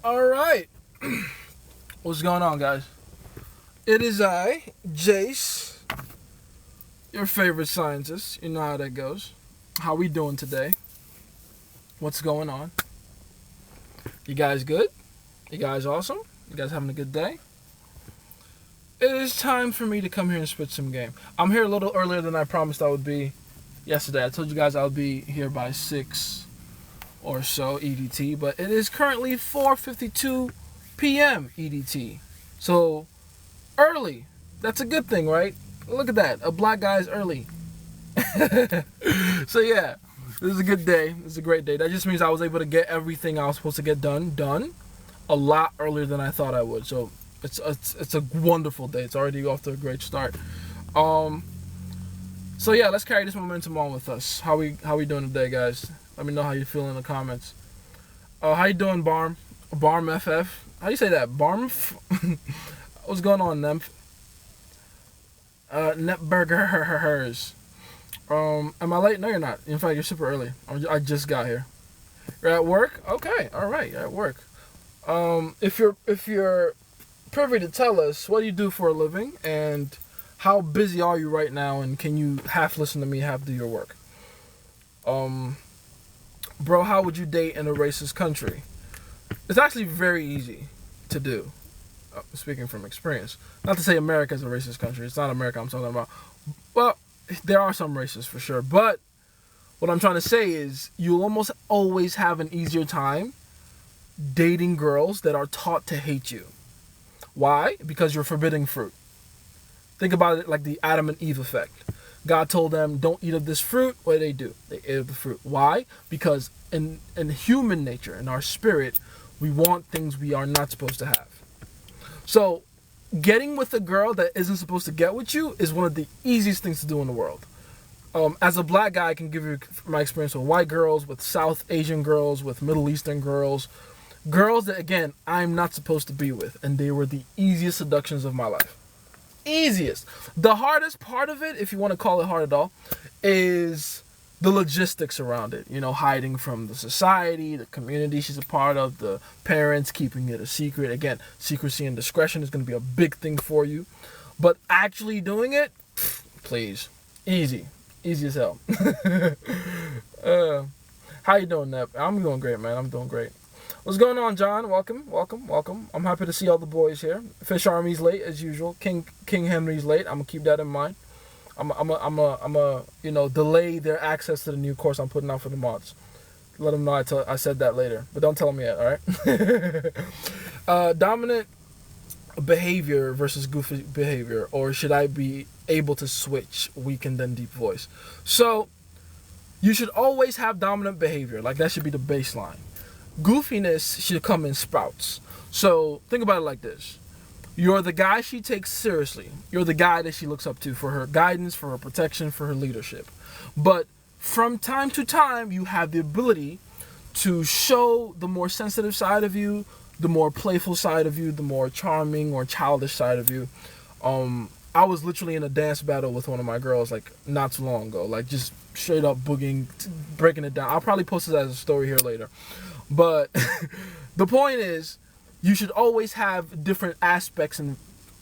All right. What's going on, guys? It is I, Jace, your favorite scientist. You know how that goes. How we doing today? What's going on? You guys good? You guys awesome? You guys having a good day? It is time for me to come here and spit some game. I'm here a little earlier than I promised I would be yesterday. I told you guys I would be here by 6 or so EDT, but it is currently 4:52 p.m. EDT. So early. That's a good thing, right? Look at that. A black guy's early. So yeah, this is a good day. This is a great day. That just means I was able to get everything I was supposed to get done a lot earlier than I thought I would. So it's a wonderful day. It's already off to a great start. So yeah, let's carry this momentum on with us. How we doing today, guys? Let me know how you feel in the comments. How you doing, Barm? Barm FF? How you say that? Barm? What's going on, Nymph? Netburgers. Am I late? No, you're not. In fact, you're super early. I just got here. You're at work? Okay, all right, you're at work. If you're privy to tell us, what do you do for a living, and how busy are you right now, and can you half listen to me, half do your work? Bro, how would you date in a racist country? It's actually very easy to do. Speaking from experience. Not to say America is a racist country. It's not America I'm talking about. Well, there are some racists for sure. But what I'm trying to say is you'll almost always have an easier time dating girls that are taught to hate you. Why? Because you're forbidden fruit. Think about it like the Adam and Eve effect. God told them, don't eat of this fruit. What do? They ate of the fruit. Why? Because in human nature, in our spirit, we want things we are not supposed to have. So, getting with a girl that isn't supposed to get with you is one of the easiest things to do in the world. As a black guy, I can give you my experience with white girls, with South Asian girls, with Middle Eastern girls. Girls that, again, I'm not supposed to be with. And they were the easiest seductions of my life. Easiest. The hardest part of it, if you want to call it hard at all, is the logistics around it. You know, hiding from the society, the community she's a part of, the parents, keeping it a secret. Again, secrecy and discretion is going to be a big thing for you. But actually doing it, please. Easy. Easy as hell. How you doing, Nep? I'm doing great, man. I'm doing great. What's going on, John? Welcome. I'm happy to see all the boys here. Fish Army's late as usual. King Henry's late. I'm gonna keep that in mind. I'm delay their access to the new course I'm putting out for the mods. Let them know I said that later, but don't tell them yet. All right. Dominant behavior versus goofy behavior, or should I be able to switch weak and then deep voice? So you should always have dominant behavior. Like that should be the baseline. Goofiness should come in sprouts. So think about it like this. You're the guy she takes seriously. You're the guy that she looks up to for her guidance, for her protection, for her leadership. But from time to time, you have the ability to show the more sensitive side of you, the more playful side of you, the more charming or childish side of you. I was literally in a dance battle with one of my girls like not too long ago. Like just straight up boogieing, breaking it down. I'll probably post it as a story here later. But the point is, you should always have different aspects and,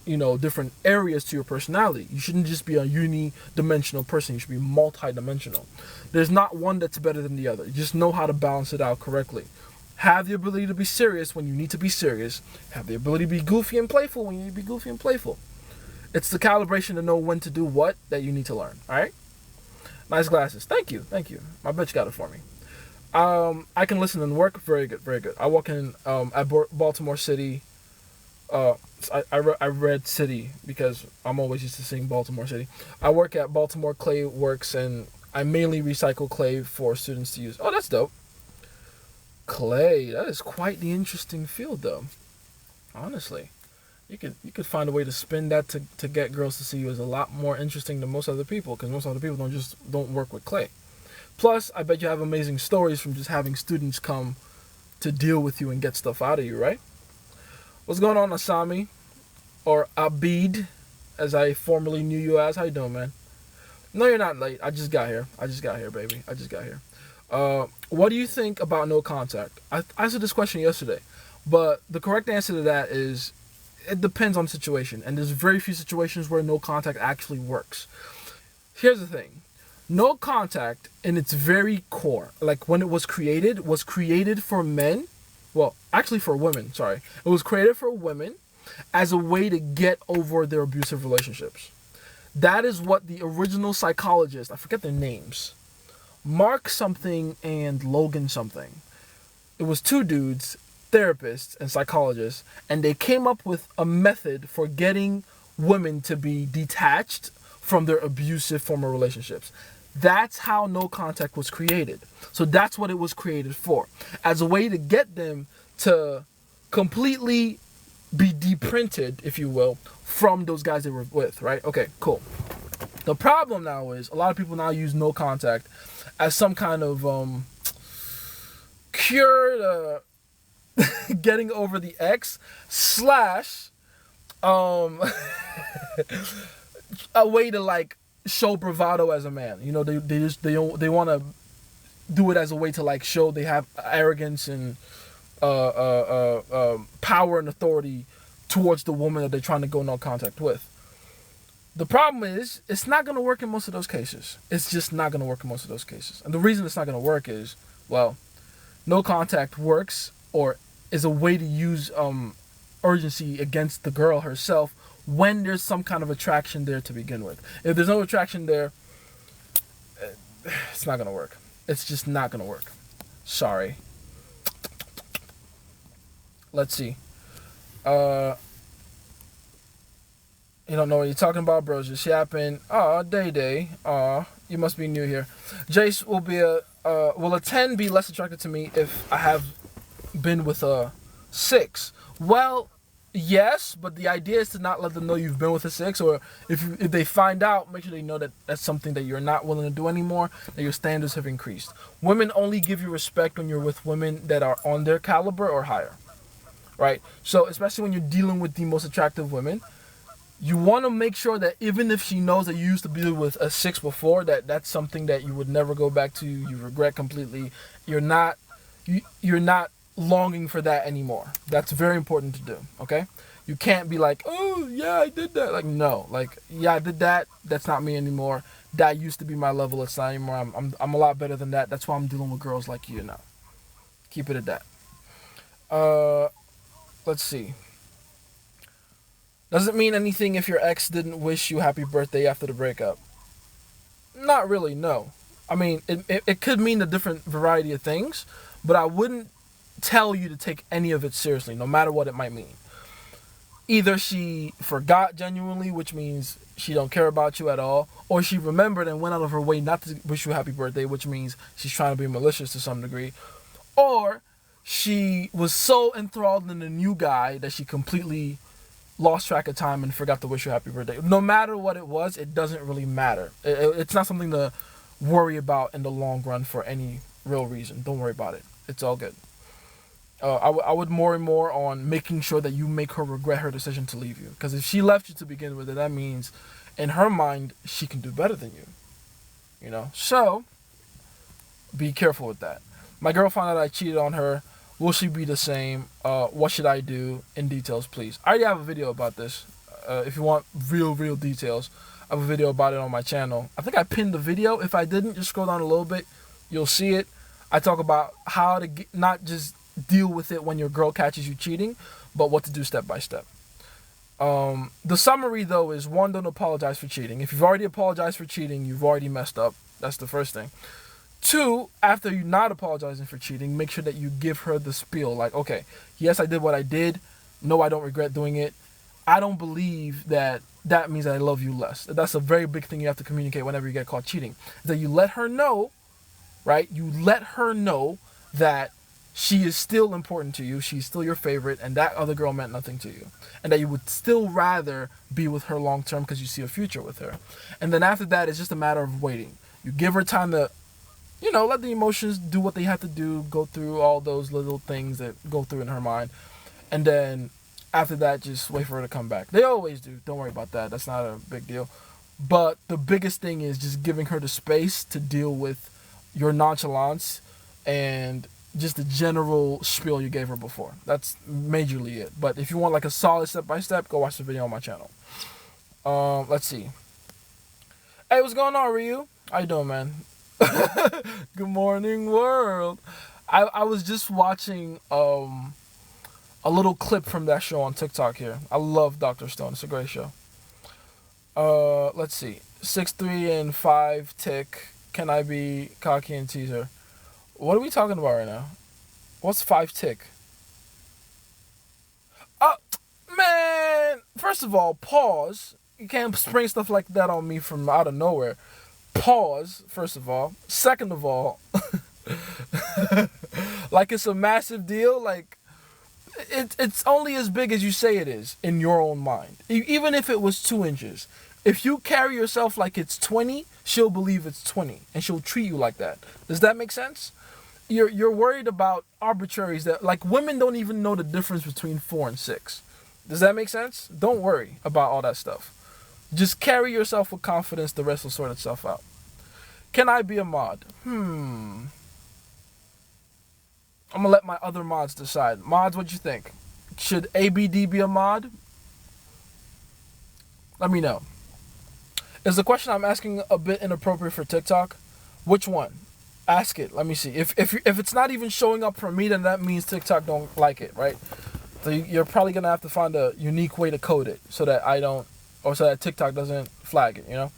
different areas to your personality. You shouldn't just be a unidimensional person. You should be multidimensional. There's not one that's better than the other. You just know how to balance it out correctly. Have the ability to be serious when you need to be serious. Have the ability to be goofy and playful when you need to be goofy and playful. It's the calibration to know when to do what that you need to learn. All right? Nice glasses. Thank you. My bitch got it for me. I can listen and work. Very good. I work in at Baltimore City. I read City because I'm always used to seeing Baltimore City. I work at Baltimore Clay Works, and I mainly recycle clay for students to use. Oh, that's dope. Clay, that is quite the interesting field, though. Honestly, you could find a way to spin that to get girls to see you as a lot more interesting than most other people, because most other people don't work with clay. Plus, I bet you have amazing stories from just having students come to deal with you and get stuff out of you, right? What's going on, Asami? Or Abid, as I formerly knew you as. How you doing, man? No, you're not late. I just got here, baby. I just got here. What do you think about no contact? I answered this question yesterday. But the correct answer to that is it depends on the situation, and there's very few situations where no contact actually works. Here's the thing. No contact in its very core, like when it was created for men. Well, actually for women, sorry. It was created for women as a way to get over their abusive relationships. That is what the original psychologists, I forget their names, Mark something and Logan something. It was two dudes, therapists and psychologists, and they came up with a method for getting women to be detached from their abusive former relationships. That's how no contact was created. So that's what it was created for, as a way to get them to completely be deprinted, if you will, from those guys they were with, right? Okay, cool. The problem now is a lot of people now use no contact as some kind of cure to getting over the ex slash a way to like show bravado as a man. You know, they want to do it as a way to like show they have arrogance and power and authority towards the woman that they're trying to go no contact with. The problem is, it's not going to work in most of those cases. It's just not going to work in most of those cases. And the reason it's not going to work is, well, no contact works or is a way to use urgency against the girl herself when there's some kind of attraction there to begin with. If there's no attraction there, it's not going to work. It's just not going to work. Sorry. Let's see. You don't know what you're talking about, bro. Just yapping. Aw, Day. Aw, you must be new here. Jace will a 10 be less attracted to me if I have been with a 6? Well, yes, but the idea is to not let them know you've been with a 6, or if they find out, make sure they know that that's something that you're not willing to do anymore, that your standards have increased. Women only give you respect when you're with women that are on their caliber or higher, right? So especially when you're dealing with the most attractive women, you want to make sure that even if she knows that you used to be with a 6 before, that's something that you would never go back to, you regret completely. You're not longing for that anymore. That's very important to do, okay? You can't be like, oh, yeah, I did that. Like, no. Like, yeah, I did that. That's not me anymore. That used to be my level. It's not anymore. I'm a lot better than that. That's why I'm dealing with girls like you now. Keep it at that. Let's see. Does it mean anything if your ex didn't wish you happy birthday after the breakup? Not really, no. I mean, it could mean a different variety of things, but I wouldn't tell you to take any of it seriously, no matter what it might mean. Either she forgot genuinely, which means she don't care about you at all, or she remembered and went out of her way not to wish you a happy birthday, which means she's trying to be malicious to some degree, or she was so enthralled in the new guy that she completely lost track of time and forgot to wish you a happy birthday. No matter what it was, it doesn't really matter. It's not something to worry about in the long run for any real reason. Don't worry about it. It's all good. I would more and more on making sure that you make her regret her decision to leave you. Because if she left you to begin with, that means in her mind, she can do better than you. You know? So, be careful with that. My girl found out I cheated on her. Will she be the same? What should I do? In details, please. I already have a video about this. If you want real details, I have a video about it on my channel. I think I pinned the video. If I didn't, just scroll down a little bit. You'll see it. I talk about how to not just deal with it when your girl catches you cheating, but what to do step by step. The summary, though, is 1, don't apologize for cheating. If you've already apologized for cheating, you've already messed up. That's the first thing. 2, after you not apologizing for cheating, make sure that you give her the spiel. Like, okay, yes, I did what I did. No, I don't regret doing it. I don't believe that means that I love you less. That's a very big thing you have to communicate whenever you get caught cheating. That you let her know, right? You let her know that she is still important to you. She's still your favorite, and that other girl meant nothing to you. And that you would still rather be with her long term because you see a future with her. And then after that, it's just a matter of waiting. You give her time to, let the emotions do what they have to do, go through all those little things that go through in her mind. And then after that, just wait for her to come back. They always do. Don't worry about that. That's not a big deal. But the biggest thing is just giving her the space to deal with your nonchalance and just the general spiel you gave her before. That's majorly it. But if you want like a solid step-by-step, go watch the video on my channel. Let's see. Hey, what's going on, Ryu? How you doing, man? Good morning, world. I was just watching a little clip from that show on TikTok here. I love Dr. Stone. It's a great show. Let's see. 6'3" and 5 tick. Can I be cocky and teaser? What are we talking about right now? What's 5 tick? Man, first of all, pause. You can't spring stuff like that on me from out of nowhere. Pause, first of all. Second of all, like it's a massive deal. Like, it's only as big as you say it is in your own mind. Even if it was 2 inches. If you carry yourself like it's 20, she'll believe it's 20. And she'll treat you like that. Does that make sense? You're worried about arbitraries that, like, women don't even know the difference between 4 and 6. Does that make sense? Don't worry about all that stuff. Just carry yourself with confidence. The rest will sort itself out. Can I be a mod? I'm gonna let my other mods decide. Mods, what you think? Should ABD be a mod? Let me know. Is the question I'm asking a bit inappropriate for TikTok? Which one? Ask it. Let me see. If it's not even showing up for me, then that means TikTok don't like it, right? So you're probably gonna have to find a unique way to code it so that so that TikTok doesn't flag it. You know?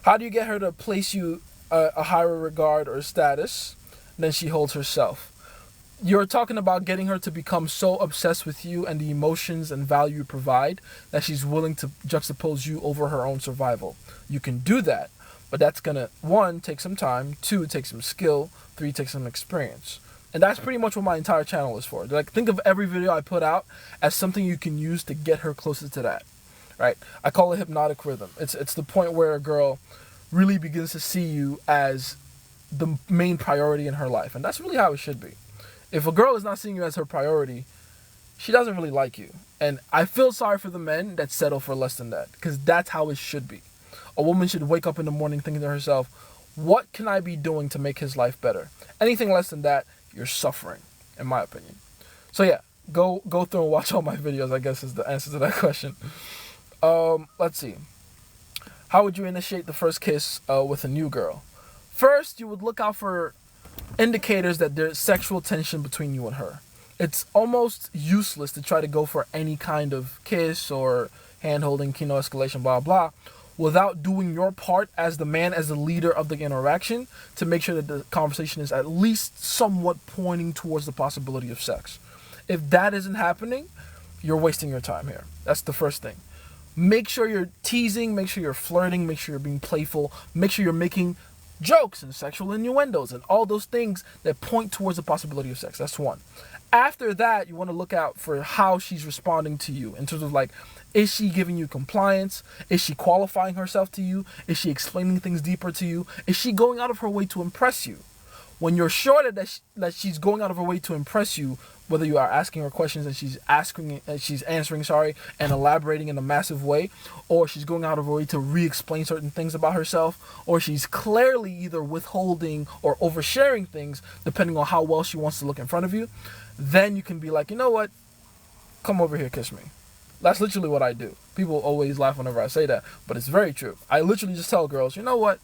How do you get her to place you a higher regard or status than she holds herself? You're talking about getting her to become so obsessed with you and the emotions and value you provide that she's willing to juxtapose you over her own survival. You can do that, but that's gonna, 1, take some time, 2, take some skill, 3, take some experience. And that's pretty much what my entire channel is for. Like, think of every video I put out as something you can use to get her closer to that, right? I call it hypnotic rhythm. It's the point where a girl really begins to see you as the main priority in her life. And that's really how it should be. If a girl is not seeing you as her priority, she doesn't really like you. And I feel sorry for the men that settle for less than that, because that's how it should be. A woman should wake up in the morning thinking to herself, what can I be doing to make his life better? Anything less than that, you're suffering, in my opinion. So yeah, go through and watch all my videos, I guess is the answer to that question. Let's see. How would you initiate the first kiss with a new girl? First, you would look out for indicators that there's sexual tension between you and her. It's almost useless to try to go for any kind of kiss or hand-holding, kino escalation, blah, blah, without doing your part as the man, as the leader of the interaction, to make sure that the conversation is at least somewhat pointing towards the possibility of sex. If that isn't happening, you're wasting your time here. That's the first thing. Make sure you're teasing, make sure you're flirting, make sure you're being playful, make sure you're making jokes and sexual innuendos and all those things that point towards the possibility of sex. That's 1. After that, you want to look out for how she's responding to you in terms of, like, is she giving you compliance? Is she qualifying herself to you? Is she explaining things deeper to you? Is she going out of her way to impress you? When you're sure that she's going out of her way to impress you, whether you are asking her questions and she's answering, and elaborating in a massive way, or she's going out of her way to re-explain certain things about herself, or she's clearly either withholding or oversharing things, depending on how well she wants to look in front of you, then you can be like, you know what? Come over here, kiss me. That's literally what I do. People always laugh whenever I say that, but it's very true. I literally just tell girls, you know what?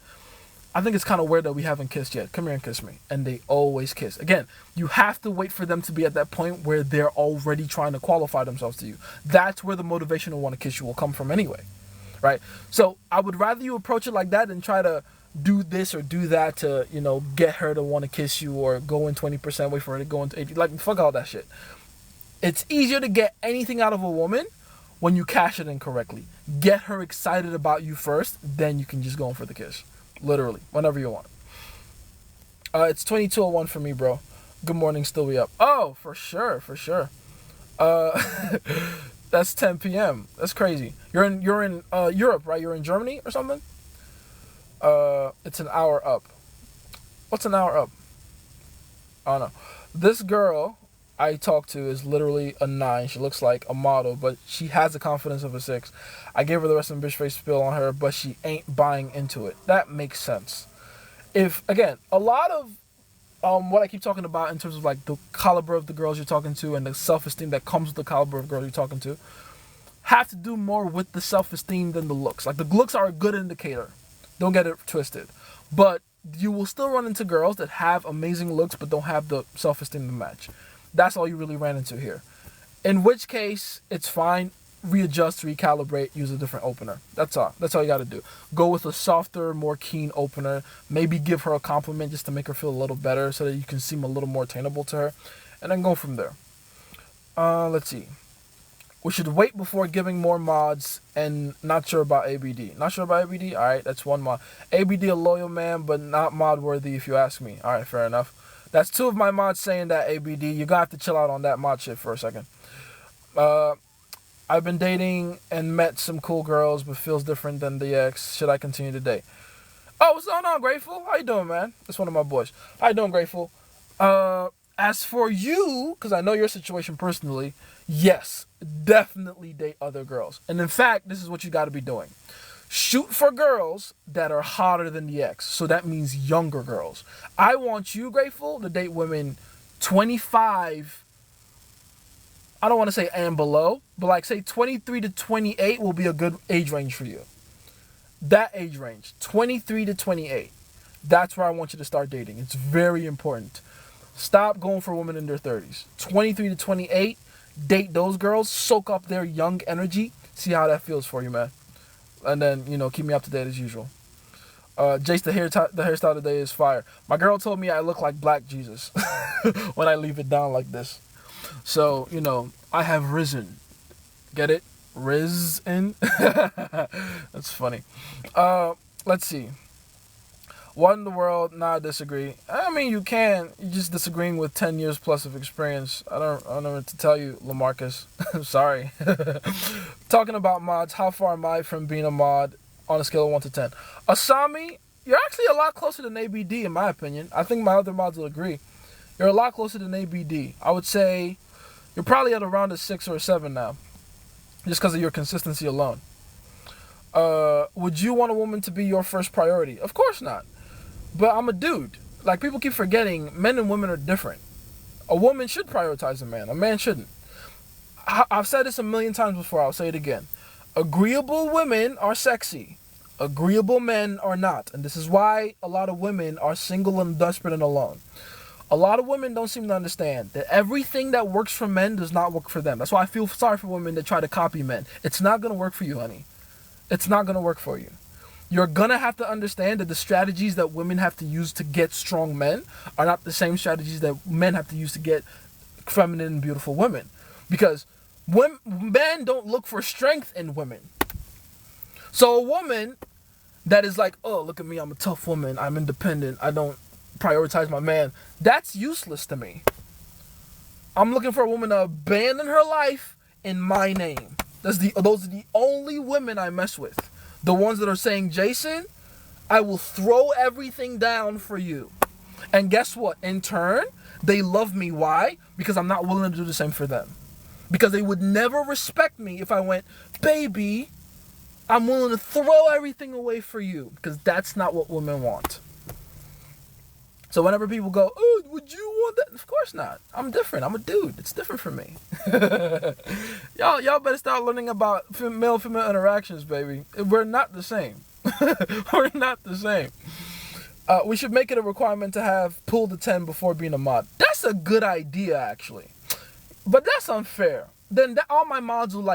I think it's kind of weird that we haven't kissed yet. Come here and kiss me. And they always kiss. Again, you have to wait for them to be at that point where they're already trying to qualify themselves to you. That's where the motivation to want to kiss you will come from anyway, right? So I would rather you approach it like that than try to do this or do that to, you know, get her to want to kiss you, or go in 20%, wait for her to go into 80%. Like, fuck all that shit. It's easier to get anything out of a woman when you cash it in correctly. Get her excited about you first, then you can just go in for the kiss. Literally, whenever you want. It's 22:01 for me, bro. Good morning, still we up. Oh, for sure. That's 10 p.m. That's crazy. You're in Europe, right? You're in Germany or something? It's an hour up. What's an hour up? I don't know. This girl I talked to is literally a 9. She looks like a model, but she has the confidence of a 6. I gave her the rest of the bitch face spill on her, but she ain't buying into it. That makes sense. If, again, a lot of what I keep talking about in terms of like the caliber of the girls you're talking to and the self-esteem that comes with the caliber of girls you're talking to, have to do more with the self-esteem than the looks. Like the looks are a good indicator. Don't get it twisted. But you will still run into girls that have amazing looks but don't have the self-esteem to match. That's all you really ran into here. In which case, it's fine. Readjust, recalibrate, use a different opener. That's all. That's all you got to do. Go with a softer, more keen opener. Maybe give her a compliment just to make her feel a little better so that you can seem a little more attainable to her. And then go from there. Let's see. We should wait before giving more mods and not sure about ABD. Not sure about ABD? Alright, that's one mod. ABD a loyal man, but not mod worthy if you ask me. Alright, fair enough. That's two of my mods saying that ABD. You're gonna have to chill out on that mod shit for a second. I've been dating and met some cool girls, but feels different than the ex. Should I continue to date? Oh, what's going on, Grateful? How you doing, man? That's one of my boys. How you doing, Grateful? As for you, because I know your situation personally, yes, definitely date other girls. And in fact, this is what you got to be doing. Shoot for girls that are hotter than the ex. So that means younger girls. I want you, Grateful, to date women 25. I don't want to say and below, but like say 23 to 28 will be a good age range for you. That age range, 23 to 28. That's where I want you to start dating. It's very important. Stop going for women in their 30s. 23 to 28, date those girls, soak up their young energy, see how that feels for you, man. And then, keep me up to date as usual. Jace, the hairstyle today is fire. My girl told me I look like Black Jesus when I leave it down like this. So, I have risen. Get it? Risen? That's funny. Let's see. What in the world? Nah, I disagree. I mean, you can. You're just disagreeing with 10 years plus of experience. I don't know what to tell you, LaMarcus. I'm sorry. Talking about mods, how far am I from being a mod on a scale of 1 to 10? Asami, you're actually a lot closer than ABD, in my opinion. I think my other mods will agree. You're a lot closer than ABD. I would say you're probably at around a 6 or a 7 now, just because of your consistency alone. Would you want a woman to be your first priority? Of course not. But I'm a dude. Like, people keep forgetting, men and women are different. A woman should prioritize a man. A man shouldn't. I've said this a million times before. I'll say it again. Agreeable women are sexy. Agreeable men are not. And this is why a lot of women are single and desperate and alone. A lot of women don't seem to understand that everything that works for men does not work for them. That's why I feel sorry for women that try to copy men. It's not going to work for you, honey. It's not going to work for you. You're going to have to understand that the strategies that women have to use to get strong men are not the same strategies that men have to use to get feminine and beautiful women. Because men don't look for strength in women. So a woman that is like, oh, look at me, I'm a tough woman, I'm independent, I don't prioritize my man, that's useless to me. I'm looking for a woman to abandon her life in my name. Those are the only women I mess with. The ones that are saying, Jason, I will throw everything down for you. And guess what? In turn, they love me. Why? Because I'm not willing to do the same for them. Because they would never respect me if I went, baby, I'm willing to throw everything away for you. Because that's not what women want. So whenever people go, oh, would you want that? Of course not. I'm different. I'm a dude. It's different for me. Y'all better start learning about male-female interactions, baby. We're not the same. We're not the same. We should make it a requirement to have pull to 10 before being a mod. That's a good idea, actually. But that's unfair. Then all my mods will,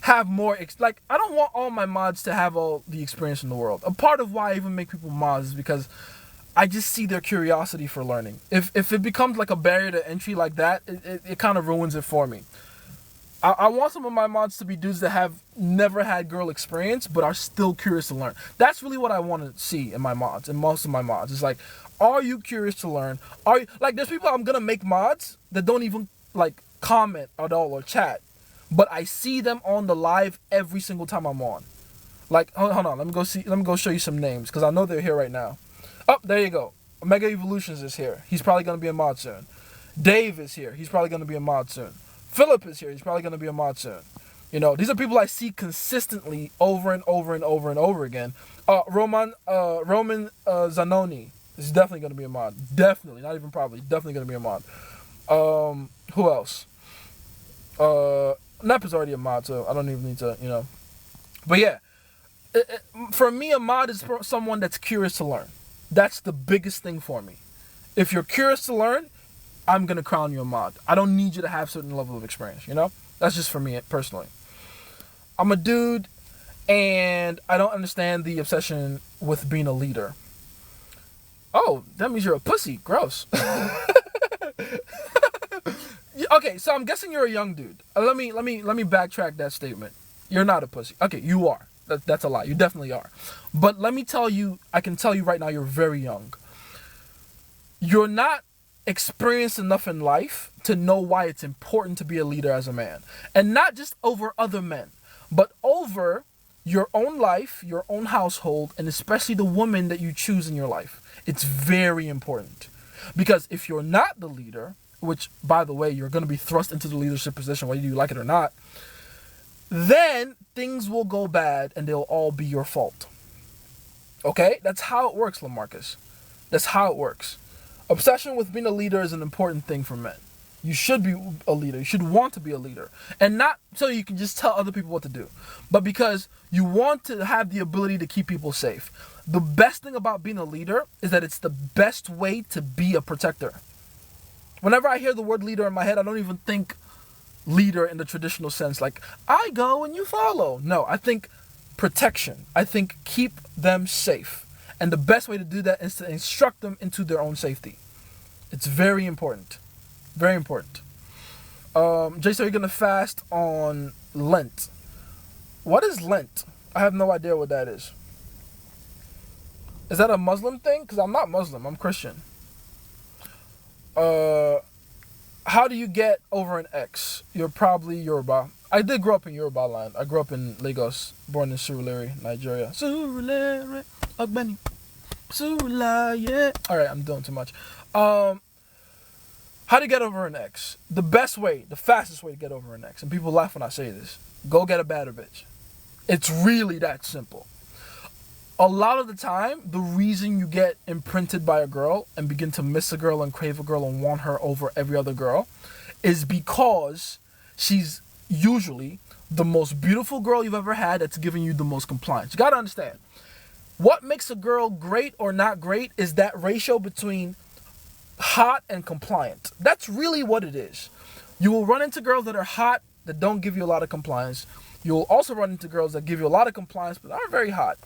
have more... I don't want all my mods to have all the experience in the world. A part of why I even make people mods is because I just see their curiosity for learning. If it becomes like a barrier to entry like that, it kind of ruins it for me. I want some of my mods to be dudes that have never had girl experience, but are still curious to learn. That's really what I want to see in my mods, in most of my mods. It's like, are you curious to learn? There's people I'm going to make mods that don't even, comment at all or chat. But I see them on the live every single time I'm on. Hold on, let me go show you some names, because I know they're here right now. Oh, there you go. Mega Evolutions is here. He's probably going to be a mod soon. Dave is here. He's probably going to be a mod soon. Philip is here. He's probably going to be a mod soon. These are people I see consistently over and over and over and over again. Roman Zanoni. He's definitely gonna be a mod. Definitely, not even probably. Definitely gonna be a mod. Who else? Nep is already a mod, so I don't even need to, But yeah, for me, a mod is someone that's curious to learn. That's the biggest thing for me. If you're curious to learn, I'm gonna crown you a mod. I don't need you to have a certain level of experience. That's just for me personally. I'm a dude, and I don't understand the obsession with being a leader. Oh, that means you're a pussy. Gross. Okay, so I'm guessing you're a young dude. Let me backtrack that statement. You're not a pussy. Okay, you are. That's a lie. You definitely are. But let me tell you, I can tell you right now, you're very young. You're not experienced enough in life to know why it's important to be a leader as a man. And not just over other men, but over your own life, your own household, and especially the woman that you choose in your life. It's very important. Because if you're not the leader, which, by the way, you're going to be thrust into the leadership position whether you like it or not, then things will go bad and they'll all be your fault. Okay? That's how it works, LaMarcus. That's how it works. Obsession with being a leader is an important thing for men. You should be a leader. You should want to be a leader. And not so you can just tell other people what to do, but because you want to have the ability to keep people safe. The best thing about being a leader is that it's the best way to be a protector. Whenever I hear the word leader in my head, I don't even think leader in the traditional sense, like I go and you follow. No, I think protection. I think keep them safe. And the best way to do that is to instruct them into their own safety. It's very important. Very important. Jason, are you going to fast on Lent? What is Lent? I have no idea what that is. Is that a Muslim thing? Because I'm not Muslim. I'm Christian. How do you get over an ex? You're probably Yoruba. I did grow up in Yoruba land. I grew up in Lagos, born in Surulere, Nigeria. Surulere, Ogbeni. Surulere. Alright, I'm doing too much. How to get over an ex? The best way, the fastest way to get over an ex, and people laugh when I say this, go get a better bitch. It's really that simple. A lot of the time, the reason you get imprinted by a girl and begin to miss a girl and crave a girl and want her over every other girl is because she's usually the most beautiful girl you've ever had that's giving you the most compliance. You gotta understand, what makes a girl great or not great is that ratio between hot and compliant. That's really what it is. You will run into girls that are hot that don't give you a lot of compliance. You will also run into girls that give you a lot of compliance but aren't very hot.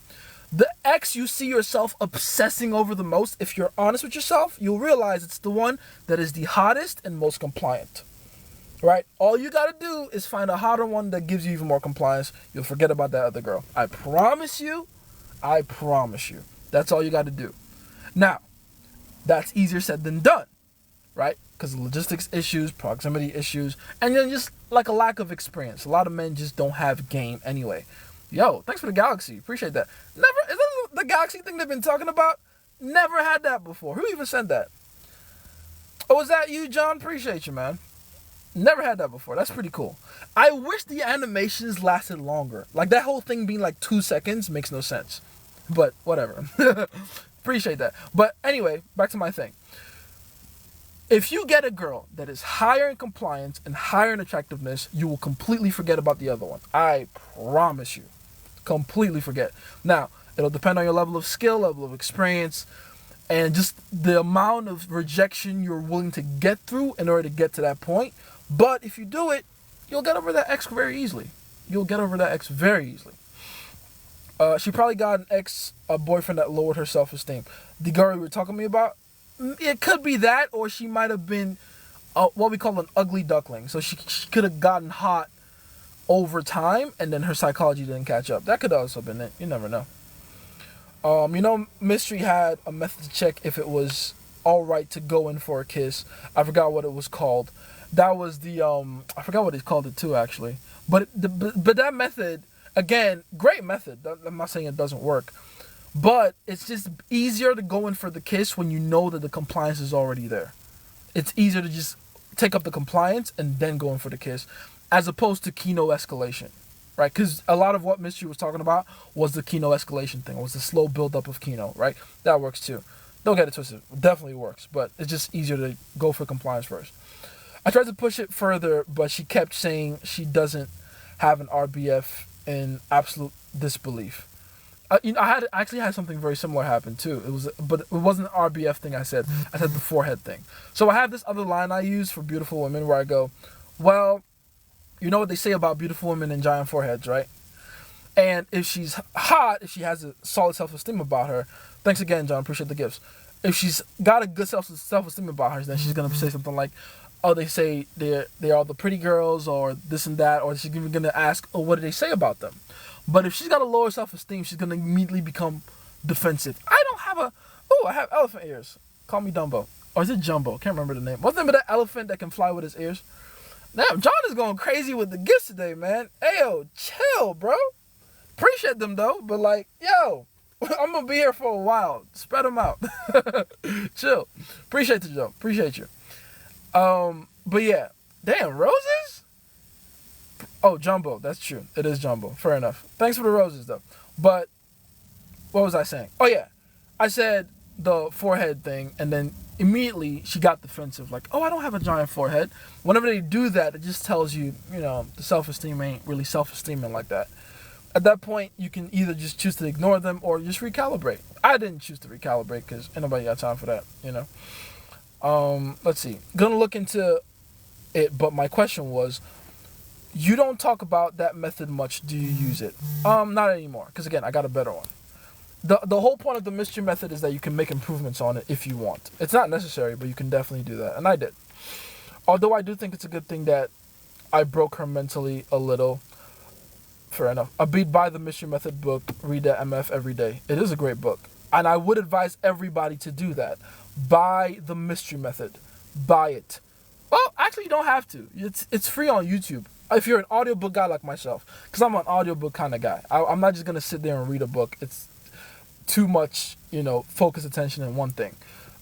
The ex you see yourself obsessing over the most, if you're honest with yourself, you'll realize it's the one that is the hottest and most compliant. Right? All you gotta do is find a hotter one that gives you even more compliance. You'll forget about that other girl. I promise you. I promise you. That's all you gotta do. Now, that's easier said than done, right? Because of logistics issues, proximity issues, and then just like a lack of experience. A lot of men just don't have game anyway. Yo, thanks for the galaxy. Appreciate that. Is that the galaxy thing they've been talking about? Never had that before. Who even sent that? Oh, was that you, John? Appreciate you, man. Never had that before. That's pretty cool. I wish the animations lasted longer. Like that whole thing being like 2 seconds makes no sense. But whatever. Appreciate that. But anyway, back to my thing. If you get a girl that is higher in compliance and higher in attractiveness, you will completely forget about the other one. I promise you. Completely forget. Now, it'll depend on your level of skill, level of experience, and just the amount of rejection you're willing to get through in order to get to that point. But if you do it, you'll get over that ex very easily. You'll get over that ex very easily. She probably got a boyfriend that lowered her self-esteem. The girl you were talking to me about, it could be that, or she might have been what we call an ugly duckling. So she could have gotten hot over time, and then her psychology didn't catch up. That could also have been it. You never know. Mystery had a method to check if it was all right to go in for a kiss. I forgot what it was called. That was the I forgot what he called it too, actually. But that method, again, great method. I'm not saying it doesn't work, but it's just easier to go in for the kiss when you know that the compliance is already there. It's easier to just take up the compliance and then go in for the kiss, as opposed to Kino escalation, right? Because a lot of what Mystery was talking about was the Kino escalation thing. It was the slow build-up of Kino, right? That works too. Don't get it twisted. It definitely works, but it's just easier to go for compliance first. I tried to push it further, but she kept saying she doesn't have an RBF in absolute disbelief. I actually had something very similar happen too. But it wasn't an RBF thing. I said the forehead thing. So I have this other line I use for beautiful women where I go, well, you know what they say about beautiful women and giant foreheads, right? And if she's hot, if she has a solid self-esteem about her, thanks again, John, appreciate the gifts. If she's got a good self-esteem about her, then she's gonna say something like, oh, they say they are the pretty girls or this and that, or she's even gonna ask, oh, what do they say about them? But if she's got a lower self-esteem, she's gonna immediately become defensive. I have elephant ears. Call me Dumbo. Or is it Jumbo? Can't remember the name. What's the name of that elephant that can fly with his ears? Damn, John is going crazy with the gifts today, man. Ayo, chill, bro. Appreciate them though, but like, yo, I'm gonna be here for a while. Spread them out. Chill. Appreciate you, Joe. Appreciate you. But yeah, damn, roses? Oh, Jumbo. That's true. It is Jumbo. Fair enough. Thanks for the roses though. But what was I saying? Oh yeah, I said the forehead thing, and then immediately she got defensive, like, oh, I don't have a giant forehead. Whenever they do that, it just tells you, the self-esteem ain't really self-esteeming like that. At that point, you can either just choose to ignore them or just recalibrate. I didn't choose to recalibrate because ain't nobody got time for that, Let's see. Gonna look into it, but my question was, you don't talk about that method much. Do you use it? Not anymore, because again, I got a better one. The whole point of the mystery method is that you can make improvements on it if you want. It's not necessary, but you can definitely do that, and I did. Although I do think it's a good thing that I broke her mentally a little. Fair enough. I buy the mystery method book, read that MF every day. It is a great book, and I would advise everybody to do that. Buy the mystery method. Buy it. Well, actually, you don't have to. It's free on YouTube. If you're an audiobook guy like myself, because I'm an audiobook kind of guy. I'm not just going to sit there and read a book. It's too much, focus attention in one thing.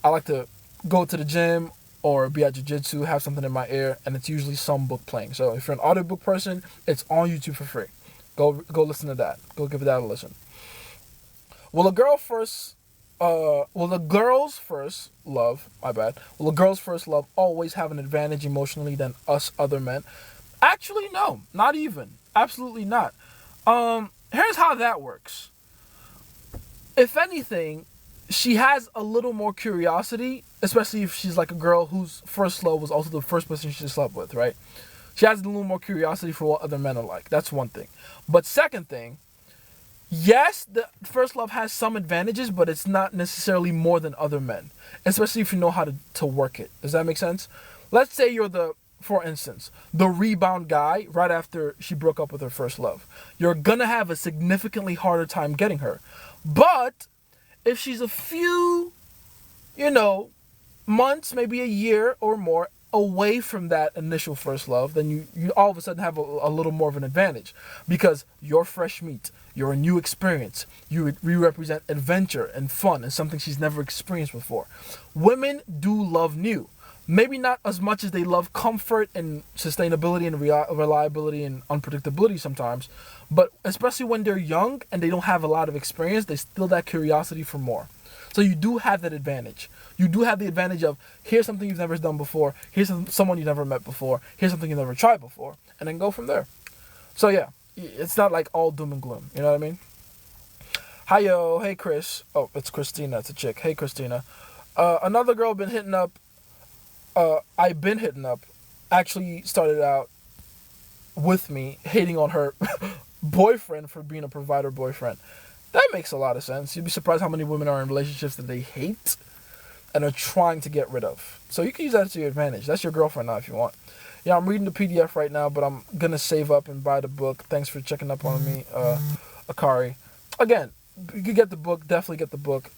I like to go to the gym or be at jiu-jitsu, have something in my ear, and it's usually some book playing. So if you're an audiobook person, it's on YouTube for free. Go listen to that. Go give that a listen. Will the girls first love always have an advantage emotionally than us other men? Actually, no. Not even. Absolutely not. Here's how that works. If anything, she has a little more curiosity, especially if she's like a girl whose first love was also the first person she slept with, right? She has a little more curiosity for what other men are like. That's one thing. But second thing, yes, the first love has some advantages, but it's not necessarily more than other men, especially if you know how to work it. Does that make sense? Let's say you're for instance, the rebound guy right after she broke up with her first love. You're gonna have a significantly harder time getting her. But if she's a few, months, maybe a year or more away from that initial first love, then you all of a sudden have a little more of an advantage because you're fresh meat, you're a new experience, you represent adventure and fun and something she's never experienced before. Women do love new. Maybe not as much as they love comfort and sustainability and reliability and unpredictability sometimes, but especially when they're young and they don't have a lot of experience, they still that curiosity for more. So you do have that advantage. You do have the advantage of, here's something you've never done before, here's someone you've never met before, here's something you've never tried before, and then go from there. So yeah, it's not like all doom and gloom, you know what I mean? Hi yo, hey Chris. Oh, it's Christina, it's a chick. Hey Christina. Another girl I've been hitting up, actually started out with me hating on her boyfriend for being a provider boyfriend. That makes a lot of sense. You'd be surprised how many women are in relationships that they hate and are trying to get rid of. So you can use that to your advantage. That's your girlfriend now if you want. Yeah, I'm reading the PDF right now, but I'm going to save up and buy the book. Thanks for checking up on me, Akari. Again, you can get the book. Definitely get the book.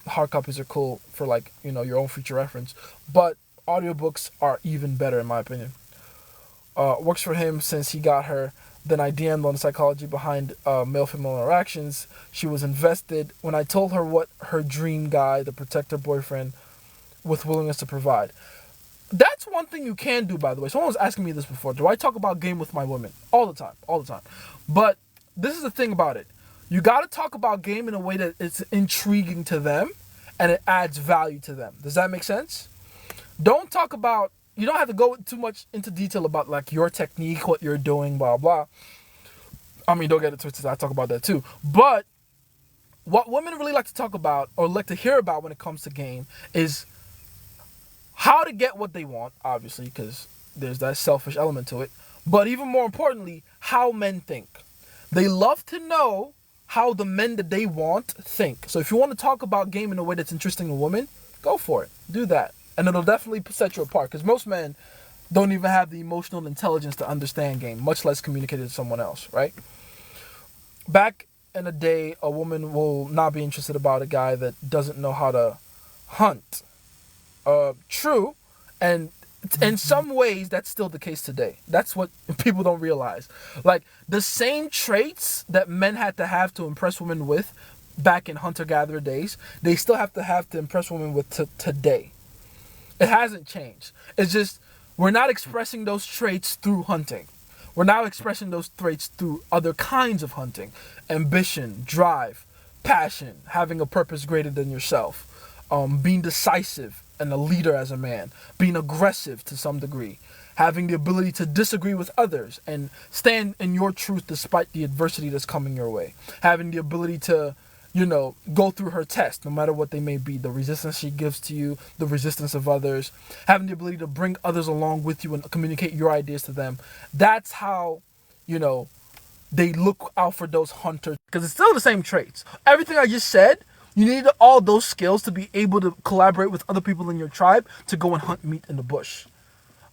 Hard copies are cool for your own future reference. But audiobooks are even better in my opinion. Works for him since he got her. Then I DM'd on the psychology behind male-female interactions. She was invested. When I told her what her dream guy, the protector boyfriend, with willingness to provide. That's one thing you can do, by the way. Someone was asking me this before. Do I talk about game with my women? All the time. But this is the thing about it. You got to talk about game in a way that it's intriguing to them and it adds value to them. Does that make sense? Don't talk about, you don't have to go too much into detail about like your technique, what you're doing, blah, blah. I mean, don't get it twisted. I talk about that too. But what women really like to talk about or like to hear about when it comes to game is how to get what they want, obviously, because there's that selfish element to it. But even more importantly, how men think. They love to know how the men that they want think. So if you want to talk about game in a way that's interesting to women, go for it. Do that. And it'll definitely set you apart. Because most men don't even have the emotional intelligence to understand game, much less communicate it to someone else, right? Back in the day, a woman will not be interested about a guy that doesn't know how to hunt. True. And in some ways, that's still the case today. That's what people don't realize. Like, the same traits that men had to have to impress women with back in hunter-gatherer days, they still have to impress women with today. It hasn't changed. It's just, we're not expressing those traits through hunting. We're now expressing those traits through other kinds of hunting. Ambition, drive, passion, having a purpose greater than yourself, being decisive and a leader as a man, being aggressive to some degree, having the ability to disagree with others and stand in your truth despite the adversity that's coming your way, having the ability to, go through her test, no matter what they may be, the resistance she gives to you, the resistance of others, having the ability to bring others along with you and communicate your ideas to them. That's how, they look out for those hunters, because it's still the same traits. Everything I just said, you need all those skills to be able to collaborate with other people in your tribe to go and hunt meat in the bush.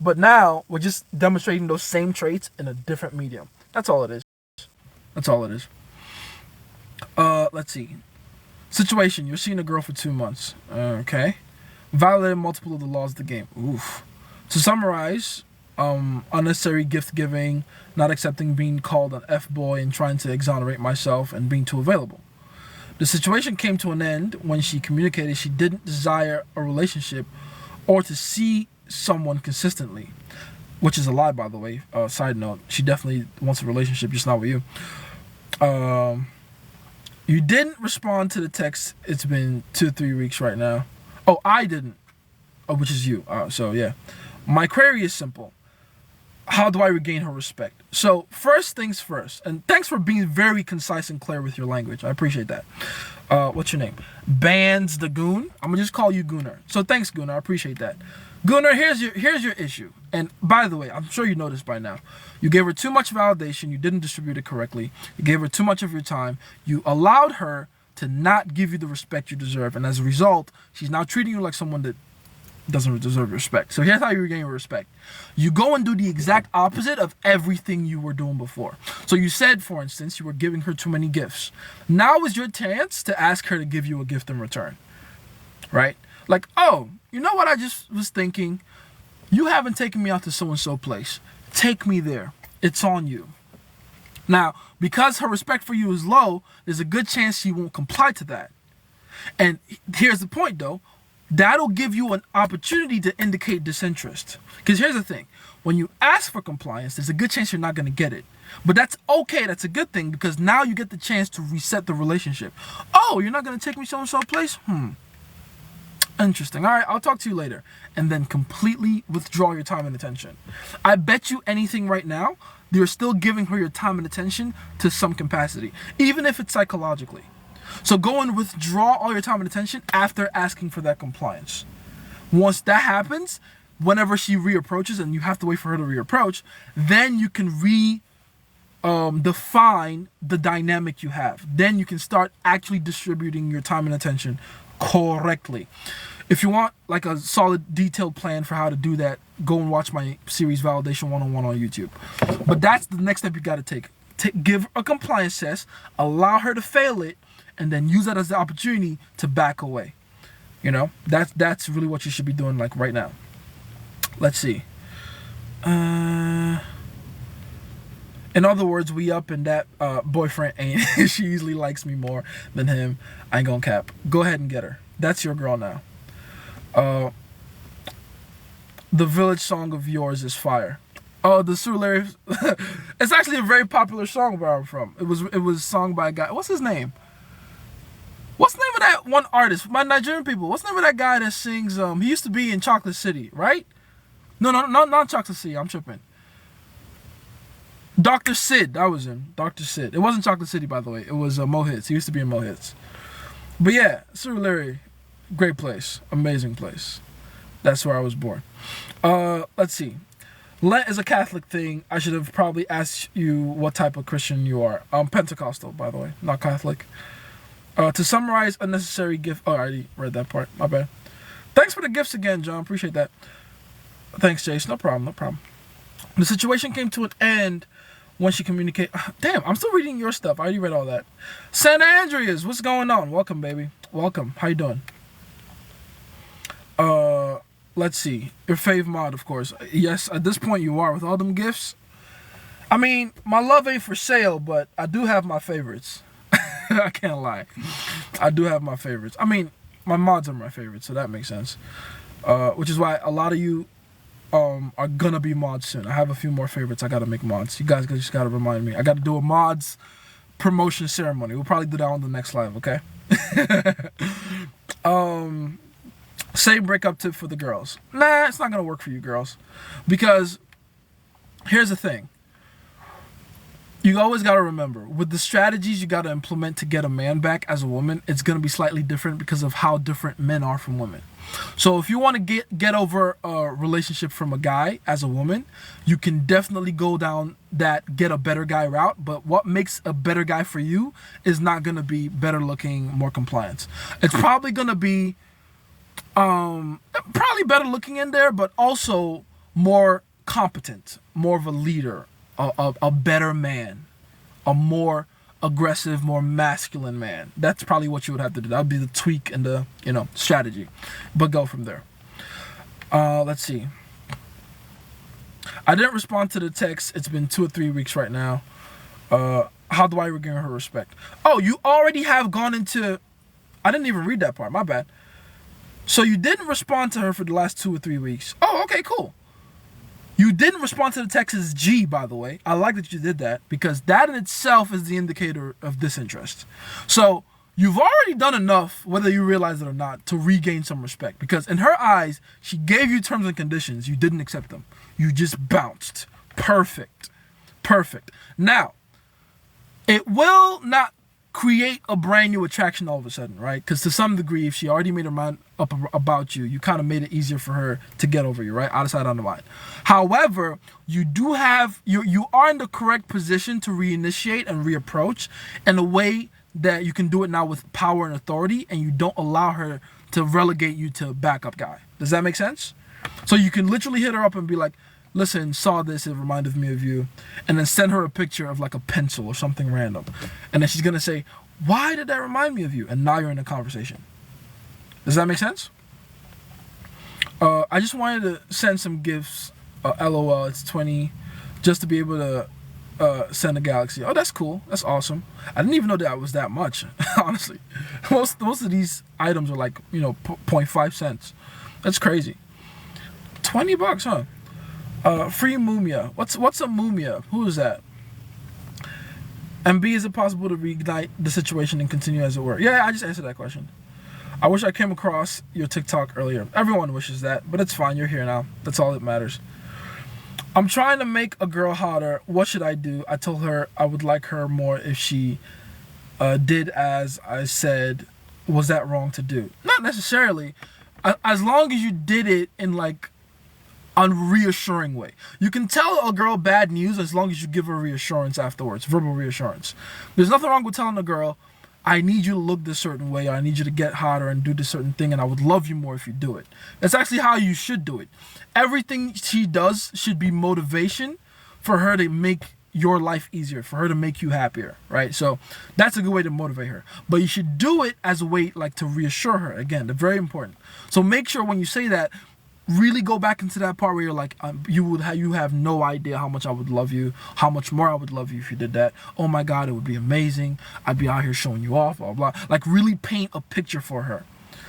But now, we're just demonstrating those same traits in a different medium. That's all it is. That's all it is. Let's see. Situation, you're seeing a girl for 2 months. Okay. Violated multiple of the laws of the game. Oof. To summarize, unnecessary gift giving, not accepting being called an F-boy and trying to exonerate myself and being too available. The situation came to an end when she communicated she didn't desire a relationship or to see someone consistently, which is a lie, by the way. Side note, she definitely wants a relationship, just not with you. You didn't respond to the text. It's been 2-3 weeks right now. Oh, I didn't. Oh, which is you. So yeah. My query is simple. How do I regain her respect? So first things first, and thanks for being very concise and clear with your language. I appreciate that. What's your name? Bands the Goon. I'm gonna just call you Gooner. So thanks, Gooner. I appreciate that. Gooner, here's your issue. And by the way, I'm sure you know this by now. You gave her too much validation. You didn't distribute it correctly. You gave her too much of your time. You allowed her to not give you the respect you deserve. And as a result, she's now treating you like someone that doesn't deserve respect. So here's how you regain respect. You go and do the exact opposite of everything you were doing before. So you said, for instance, you were giving her too many gifts. Now is your chance to ask her to give you a gift in return. Right? Like, oh, you know what I just was thinking? You haven't taken me out to so-and-so place. Take me there. It's on you. Now, because her respect for you is low, there's a good chance she won't comply to that. And here's the point, though. That'll give you an opportunity to indicate disinterest. Because here's the thing. When you ask for compliance, there's a good chance you're not going to get it. But that's okay. That's a good thing, because now you get the chance to reset the relationship. Oh, you're not going to take me so-and-so place? Interesting. All right, I'll talk to you later. And then completely withdraw your time and attention. I bet you anything right now, you're still giving her your time and attention to some capacity, even if it's psychologically. So go and withdraw all your time and attention after asking for that compliance. Once that happens, whenever she reapproaches, and you have to wait for her to reapproach, then you can define the dynamic you have. Then you can start actually distributing your time and attention correctly. If you want like a solid detailed plan for how to do that, go and watch my series Validation 101 on YouTube. But that's the next step you got to take. Give a compliance test, allow her to fail it, and then use that as the opportunity to back away. That's really what you should be doing like right now. Let's see. In other words, we up and that boyfriend ain't. She usually likes me more than him. I ain't gonna cap. Go ahead and get her. That's your girl now. The Village song of yours is fire. Oh, the Surulere. It's actually a very popular song where I'm from. It was sung by a guy. What's his name? What's the name of that one artist? My Nigerian people. What's the name of that guy that sings? He used to be in Chocolate City, right? No, not Chocolate City. I'm tripping. Dr. Sid. That was him. Dr. Sid. It wasn't Chocolate City, by the way. It was Mo Hits. He used to be in Mo Hits. But yeah, Surulere, great place, amazing place. That's where I was born. Let's see. Lent is a Catholic thing. I should have probably asked you what type of Christian you are. I'm Pentecostal, by the way, not Catholic. To summarize, unnecessary gift. Oh, I already read that part. My bad. Thanks for the gifts again, John. Appreciate that. Thanks, Jace. No problem. No problem. The situation came to an end when she communicated. Damn, I'm still reading your stuff. I already read all that. Santa Andreas, what's going on? Welcome, baby. Welcome. How you doing? Let's see. Your fave mod, of course. Yes, at this point you are with all them gifts. I mean, my love ain't for sale, but I do have my favorites. I can't lie. I do have my favorites. I mean, my mods are my favorites, so that makes sense. Which is why a lot of you are gonna be mods soon. I have a few more favorites I gotta make mods. You guys just gotta remind me. I gotta do a mods promotion ceremony. We'll probably do that on the next live, okay? Same breakup tip for the girls. Nah, it's not gonna work for you girls. Because here's the thing. You always gotta remember, with the strategies you gotta implement to get a man back as a woman, it's gonna be slightly different because of how different men are from women. So if you want to get over a relationship from a guy as a woman, you can definitely go down that get a better guy route. But what makes a better guy for you is not going to be better looking, more compliant. It's probably going to be probably better looking in there, but also more competent, more of a leader, a better man, a more aggressive, more masculine man. That's probably what you would have to do. That would be the tweak and the, strategy. But go from there. Let's see. I didn't respond to the text. It's been 2 or 3 weeks right now. How do I regain her respect? Oh, you already have gone into... I didn't even read that part. My bad. So you didn't respond to her for the last 2 or 3 weeks. Oh, okay, cool. You didn't respond to the text as G, by the way. I like that you did that because that in itself is the indicator of disinterest. So you've already done enough, whether you realize it or not, to regain some respect. Because in her eyes, she gave you terms and conditions. You didn't accept them. You just bounced. Perfect. Perfect. Now, it will not create a brand new attraction all of a sudden, right? Because to some degree, if she already made her mind up about you, you kind of made it easier for her to get over you, right? Out of sight, out of mind. However, you are in the correct position to reinitiate and reapproach in a way that you can do it now with power and authority, and you don't allow her to relegate you to a backup guy. Does that make sense? So you can literally hit her up and be like, listen, saw this, it reminded me of you. And then send her a picture of like a pencil or something random. And then she's going to say, why did that remind me of you? And now you're in a conversation. Does that make sense? I just wanted to send some gifts. LOL, it's 20. Just to be able to send a galaxy. Oh, that's cool. That's awesome. I didn't even know that was that much, honestly. Most of these items are like, 0.5 cents. That's crazy. $20, huh? Free Mumia. What's a Mumia? Who is that? And B, is it possible to reignite the situation and continue as it were? Yeah, I just answered that question. I wish I came across your TikTok earlier. Everyone wishes that, but it's fine. You're here now. That's all that matters. I'm trying to make a girl hotter. What should I do? I told her I would like her more if she did as I said. Was that wrong to do? Not necessarily. As long as you did it in like a reassuring way. You can tell a girl bad news as long as you give her reassurance afterwards, verbal reassurance. There's nothing wrong with telling a girl, I need you to look this certain way, or I need you to get hotter and do this certain thing, and I would love you more if you do it. That's actually how you should do it. Everything she does should be motivation for her to make your life easier, for her to make you happier, right? So that's a good way to motivate her. But you should do it as a way like to reassure her. Again, they're very important. So make sure when you say that, really go back into that part where you're like, you have no idea how much I would love you, how much more I would love you if you did that. Oh my God, it would be amazing. I'd be out here showing you off, blah, blah. Like really paint a picture for her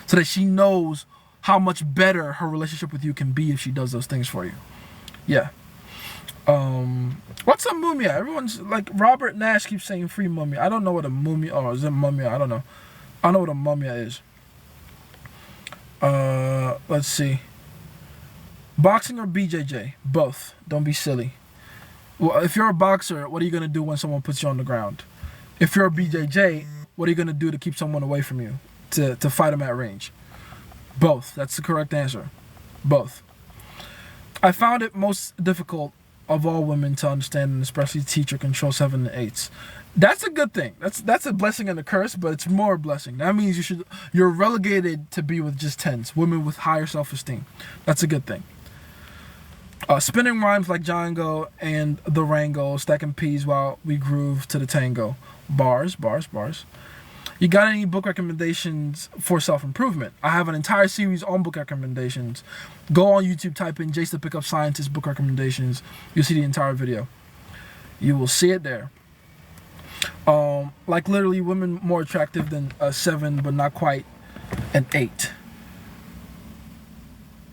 so that she knows how much better her relationship with you can be if she does those things for you. Yeah. What's a mumia? Everyone's like, Robert Nash keeps saying free mumia. I don't know what a mumia, or is it mumia? I don't know. I know what a mumia is. Let's see. Boxing or BJJ? Both. Don't be silly. Well, if you're a boxer, what are you gonna do when someone puts you on the ground? If you're a BJJ, what are you gonna do to keep someone away from you? To fight them at range? Both. That's the correct answer. Both. I found it most difficult of all women to understand and especially teach or control 7 and 8s. That's a good thing. That's a blessing and a curse, but it's more a blessing. That means you're relegated to be with just 10s, women with higher self-esteem. That's a good thing. Spinning rhymes like Django and the Rango, stacking peas while we groove to the tango. Bars, bars, bars. You got any book recommendations for self-improvement? I have an entire series on book recommendations. Go on YouTube, type in Jace the Pickup Scientist book recommendations. You'll see the entire video. You will see it there. Like literally women more attractive than a 7, but not quite an 8.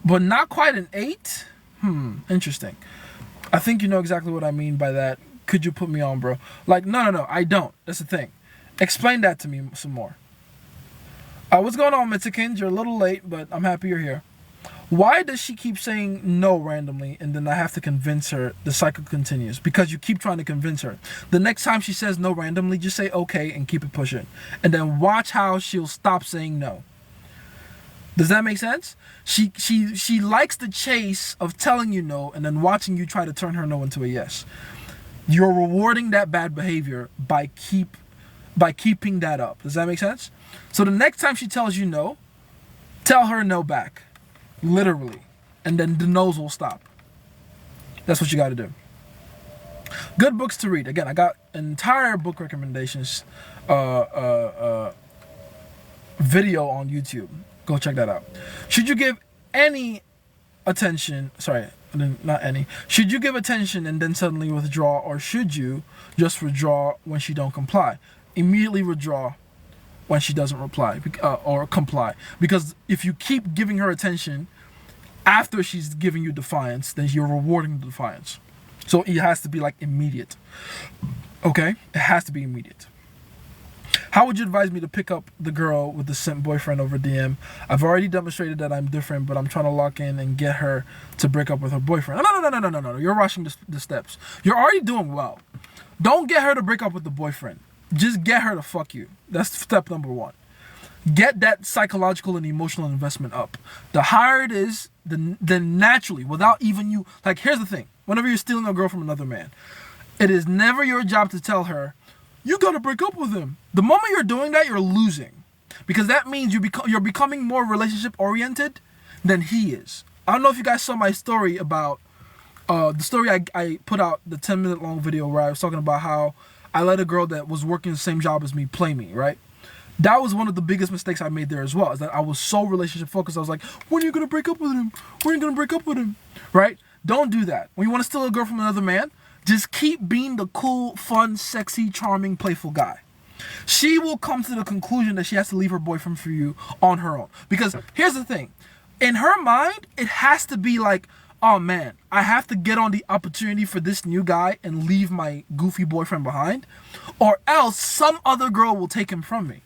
But not quite an 8? Interesting. I think you know exactly what I mean by that. Could you put me on, bro? Like, no, I don't. That's the thing. Explain that to me some more. What's going on, Mitsikins? You're a little late, but I'm happy you're here. Why does she keep saying no randomly and then I have to convince her the cycle continues? Because you keep trying to convince her. The next time she says no randomly, just say okay and keep it pushing. And then watch how she'll stop saying no. Does that make sense? She likes the chase of telling you no and then watching you try to turn her no into a yes. You're rewarding that bad behavior by keeping that up. Does that make sense? So the next time she tells you no, tell her no back. Literally. And then the no's will stop. That's what you got to do. Good books to read. Again, I got entire book recommendations video on YouTube. Go check that out. Should you give any attention, not any. Should you give attention and then suddenly withdraw, or should you just withdraw when she don't comply? Immediately withdraw when she doesn't reply or comply. Because if you keep giving her attention after she's giving you defiance, then you're rewarding the defiance. So it has to be like immediate. Okay? It has to be immediate. How would you advise me to pick up the girl with the simp boyfriend over DM? I've already demonstrated that I'm different, but I'm trying to lock in and get her to break up with her boyfriend. No. You're rushing the steps. You're already doing well. Don't get her to break up with the boyfriend. Just get her to fuck you. That's step number 1. Get that psychological and emotional investment up. The higher it is, then naturally, without even you... Like, here's the thing. Whenever you're stealing a girl from another man, it is never your job to tell her, you gotta break up with him. The moment you're doing that, you're losing. Because that means you're becoming more relationship-oriented than he is. I don't know if you guys saw my story about... the story I put out, the 10-minute long video where I was talking about how I let a girl that was working the same job as me play me, right? That was one of the biggest mistakes I made there as well, is that I was so relationship focused. I was like, when are you going to break up with him? When are you going to break up with him? Right? Don't do that. When you want to steal a girl from another man, just keep being the cool, fun, sexy, charming, playful guy. She will come to the conclusion that she has to leave her boyfriend for you on her own. Because here's the thing. In her mind, it has to be like, oh man, I have to get on the opportunity for this new guy and leave my goofy boyfriend behind, or else some other girl will take him from me.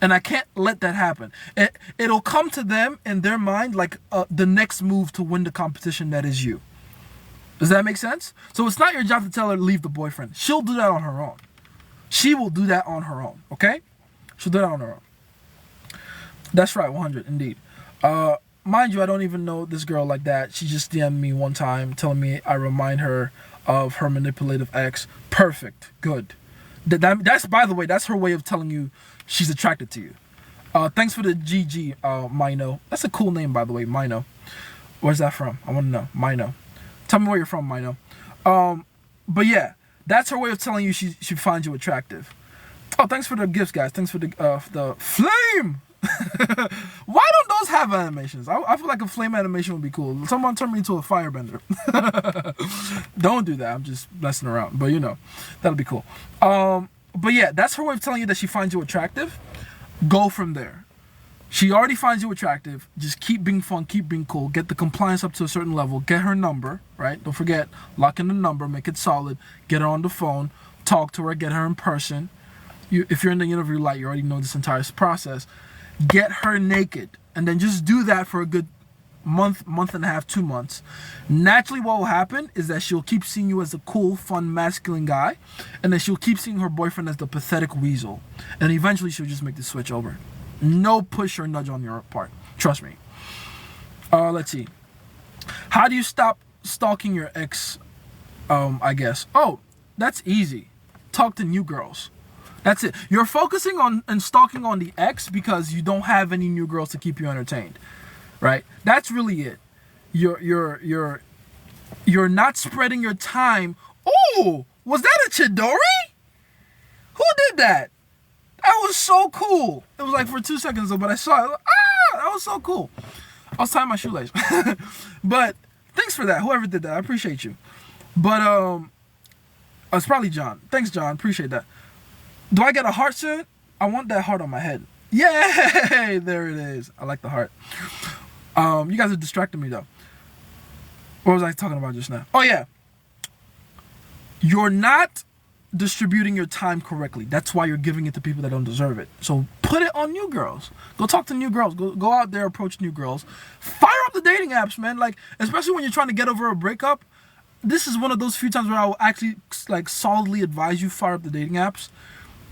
And I can't let that happen. It'll come to them in their mind like the next move to win the competition that is you. Does that make sense? So it's not your job to tell her to leave the boyfriend. She'll do that on her own. She will do that on her own, okay? She'll do that on her own. That's right, 100, indeed. Mind you, I don't even know this girl like that. She just DM'd me one time telling me I remind her of her manipulative ex. Perfect. Good. That's, by the way, that's her way of telling you she's attracted to you. Thanks for the GG, Mino. That's a cool name, by the way, Mino. Where's that from? I want to know. Mino. Tell me where you're from, Mino. But yeah, that's her way of telling you she finds you attractive. Oh, thanks for the gifts, guys. Thanks for the flame. Why don't those have animations? I feel like a flame animation would be cool. Someone turn me into a firebender. Don't do that. I'm just messing around. But you know, that'll be cool. But yeah, that's her way of telling you that she finds you attractive. Go from there. She already finds you attractive. Just keep being fun, keep being cool. Get the compliance up to a certain level. Get her number, right? Don't forget, lock in the number, make it solid. Get her on the phone, talk to her, get her in person. if you're in the interview light, you already know this entire process. Get her naked, and then just do that for a good month and a half, 2 months. Naturally, what will happen is that she'll keep seeing you as a cool, fun, masculine guy, and then she'll keep seeing her boyfriend as the pathetic weasel, and eventually she'll just make the switch over. No push or nudge on your part, trust me. Let's see, how do you stop stalking your ex? I guess, that's easy. Talk to new girls. That's it. You're focusing on and stalking on the ex because you don't have any new girls to keep you entertained, right? That's really it. You're not spreading your time. Oh, was that a Chidori? Who did that? That was so cool. It was like for 2 seconds though, but I saw it. That was so cool. I was tying my shoelace. But thanks for that. Whoever did that, I appreciate you. But it's probably John. Thanks, John. Appreciate that. Do I get a heart soon? I want that heart on my head. Yay! There it is. I like the heart. You guys are distracting me though. What was I talking about just now? Oh yeah. You're not distributing your time correctly. That's why you're giving it to people that don't deserve it. So put it on new girls. Go talk to new girls. Go out there, approach new girls. Fire up the dating apps, man. Like, especially when you're trying to get over a breakup. This is one of those few times where I will actually like solidly advise you fire up the dating apps.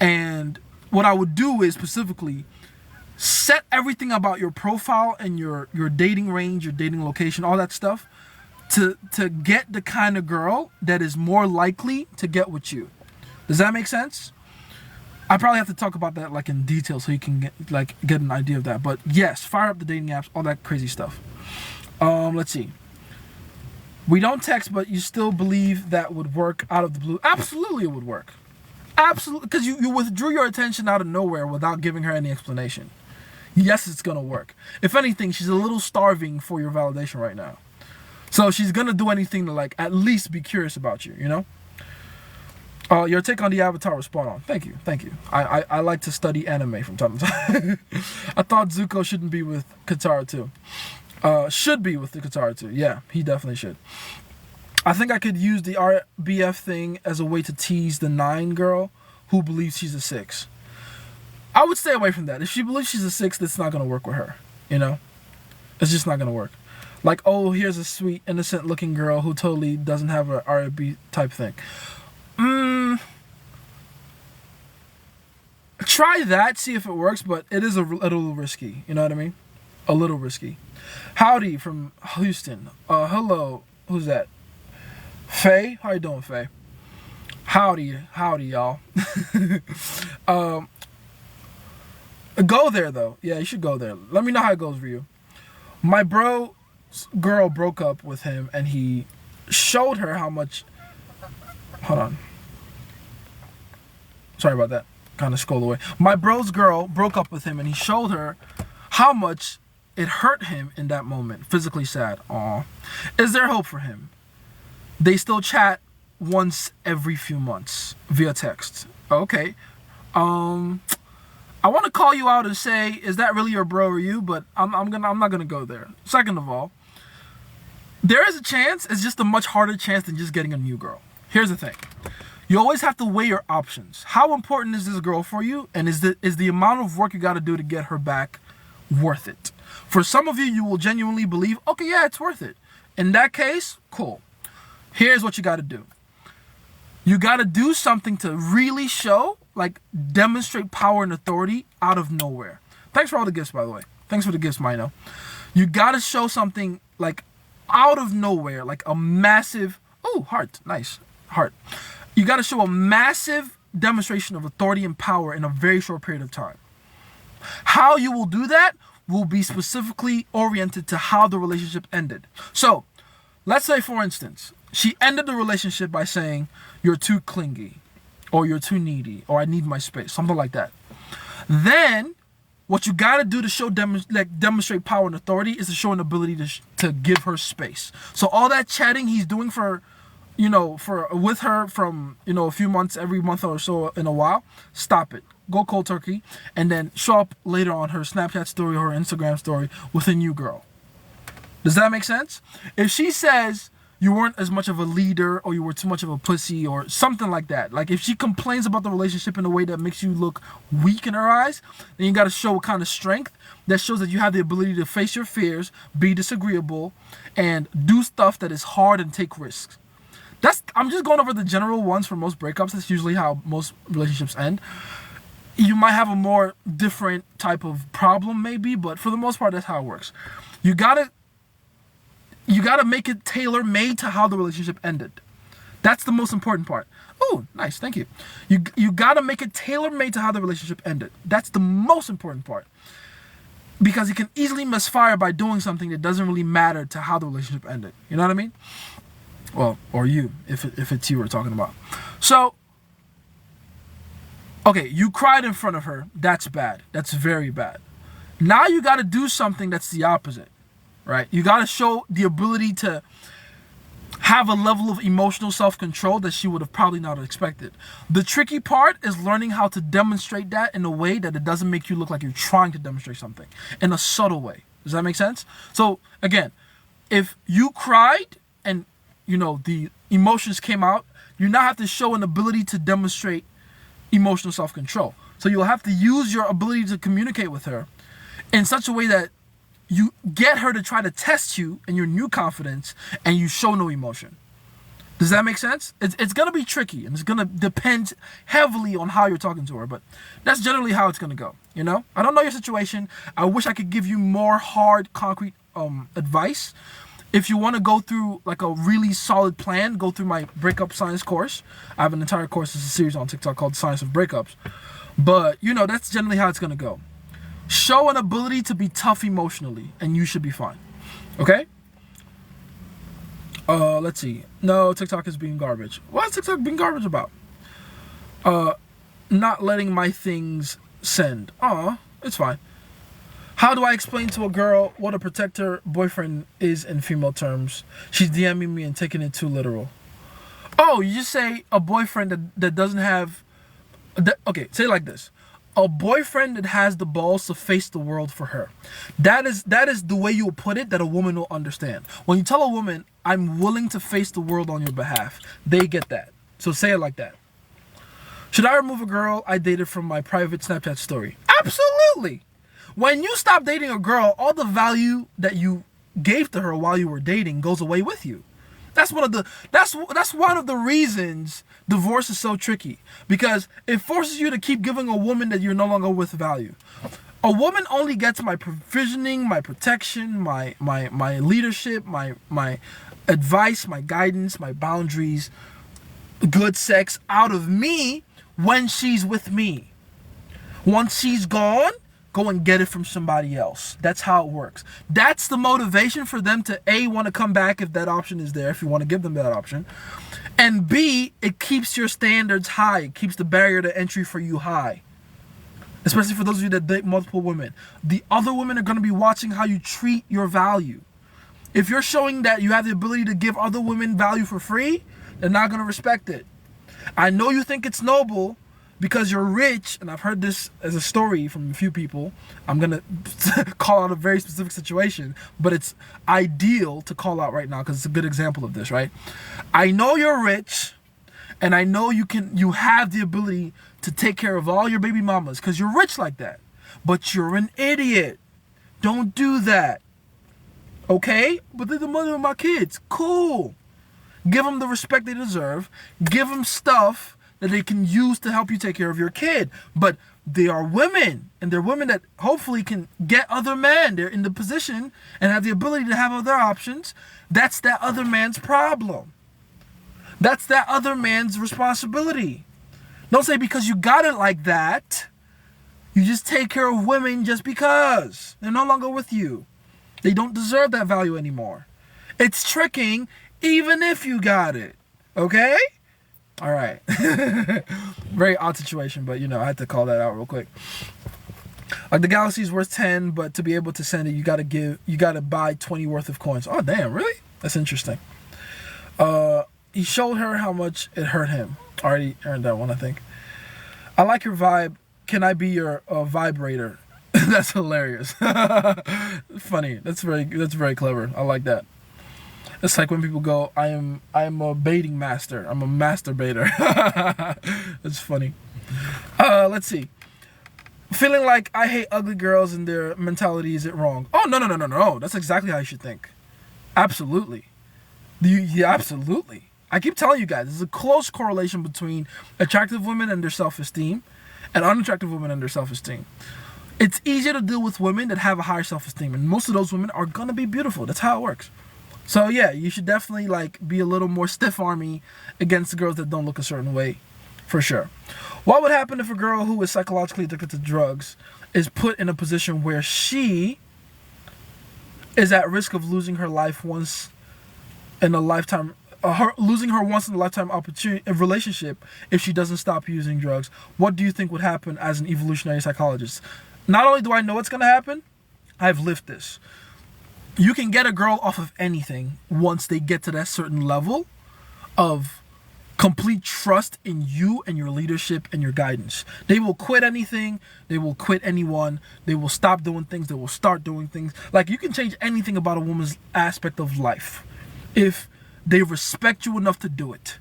And what I would do is specifically set everything about your profile and your dating range, your dating location, all that stuff to get the kind of girl that is more likely to get with you. Does that make sense? I probably have to talk about that like in detail so you can get an idea of that. But yes, fire up the dating apps, all that crazy stuff. Let's see. We don't text, but you still believe that would work out of the blue. Absolutely it would work. Absolutely, because you withdrew your attention out of nowhere without giving her any explanation. Yes, it's going to work. If anything, she's a little starving for your validation right now. So she's going to do anything to like at least be curious about you, you know? Your take on the Avatar was spot on. Thank you. I like to study anime from time to time. I thought Zuko shouldn't be with Katara too. Should be with the Katara too. Yeah, he definitely should. I think I could use the RBF thing as a way to tease the 9 girl who believes she's a 6. I would stay away from that. If she believes she's a 6, that's not going to work with her. You know? It's just not going to work. Like, oh, here's a sweet, innocent looking girl who totally doesn't have a RB type thing. Try that, see if it works, but it is a little risky. You know what I mean? A little risky. Howdy from Houston. Hello. Who's that? Faye? How you doing, Faye? Howdy, y'all. Go there, though. Yeah, you should go there. Let me know how it goes for you. My bro's girl broke up with him, and he showed her how much... Hold on. Sorry about that. Kind of scrolled away. My bro's girl broke up with him, and he showed her how much it hurt him in that moment. Physically sad. Aw. Is there hope for him? They still chat once every few months via text. Okay. I want to call you out and say, is that really your bro or you? But I'm not gonna go there. Second of all, there is a chance. It's just a much harder chance than just getting a new girl. Here's the thing. You always have to weigh your options. How important is this girl for you? And is the amount of work you got to do to get her back worth it? For some of you, you will genuinely believe, okay, yeah, it's worth it. In that case, cool. Here's what you got to do. You got to do something to really show, like demonstrate power and authority out of nowhere. Thanks for all the gifts, by the way. Thanks for the gifts, Mino. You got to show something like out of nowhere, like a massive, oh, heart, nice, heart. You got to show a massive demonstration of authority and power in a very short period of time. How you will do that will be specifically oriented to how the relationship ended. So, let's say, for instance, she ended the relationship by saying, you're too clingy, or you're too needy, or I need my space, something like that. Then, what you got to do to show demonstrate power and authority is to show an ability to give her space. So all that chatting he's doing with her from, a few months, every month or so in a while, stop it. Go cold turkey, and then show up later on her Snapchat story or her Instagram story with a new girl. Does that make sense? If she says, you weren't as much of a leader, or you were too much of a pussy, or something like that. Like, if she complains about the relationship in a way that makes you look weak in her eyes, then you got to show a kind of strength that shows that you have the ability to face your fears, be disagreeable, and do stuff that is hard and take risks. I'm just going over the general ones for most breakups. That's usually how most relationships end. You might have a more different type of problem maybe, but for the most part, that's how it works. You gotta make it tailor-made to how the relationship ended. That's the most important part. Oh, nice, thank you. You gotta make it tailor-made to how the relationship ended. That's the most important part. Because you can easily misfire by doing something that doesn't really matter to how the relationship ended. You know what I mean? Well, or you, if it's you we're talking about. So, okay, you cried in front of her. That's bad. That's very bad. Now you got to do something that's the opposite, right? You got to show the ability to have a level of emotional self-control that she would have probably not expected. The tricky part is learning how to demonstrate that in a way that it doesn't make you look like you're trying to demonstrate something, in a subtle way. Does that make sense? So, again, if you cried and the emotions came out, you now have to show an ability to demonstrate emotional self-control. So you'll have to use your ability to communicate with her in such a way that you get her to try to test you in your new confidence, and you show no emotion. Does that make sense? It's going to be tricky, and it's going to depend heavily on how you're talking to her, but that's generally how it's going to go. I don't know your situation. I wish I could give you more hard, concrete advice. If you want to go through like a really solid plan, go through my breakup science course. I have an entire course, it's a series on TikTok called Science of Breakups. But, that's generally how it's going to go. Show an ability to be tough emotionally, and you should be fine. Okay? Let's see. No, TikTok is being garbage. What is TikTok being garbage about? Not letting my things send. It's fine. How do I explain to a girl what a protector boyfriend is in female terms? She's DMing me and taking it too literal. Oh, you just say a boyfriend that doesn't have... Okay, say it like this. A boyfriend that has the balls to face the world for her. That is the way you'll put it that a woman will understand. When you tell a woman, I'm willing to face the world on your behalf, they get that. So say it like that. Should I remove a girl I dated from my private Snapchat story? Absolutely! When you stop dating a girl, all the value that you gave to her while you were dating goes away with you. That's one of the reasons divorce is so tricky, because it forces you to keep giving a woman that you're no longer with value. A woman only gets my provisioning, my protection, my leadership, my advice, my guidance, my boundaries, good sex out of me when she's with me. Once she's gone, go and get it from somebody else. That's how it works. That's the motivation for them to A, want to come back if that option is there, if you want to give them that option. And B, it keeps your standards high. It keeps the barrier to entry for you high. Especially for those of you that date multiple women. The other women are going to be watching how you treat your value. If you're showing that you have the ability to give other women value for free, they're not going to respect it. I know you think it's noble, because you're rich, and I've heard this as a story from a few people. I'm going to call out a very specific situation, but it's ideal to call out right now because it's a good example of this, right? I know you're rich, and I know you have the ability to take care of all your baby mamas because you're rich like that. But you're an idiot. Don't do that. Okay? But they're the mother of my kids. Cool. Give them the respect they deserve. Give them stuff that they can use to help you take care of your kid. But they are women, and they're women that hopefully can get other men. They're in the position and have the ability to have other options. That's that other man's problem. That's that other man's responsibility. Don't say because you got it like that, you just take care of women just because. They're no longer with you. They don't deserve that value anymore. It's tricking even if you got it. Okay? All right. Very odd situation, but I had to call that out real quick. Like, the galaxy's worth 10, but to be able to send it, you gotta buy 20 worth of coins. Oh, damn, really? That's interesting. He showed her how much it hurt him. Already earned that one, I think. I like your vibe. Can I be your vibrator? That's hilarious. Funny. That's very clever. I like that. It's like when people go, I'm a baiting master. I'm a masturbator. It's funny. Let's see. Feeling like I hate ugly girls and their mentality, is it wrong? Oh, no. That's exactly how you should think. Absolutely. Yeah, absolutely. I keep telling you guys, there's a close correlation between attractive women and their self-esteem and unattractive women and their self-esteem. It's easier to deal with women that have a higher self-esteem, and most of those women are gonna be beautiful. That's how it works. So yeah, you should definitely like be a little more stiff-army against the girls that don't look a certain way, for sure. What would happen if a girl who is psychologically addicted to drugs is put in a position where she is at risk of losing her life once in a lifetime, losing her once in a lifetime opportunity relationship if she doesn't stop using drugs? What do you think would happen as an evolutionary psychologist? Not only do I know what's gonna happen, I've lived this. You can get a girl off of anything once they get to that certain level of complete trust in you and your leadership and your guidance. They will quit anything. They will quit anyone. They will stop doing things. They will start doing things. Like, you can change anything about a woman's aspect of life if they respect you enough to do it.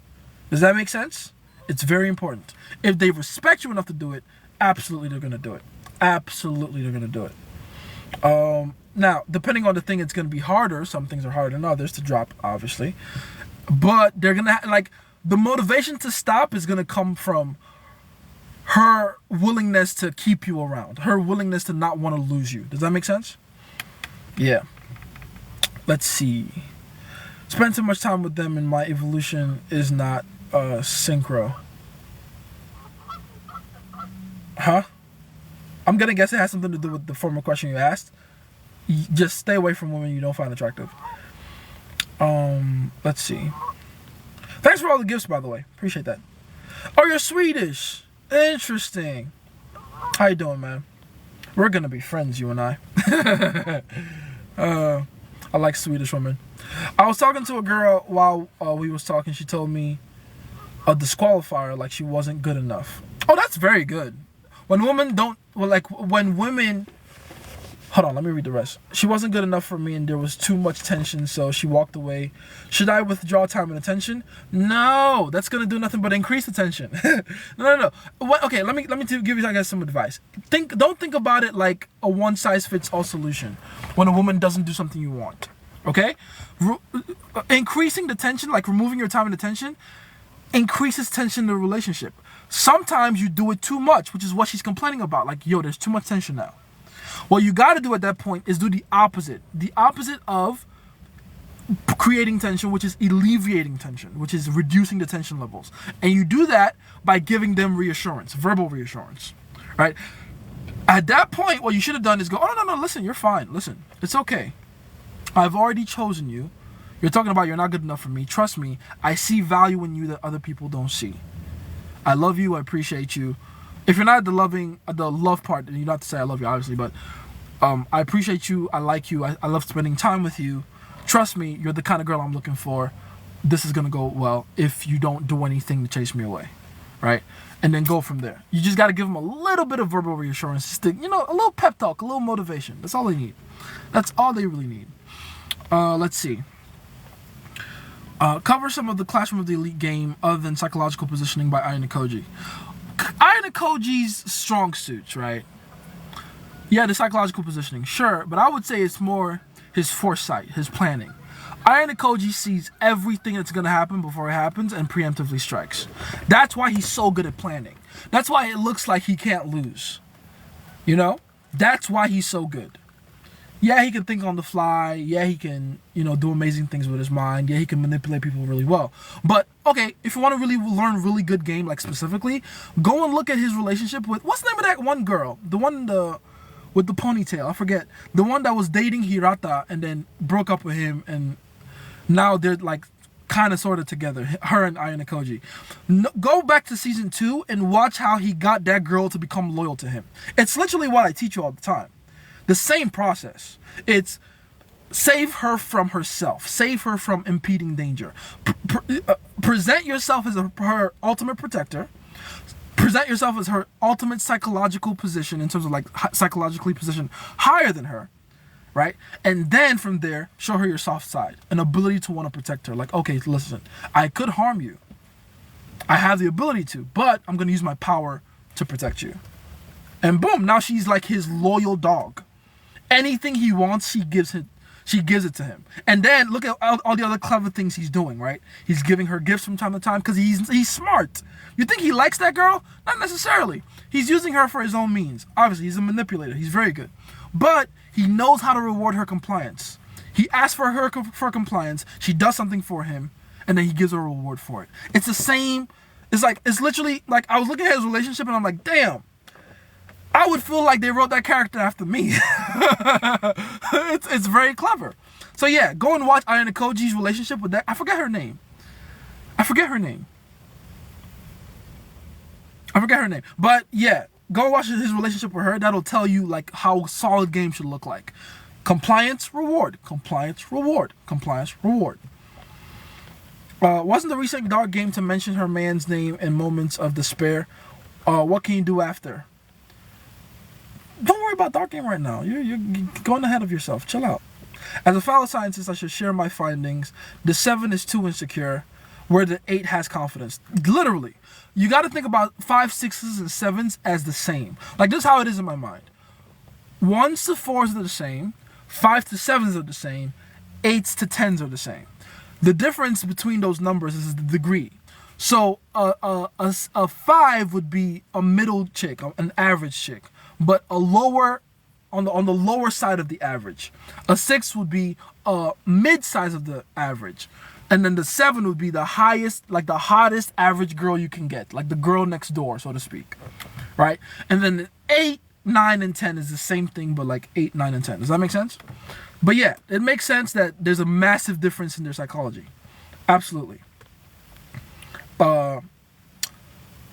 Does that make sense? It's very important. If they respect you enough to do it, absolutely they're going to do it. Absolutely they're going to do it. Now, depending on the thing, it's going to be harder. Some things are harder than others to drop, obviously. But they're going to, like, the motivation to stop is going to come from her willingness to keep you around. Her willingness to not want to lose you. Does that make sense? Yeah. Let's see. Spend too much time with them and my evolution is not synchro. Huh? I'm going to guess it has something to do with the former question you asked. Just stay away from women you don't find attractive. Let's see. Thanks for all the gifts, by the way. Appreciate that. Oh, you're Swedish. Interesting. How you doing, man? We're gonna be friends, you and I. I like Swedish women. I was talking to a girl while we was talking. She told me a disqualifier, like she wasn't good enough. Oh, that's very good. When women don't, well, like when women. Hold on, let me read the rest. She wasn't good enough for me and there was too much tension, so she walked away. Should I withdraw time and attention? No, that's going to do nothing but increase the tension. No. What, okay, let me give you guys some advice. Don't think about it like a one-size-fits-all solution when a woman doesn't do something you want, okay? Increasing the tension, like removing your time and attention, increases tension in the relationship. Sometimes you do it too much, which is what she's complaining about. Like, yo, there's too much tension now. What you got to do at that point is do the opposite. The opposite of creating tension, which is alleviating tension, which is reducing the tension levels. And you do that by giving them reassurance, verbal reassurance, right? At that point, what you should have done is go, oh, no, listen, you're fine. Listen, it's okay. I've already chosen you. You're talking about you're not good enough for me. Trust me, I see value in you that other people don't see. I love you. I appreciate you. If you're not the love part, then you don't have to say I love you, obviously, but I appreciate you, I like you, I love spending time with you. Trust me, you're the kind of girl I'm looking for. This is going to go well if you don't do anything to chase me away, right? And then go from there. You just got to give them a little bit of verbal reassurance, just to, a little pep talk, a little motivation. That's all they need. That's all they really need. Let's see. Cover some of the Classroom of the Elite game other than psychological positioning by Aya Nikoji. Aya Nikoji's strong suits, right? Yeah, the psychological positioning, sure, but I would say it's more his foresight, his planning. Aya Nikoji sees everything that's going to happen before it happens and preemptively strikes. That's why he's so good at planning. That's why it looks like he can't lose. That's why he's so good. Yeah, he can think on the fly. Yeah, he can, do amazing things with his mind. Yeah, he can manipulate people really well. But, okay, if you want to really learn really good game, like specifically, go and look at his relationship with, what's the name of that one girl? The one with the ponytail, I forget. The one that was dating Hirata and then broke up with him and now they're like kind of sort of together, her and Aya Nikoji. Go back to season 2 and watch how he got that girl to become loyal to him. It's literally what I teach you all the time. The same process. It's save her from herself. Save her from impeding danger. Present yourself as her ultimate protector. Present yourself as her ultimate psychological position in terms of like psychologically positioned higher than her, right? And then from there, show her your soft side, an ability to want to protect her. Like, okay, listen, I could harm you. I have the ability to, but I'm going to use my power to protect you. And boom, now she's like his loyal dog. Anything he wants, she gives it to him. And then look at all the other clever things he's doing, right? He's giving her gifts from time to time because he's smart. You think he likes that girl? Not necessarily. He's using her for his own means. Obviously, he's a manipulator. He's very good. But he knows how to reward her compliance. He asks for her for compliance. She does something for him, and then he gives her a reward for it. It's the same. It's literally like I was looking at his relationship, and I'm like, damn. I would feel like they wrote that character after me. It's very clever. So yeah, go and watch Ayano Koji's relationship with that. I forget her name. But yeah, go and watch his relationship with her. That'll tell you like how solid game should look like. Compliance, reward. Compliance, reward. Compliance, reward. Wasn't the recent Dark game to mention her man's name in moments of despair? What can you do after? Don't worry about Dark Game right now. You're going ahead of yourself. Chill out. As a fellow scientist, I should share my findings. The 7 is too insecure, where the 8 has confidence. Literally. You got to think about 5, 6s, and 7s as the same. Like, this is how it is in my mind. 1s to 4s are the same. 5 to 7s are the same. 8s to 10s are the same. The difference between those numbers is the degree. So, a 5 would be a middle chick, an average chick. But a lower, on the lower side of the average. A 6 would be a mid size of the average. And then the 7 would be the highest, like the hottest average girl you can get. Like the girl next door, so to speak. Right? And then the 8, 9, and 10 is the same thing, but like 8, 9, and 10. Does that make sense? But yeah, it makes sense that there's a massive difference in their psychology. Absolutely.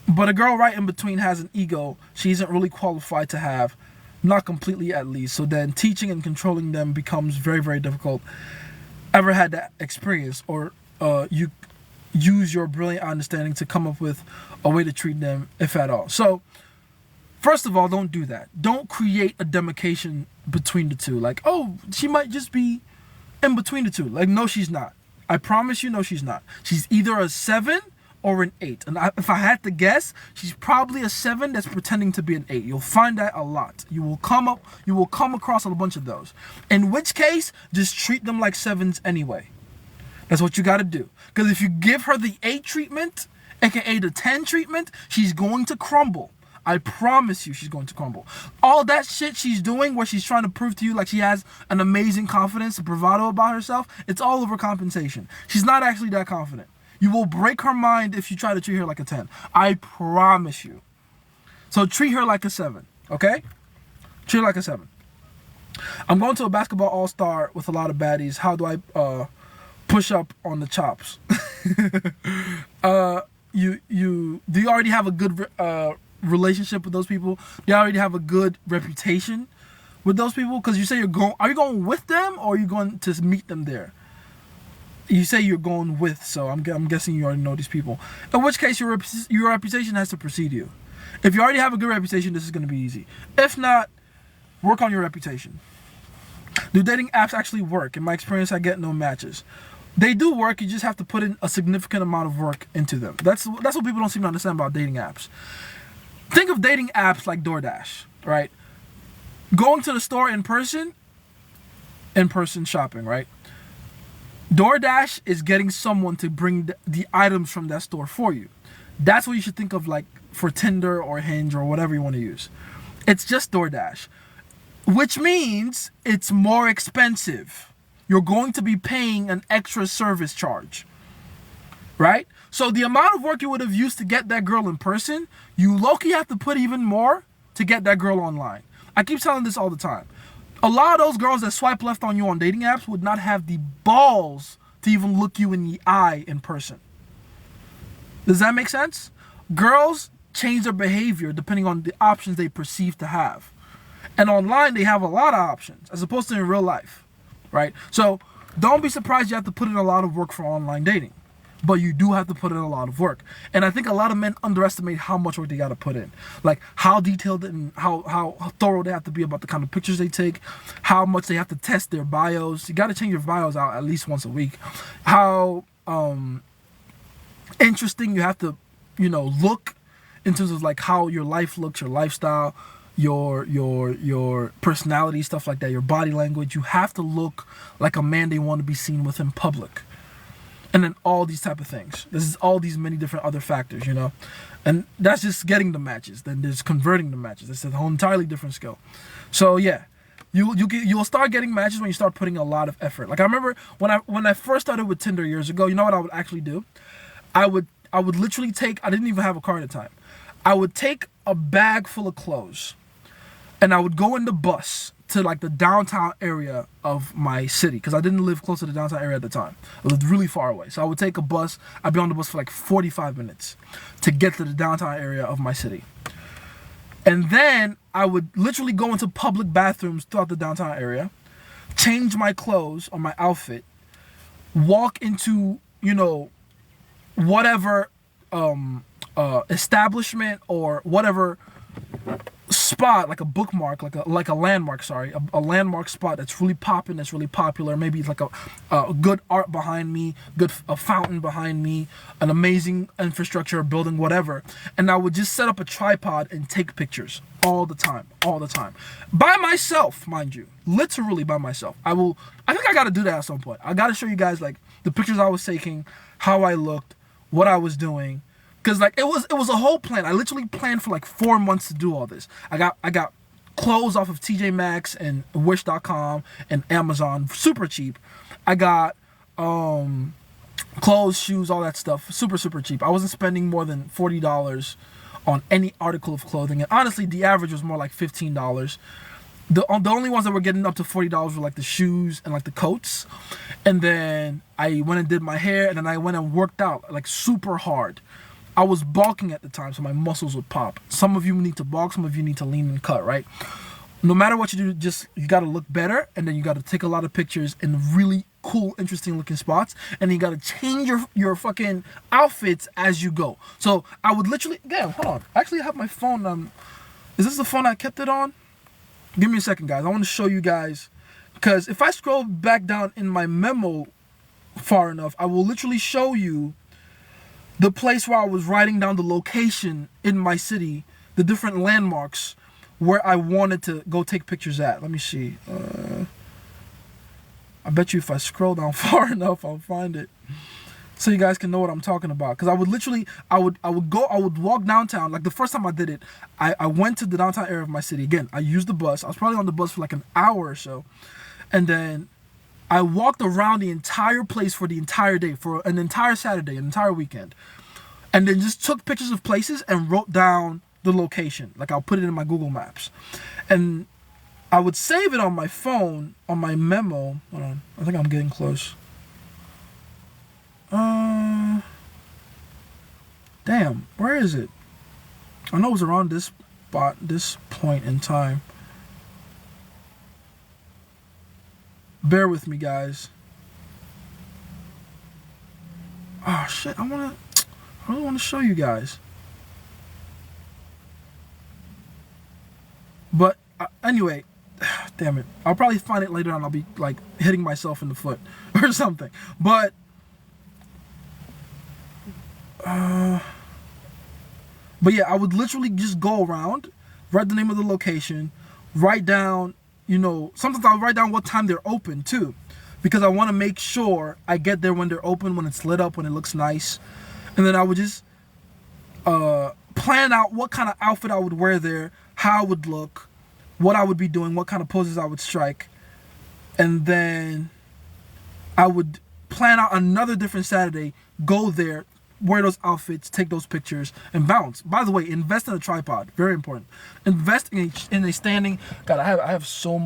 But a girl right in between has an ego she isn't really qualified to have, not completely at least. So then teaching and controlling them becomes very, very difficult. Ever had that experience, or you use your brilliant understanding to come up with a way to treat them, if at all? So first of all, don't do that. Don't create a demarcation between the two. Like, oh, she might just be in between the two. Like, no, she's not. I promise you, no, she's not. She's either a 7 or an 8. And if I had to guess, she's probably a 7 that's pretending to be an 8. You'll find that a lot. You will come across a bunch of those. In which case, just treat them like 7s anyway. That's what you got to do. Because if you give her the 8 treatment, aka the 10 treatment, she's going to crumble. I promise you she's going to crumble. All that shit she's doing where she's trying to prove to you like she has an amazing confidence, a bravado about herself, it's all overcompensation. She's not actually that confident. You will break her mind if you try to treat her like a 10. I promise you. So treat her like a 7, okay? Treat her like a 7. I'm going to a basketball all-star with a lot of baddies. How do I push up on the chops? Do you already have a good relationship with those people? Do you already have a good reputation with those people? Because you say are you going with them, or are you going to meet them there? You say you're going with, so I'm guessing you already know these people. In which case, your reputation has to precede you. If you already have a good reputation, this is going to be easy. If not, work on your reputation. Do dating apps actually work? In my experience, I get no matches. They do work. You just have to put in a significant amount of work into them. That's what people don't seem to understand about dating apps. Think of dating apps like DoorDash, right? Going to the store in person shopping, right? DoorDash is getting someone to bring the items from that store for you. That's what you should think of like for Tinder or Hinge or whatever you want to use. It's just DoorDash, which means it's more expensive. You're going to be paying an extra service charge, right? So the amount of work you would have used to get that girl in person, you low-key have to put even more to get that girl online. I keep telling this all the time. A lot of those girls that swipe left on you on dating apps would not have the balls to even look you in the eye in person. Does that make sense? Girls change their behavior depending on the options they perceive to have. And online, they have a lot of options as opposed to in real life, right? So don't be surprised you have to put in a lot of work for online dating. but you do have to put in a lot of work. And I think a lot of men underestimate how much work they got to put in, like how detailed and how thorough they have to be about the kind of pictures they take, how much they have to test their bios. You got to change your bios out at least once a week. How interesting you have to, look in terms of like how your life looks, your lifestyle, your personality, stuff like that, your body language. You have to look like a man they want to be seen with in public. And then all these type of things. This is all these many different other factors, and that's just getting the matches. Then there's converting the matches. It's a whole entirely different skill. So yeah, you'll start getting matches when you start putting a lot of effort. Like I remember when I first started with Tinder years ago. You know what I would actually do? I would literally take. I didn't even have a car at the time. I would take a bag full of clothes, and I would go in the bus to like the downtown area of my city, because I didn't live close to the downtown area at the time. I lived really far away. So I would take a bus. I'd be on the bus for like 45 minutes to get to the downtown area of my city. And then I would literally go into public bathrooms throughout the downtown area, change my clothes or my outfit, walk into, whatever establishment or whatever spot, like a bookmark, like a landmark, a landmark spot that's really popping, that's really popular. Maybe it's like a good art behind me, a fountain behind me, an amazing infrastructure, building, whatever. And I would just set up a tripod and take pictures all the time, by myself, mind you, literally by myself. I think I got to do that at some point. I got to show you guys like the pictures I was taking, how I looked, what I was doing. Because like it was a whole plan. I literally planned for like 4 months to do all this. I got clothes off of TJ Maxx and Wish.com and Amazon, super cheap. I got clothes, shoes, all that stuff, super cheap. I wasn't spending more than $40 on any article of clothing, and honestly, the average was more like $15. The only ones that were getting up to $40 were like the shoes and like the coats. And then I went and did my hair, and then I went and worked out like super hard. I was bulking at the time, so my muscles would pop. Some of you need to bulk, some of you need to lean and cut, right? No matter what you do, you got to look better, and then you got to take a lot of pictures in really cool, interesting looking spots, and you got to change your fucking outfits as you go. So I would literally, damn, hold on. I actually have my phone. Is this the phone I kept it on? Give me a second, guys. I want to show you guys, because if I scroll back down in my memo far enough, I will literally show you the place where I was writing down the location in my city, the different landmarks where I wanted to go take pictures at. Let me see. I bet you if I scroll down far enough, I'll find it, so you guys can know what I'm talking about. Because I would literally, I would walk downtown. Like the first time I did it, I went to the downtown area of my city. Again, I used the bus. I was probably on the bus for like an hour or so, and then I walked around the entire place for the entire day, for an entire Saturday, an entire weekend. And then just took pictures of places and wrote down the location. Like I'll put it in my Google Maps. And I would save it on my phone, on my memo. Hold on, I think I'm getting close. Damn, where is it? I know it was around this spot, this point in time. Bear with me, guys. Oh shit, I really want to show you guys. But anyway, damn it. I'll probably find it later on. I'll be like hitting myself in the foot or something. But yeah, I would literally just go around, write the name of the location, write down, sometimes I'll write down what time they're open too, because I want to make sure I get there when they're open, when it's lit up, when it looks nice. And then I would just plan out what kind of outfit I would wear there, how I would look, what I would be doing, what kind of poses I would strike. And then I would plan out another different Saturday, go there, wear those outfits, take those pictures, and bounce. By the way, invest in a tripod. Very important. Invest in a standing. God, I have so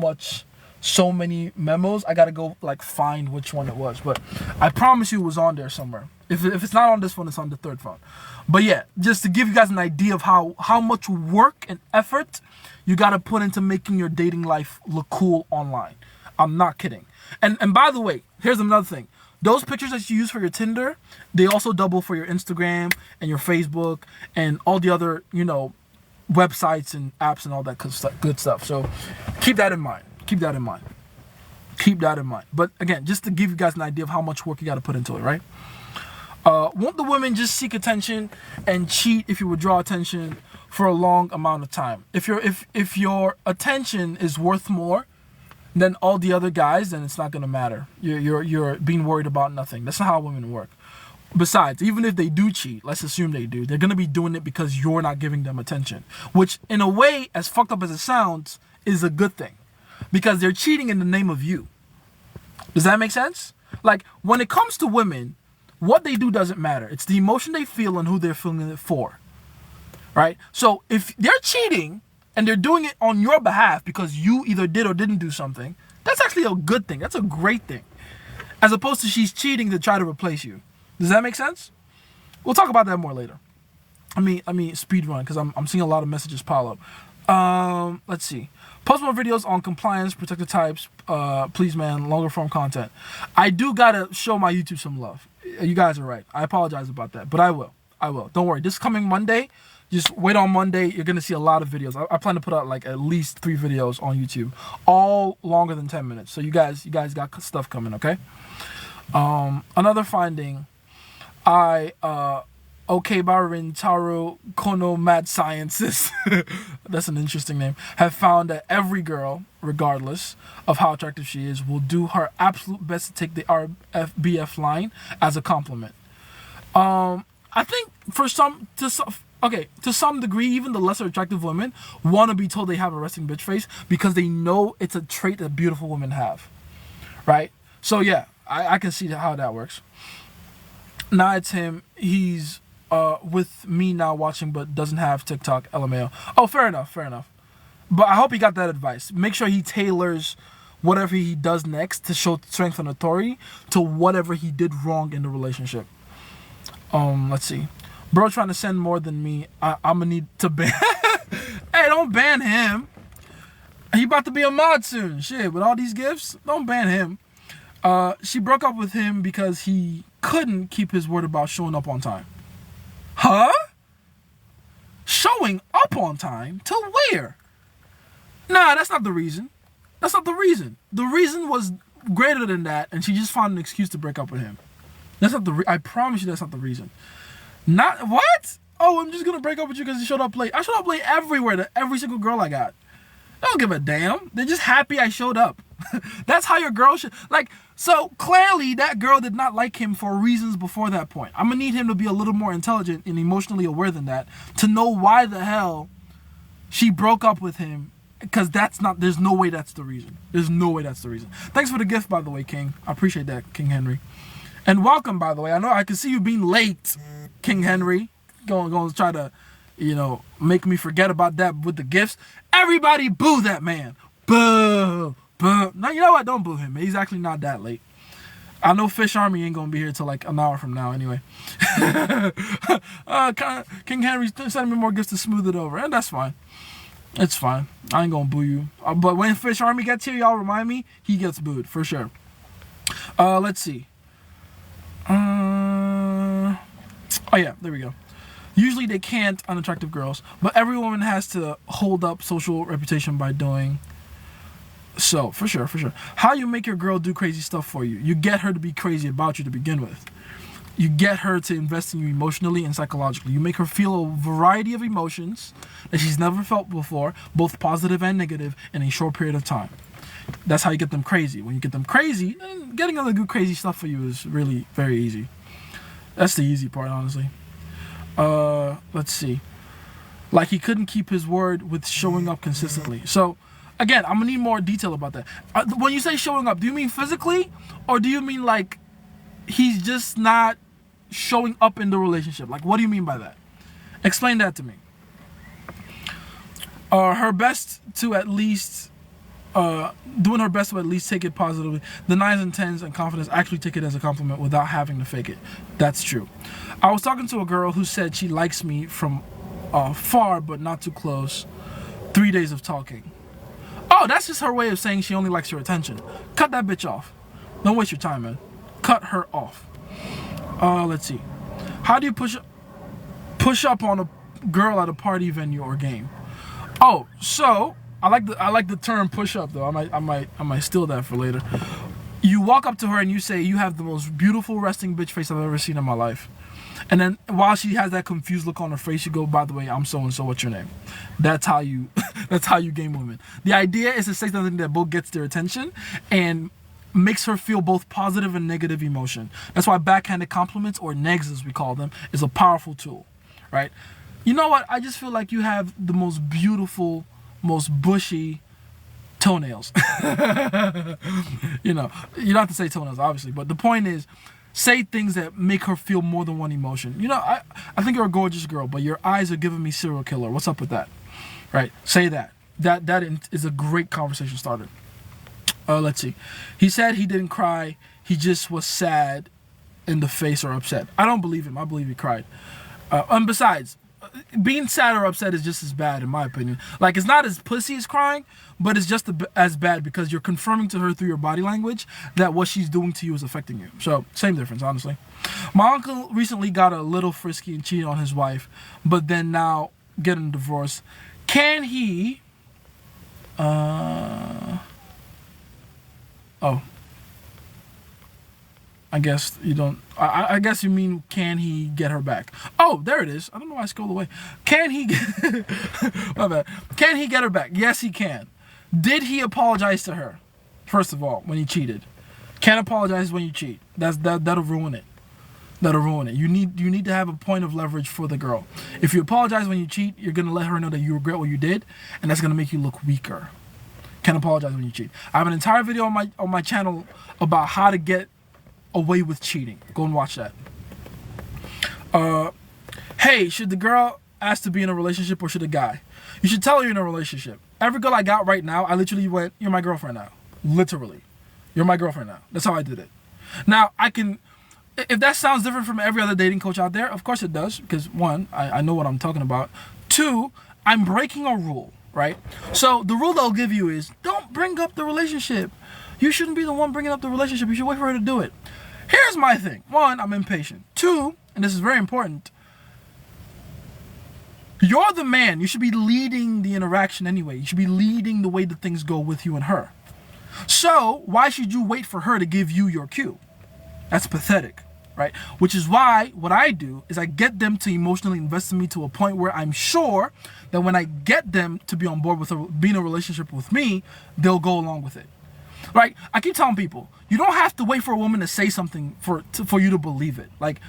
many memos. I gotta go like find which one it was, but I promise you it was on there somewhere. If it's not on this phone, it's on the third phone. But yeah, just to give you guys an idea of how much work and effort you gotta put into making your dating life look cool online. I'm not kidding. And by the way, here's another thing. those pictures that you use for your Tinder, they also double for your Instagram and your Facebook and all the other, websites and apps and all that good stuff. So keep that in mind. Keep that in mind. Keep that in mind. But again, just to give you guys an idea of how much work you got to put into it, right? Won't the women just seek attention and cheat if you withdraw attention for a long amount of time? If your attention is worth more than all the other guys, then it's not gonna matter. You're being worried about nothing. That's not how women work. Besides, even if they do cheat, let's assume they do, they're gonna be doing it because you're not giving them attention. Which, in a way, as fucked up as it sounds, is a good thing, because they're cheating in the name of you. Does that make sense? Like, when it comes to women, what they do doesn't matter. It's the emotion they feel and who they're feeling it for. Right? So if they're cheating and they're doing it on your behalf because you either did or didn't do something, that's actually a good thing. That's a great thing. As opposed to she's cheating to try to replace you. Does that make sense? We'll talk about that more later. I mean speed run, because I'm seeing a lot of messages pile up. Let's see. Post more videos on compliance, protected types, please, man, longer form content. I do gotta show my YouTube some love. You guys are right. I apologize about that, but I will. Don't worry. This coming Monday, just wait on Monday. You're gonna see a lot of videos. I plan to put out like at least 3 videos on YouTube, all longer than 10 minutes. So you guys got stuff coming, okay? Another finding, Barin Taro Kono Mad Sciences, that's an interesting name, have found that every girl, regardless of how attractive she is, will do her absolute best to take the RBF line as a compliment. I think to some degree, even the lesser attractive women want to be told they have a resting bitch face because they know it's a trait that beautiful women have, right? So yeah, I can see how that works. Now it's him. He's with me now watching, but doesn't have TikTok. LMAO. Oh, fair enough. But I hope he got that advice. Make sure he tailors whatever he does next to show strength and authority to whatever he did wrong in the relationship. Let's see. Bro trying to send more than me. I'm gonna need to ban. Hey, don't ban him. He about to be a mod soon. Shit, with all these gifts, don't ban him. She broke up with him because he couldn't keep his word about showing up on time. Huh? Showing up on time? To where? Nah, that's not the reason. That's not the reason. The reason was greater than that, and she just found an excuse to break up with him. That's not I promise you that's not the reason. Not, what? Oh, I'm just gonna break up with you because you showed up late. I showed up late everywhere to every single girl I got. I don't give a damn. They're just happy I showed up. That's how your girl should, like, so clearly that girl did not like him for reasons before that point. I'm gonna need him to be a little more intelligent and emotionally aware than that to know why the hell she broke up with him, because there's no way that's the reason. There's no way that's the reason. Thanks for the gift, by the way, King. I appreciate that, King Henry. And welcome, by the way. I know I can see you being late, King Henry. Going to try to, make me forget about that with the gifts. Everybody boo that man. Boo. Boo. No, you know what? Don't boo him. He's actually not that late. I know Fish Army ain't going to be here till like an hour from now anyway. King Henry's sending me more gifts to smooth it over. And that's fine. It's fine. I ain't going to boo you. But when Fish Army gets here, y'all remind me, he gets booed for sure. Let's see. Oh yeah, there we go. Usually they can't, unattractive girls, but every woman has to hold up social reputation by doing so, for sure. How you make your girl do crazy stuff for you? You get her to be crazy about you to begin with. You get her to invest in you emotionally and psychologically. You make her feel a variety of emotions that she's never felt before, both positive and negative, in a short period of time. That's how you get them crazy. When you get them crazy, then getting them to do crazy stuff for you is really very easy. That's the easy part, honestly. Let's see. Like, he couldn't keep his word with showing up consistently. So, again, I'm gonna need more detail about that. When you say showing up, do you mean physically, or do you mean like he's just not showing up in the relationship? Like, what do you mean by that? Explain that to me. Her best to at least doing her best to at least take it positively. The 9s and 10s and confidence actually take it as a compliment without having to fake it. That's true. I was talking to a girl who said she likes me from far but not too close. 3 days of talking. Oh, that's just her way of saying she only likes your attention. Cut that bitch off. Don't waste your time, man. cut her off. Let's see. How do you push up on a girl at a party venue or game? Oh, so I like the term push up though. I might steal that for later. You walk up to her and you say, "You have the most beautiful resting bitch face I've ever seen in my life." And then while she has that confused look on her face, you go, "By the way, I'm so and so. What's your name?" That's how you that's how you game women. The idea is to say something that both gets their attention and makes her feel both positive and negative emotion. That's why backhanded compliments, or negs as we call them, is a powerful tool, right? You know what? I just feel like you have the most beautiful, most bushy toenails. You know, you don't have to say toenails, obviously, but the point is, say things that make her feel more than one emotion. You know, I think you're a gorgeous girl, but your eyes are giving me serial killer. What's up with that? Right? Say that. That is a great conversation starter. Let's see. He said he didn't cry. He just was sad in the face or upset. I don't believe him. I believe he cried. And besides, being sad or upset is just as bad in my opinion. Like, it's not as pussy as crying, but it's just as bad because you're confirming to her through your body language that what she's doing to you is affecting you. So, same difference, honestly. My uncle recently got a little frisky and cheated on his wife, but then now getting a divorce. Can he... Oh. I guess you don't... I guess you mean, can he get her back? Oh, there it is. I don't know why I scrolled away. Can he... My bad. Can he get her back? Yes, he can. Did he apologize to her? First of all, when he cheated. Can't apologize when you cheat. That'll ruin it. That'll ruin it. You need to have a point of leverage for the girl. If you apologize when you cheat, you're going to let her know that you regret what you did, and that's going to make you look weaker. Can't apologize when you cheat. I have an entire video on my channel about how to get away with cheating. Go and watch that. Hey, should the girl ask to be in a relationship or should a guy? You should tell her you're in a relationship. Every girl I got right now, I literally went, "You're my girlfriend now." Literally. "You're my girlfriend now." That's how I did it. Now, if that sounds different from every other dating coach out there, of course it does. Because one, I know what I'm talking about. Two, I'm breaking a rule, right? So the rule they'll give you is, don't bring up the relationship. You shouldn't be the one bringing up the relationship. You should wait for her to do it. Here's my thing. One, I'm impatient. Two, and this is very important, you're the man. You should be leading the interaction anyway. You should be leading the way that things go with you and her. So why should you wait for her to give you your cue? That's pathetic, right? Which is why what I do is I get them to emotionally invest in me to a point where I'm sure that when I get them to be on board with being in a relationship with me, they'll go along with it. Right? I keep telling people, you don't have to wait for a woman to say something for you to believe it. Like,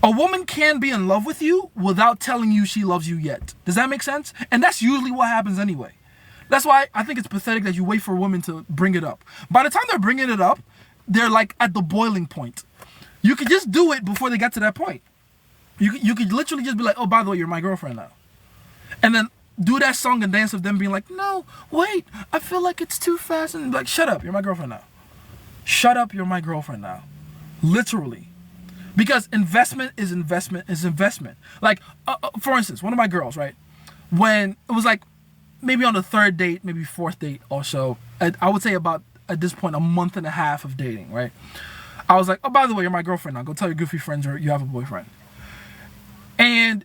a woman can be in love with you without telling you she loves you yet. Does that make sense? And that's usually what happens anyway. That's why I think it's pathetic that you wait for a woman to bring it up. By the time they're bringing it up, they're like at the boiling point. You could just do it before they get to that point. You could literally just be like, "Oh, by the way, you're my girlfriend now." And then do that song and dance with them being like, "No, wait, I feel like it's too fast." And like, "Shut up, you're my girlfriend now. Shut up, you're my girlfriend now." Literally. Because investment is investment is investment. Like, for instance, one of my girls, right? When it was like maybe on the third date, maybe fourth date or so, I would say about, at this point, a month and a half of dating, right? I was like, "Oh, by the way, you're my girlfriend now. Go tell your goofy friends you have a boyfriend." And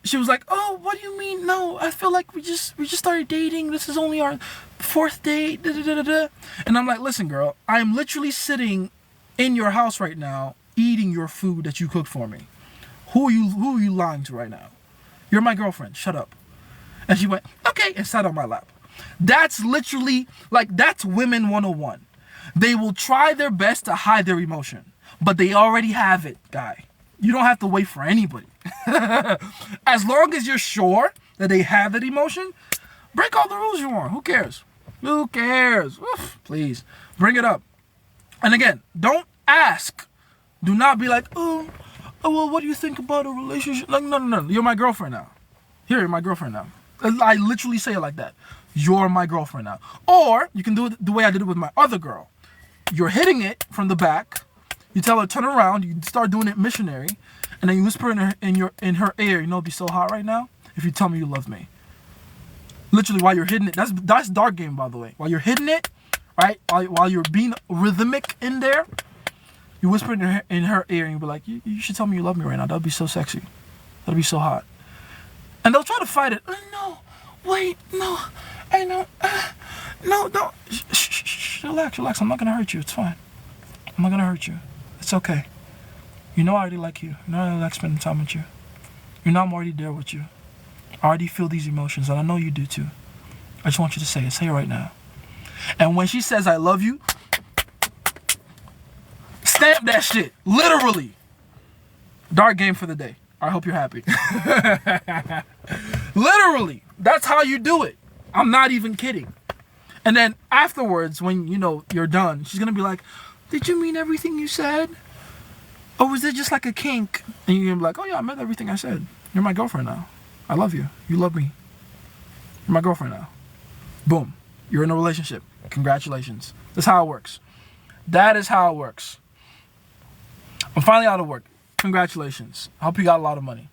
she was like, "Oh, what do you mean? No, I feel like we just started dating. This is only our fourth date." Da, da, da, da, da. And I'm like, "Listen, girl, I am literally sitting in your house right now, eating your food that you cooked for me. Who are you lying to right now? You're my girlfriend. Shut up." And she went, "Okay," and sat on my lap. That's literally, like, that's women 101. They will try their best to hide their emotion, but they already have it, guy. You don't have to wait for anybody. As long as you're sure that they have that emotion, break all the rules you want. Who cares? Who cares? Oof, please, bring it up. And again, don't ask. Do not be like, oh, well, what do you think about a relationship? Like, no. You're my girlfriend now. Here, you're my girlfriend now. I literally say it like that. You're my girlfriend now. Or you can do it the way I did it with my other girl. You're hitting it from the back. You tell her, turn around. You start doing it missionary. And then you whisper in her ear, "You know, it'd be so hot right now if you tell me you love me." Literally, while you're hitting it. That's dark game, by the way. While you're hitting it, right? While you're being rhythmic in there, you whisper in her ear and you be like, you should tell me you love me right now. That would be so sexy. That would be so hot. And they'll try to fight it. No, wait, no, I know, no, don't. Shh, relax. I'm not gonna hurt you. It's fine. I'm not gonna hurt you. It's okay. You know I already like you. You know I like spending time with you. You know I'm already there with you. I already feel these emotions, and I know you do too. I just want you to say it. Say it right now. And when she says I love you, stamp that shit. Literally. Dark game for the day. I hope you're happy. Literally. That's how you do it. I'm not even kidding. And then afterwards, when you're done, she's gonna be like, did you mean everything you said? Or was it just like a kink? And you're gonna be like, oh yeah, I meant everything I said. You're my girlfriend now. I love you. You love me. You're my girlfriend now. Boom. You're in a relationship. Congratulations. That's how it works. That is how it works. I'm finally out of work. Congratulations. I hope you got a lot of money.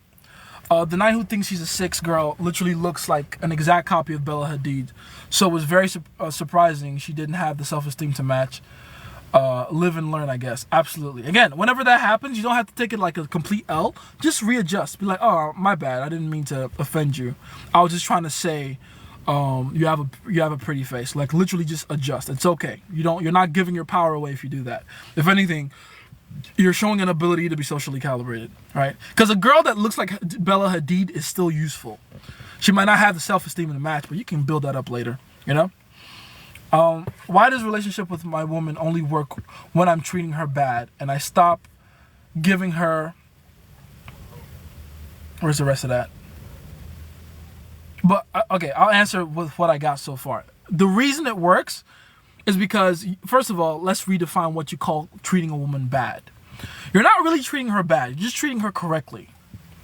The night who thinks she's a 6 girl literally looks like an exact copy of Bella Hadid. So it was very surprising she didn't have the self-esteem to match. Live and learn, I guess. Absolutely. Again, whenever that happens, you don't have to take it like a complete L. Just readjust. Be like, oh, my bad. I didn't mean to offend you. I was just trying to say you have a pretty face. Like, literally just adjust. It's okay. You're not giving your power away if you do that. If anything, you're showing an ability to be socially calibrated, right? Because a girl that looks like Bella Hadid is still useful. She might not have the self-esteem in the match, but you can build that up later, Why does relationship with my woman only work when I'm treating her bad and I stop giving her... Where's the rest of that? But, okay, I'll answer with what I got so far. The reason it works is because, first of all, let's redefine what you call treating a woman bad. You're not really treating her bad. You're just treating her correctly,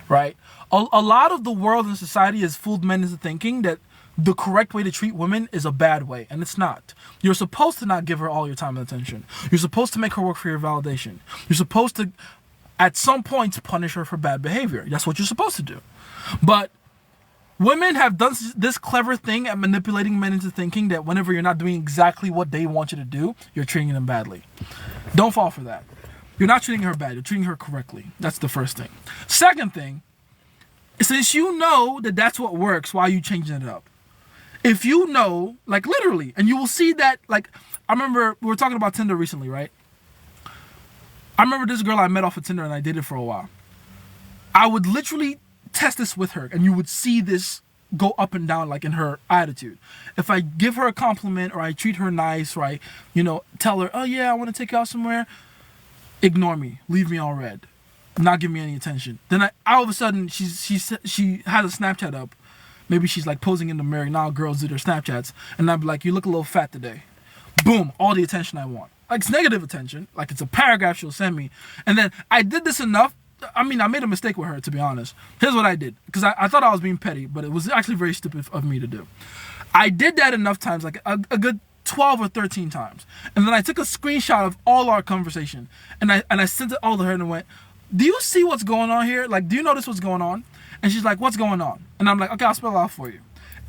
right? A lot of the world and society has fooled men into thinking that the correct way to treat women is a bad way, and it's not. You're supposed to not give her all your time and attention. You're supposed to make her work for your validation. You're supposed to, at some points, punish her for bad behavior. That's what you're supposed to do. But women have done this clever thing at manipulating men into thinking that whenever you're not doing exactly what they want you to do, you're treating them badly. Don't fall for that. You're not treating her bad. You're treating her correctly. That's the first thing. Second thing, since you know that that's what works, why are you changing it up? If you know, like literally, and you will see that, like, I remember we were talking about Tinder recently, right? I remember this girl I met off of Tinder and I dated for a while. I would literally test this with her and you would see this go up and down like in her attitude. If I give her a compliment or I treat her nice or I, tell her, oh yeah, I want to take you out somewhere, ignore me, leave me on red, not give me any attention. Then all of a sudden she has a Snapchat up. Maybe she's like posing in the mirror. Now girls do their Snapchats. And I'd be like, you look a little fat today. Boom, all the attention I want. Like it's negative attention. Like it's a paragraph she'll send me. And then I did this enough. I mean, I made a mistake with her, to be honest. Here's what I did. Because I thought I was being petty, but it was actually very stupid of me to do. I did that enough times, like a good 12 or 13 times. And then I took a screenshot of all our conversation. And I sent it all to her and went, do you see what's going on here? Like, do you notice what's going on? And she's like, what's going on? And I'm like, okay, I'll spell it out for you.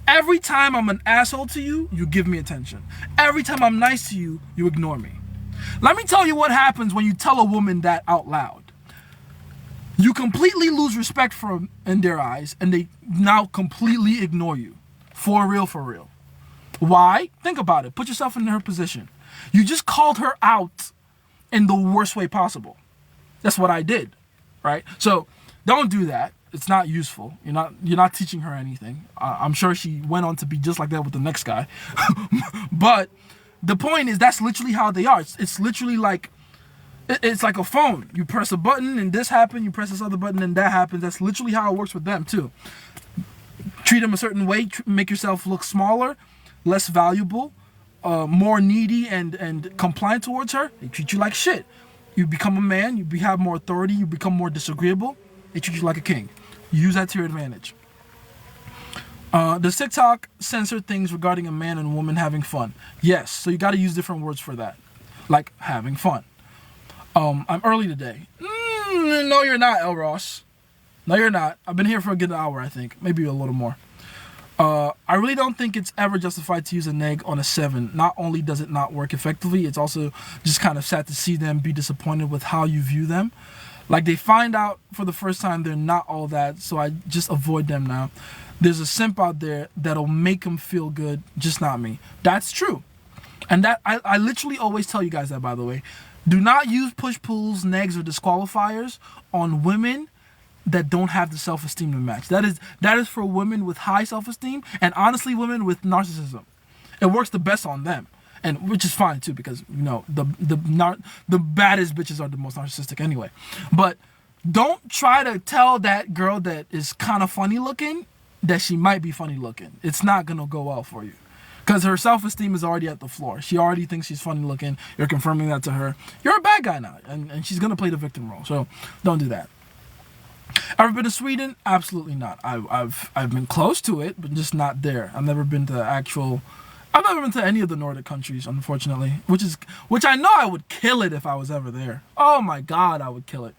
Every time I'm an asshole to you, you give me attention. Every time I'm nice to you, you ignore me. Let me tell you what happens when you tell a woman that out loud. You completely lose respect for them in their eyes, and they now completely ignore you. For real, for real. Why? Think about it. Put yourself in her position. You just called her out in the worst way possible. That's what I did, right? So don't do that. It's not useful. You're not teaching her anything. I'm sure she went on to be just like that with the next guy. But the point is, that's literally how they are. It's literally like, it's like a phone. You press a button and this happens. You press this other button and that happens. That's literally how it works with them too. Treat them a certain way. Make yourself look smaller, less valuable, more needy and compliant towards her. They treat you like shit. You become a man. You have more authority. You become more disagreeable. They treat you like a king. Use that to your advantage. Does TikTok censor things regarding a man and woman having fun? Yes. So you got to use different words for that. Like having fun. I'm early today. No, you're not, El Ross. No, you're not. I've been here for a good hour, I think. Maybe a little more. I really don't think it's ever justified to use a neg on a 7. Not only does it not work effectively, it's also just kind of sad to see them be disappointed with how you view them. Like, they find out for the first time they're not all that, so I just avoid them now. There's a simp out there that'll make them feel good, just not me. That's true. And that I literally always tell you guys that, by the way. Do not use push-pulls, negs, or disqualifiers on women that don't have the self-esteem to match. That is for women with high self-esteem, and honestly women with narcissism. It works the best on them, and which is fine too, because the baddest bitches are the most narcissistic anyway. But don't try to tell that girl that is kind of funny looking that she might be funny looking. It's not gonna go well for you, because her self-esteem is already at the floor. She already thinks she's funny looking. You're confirming that to her. You're a bad guy now, and she's gonna play the victim role. So don't do that. Ever been to Sweden? Absolutely not. I've been close to it, but just not there. I've never been to any of the Nordic countries, unfortunately. Which I know I would kill it if I was ever there. Oh my God, I would kill it.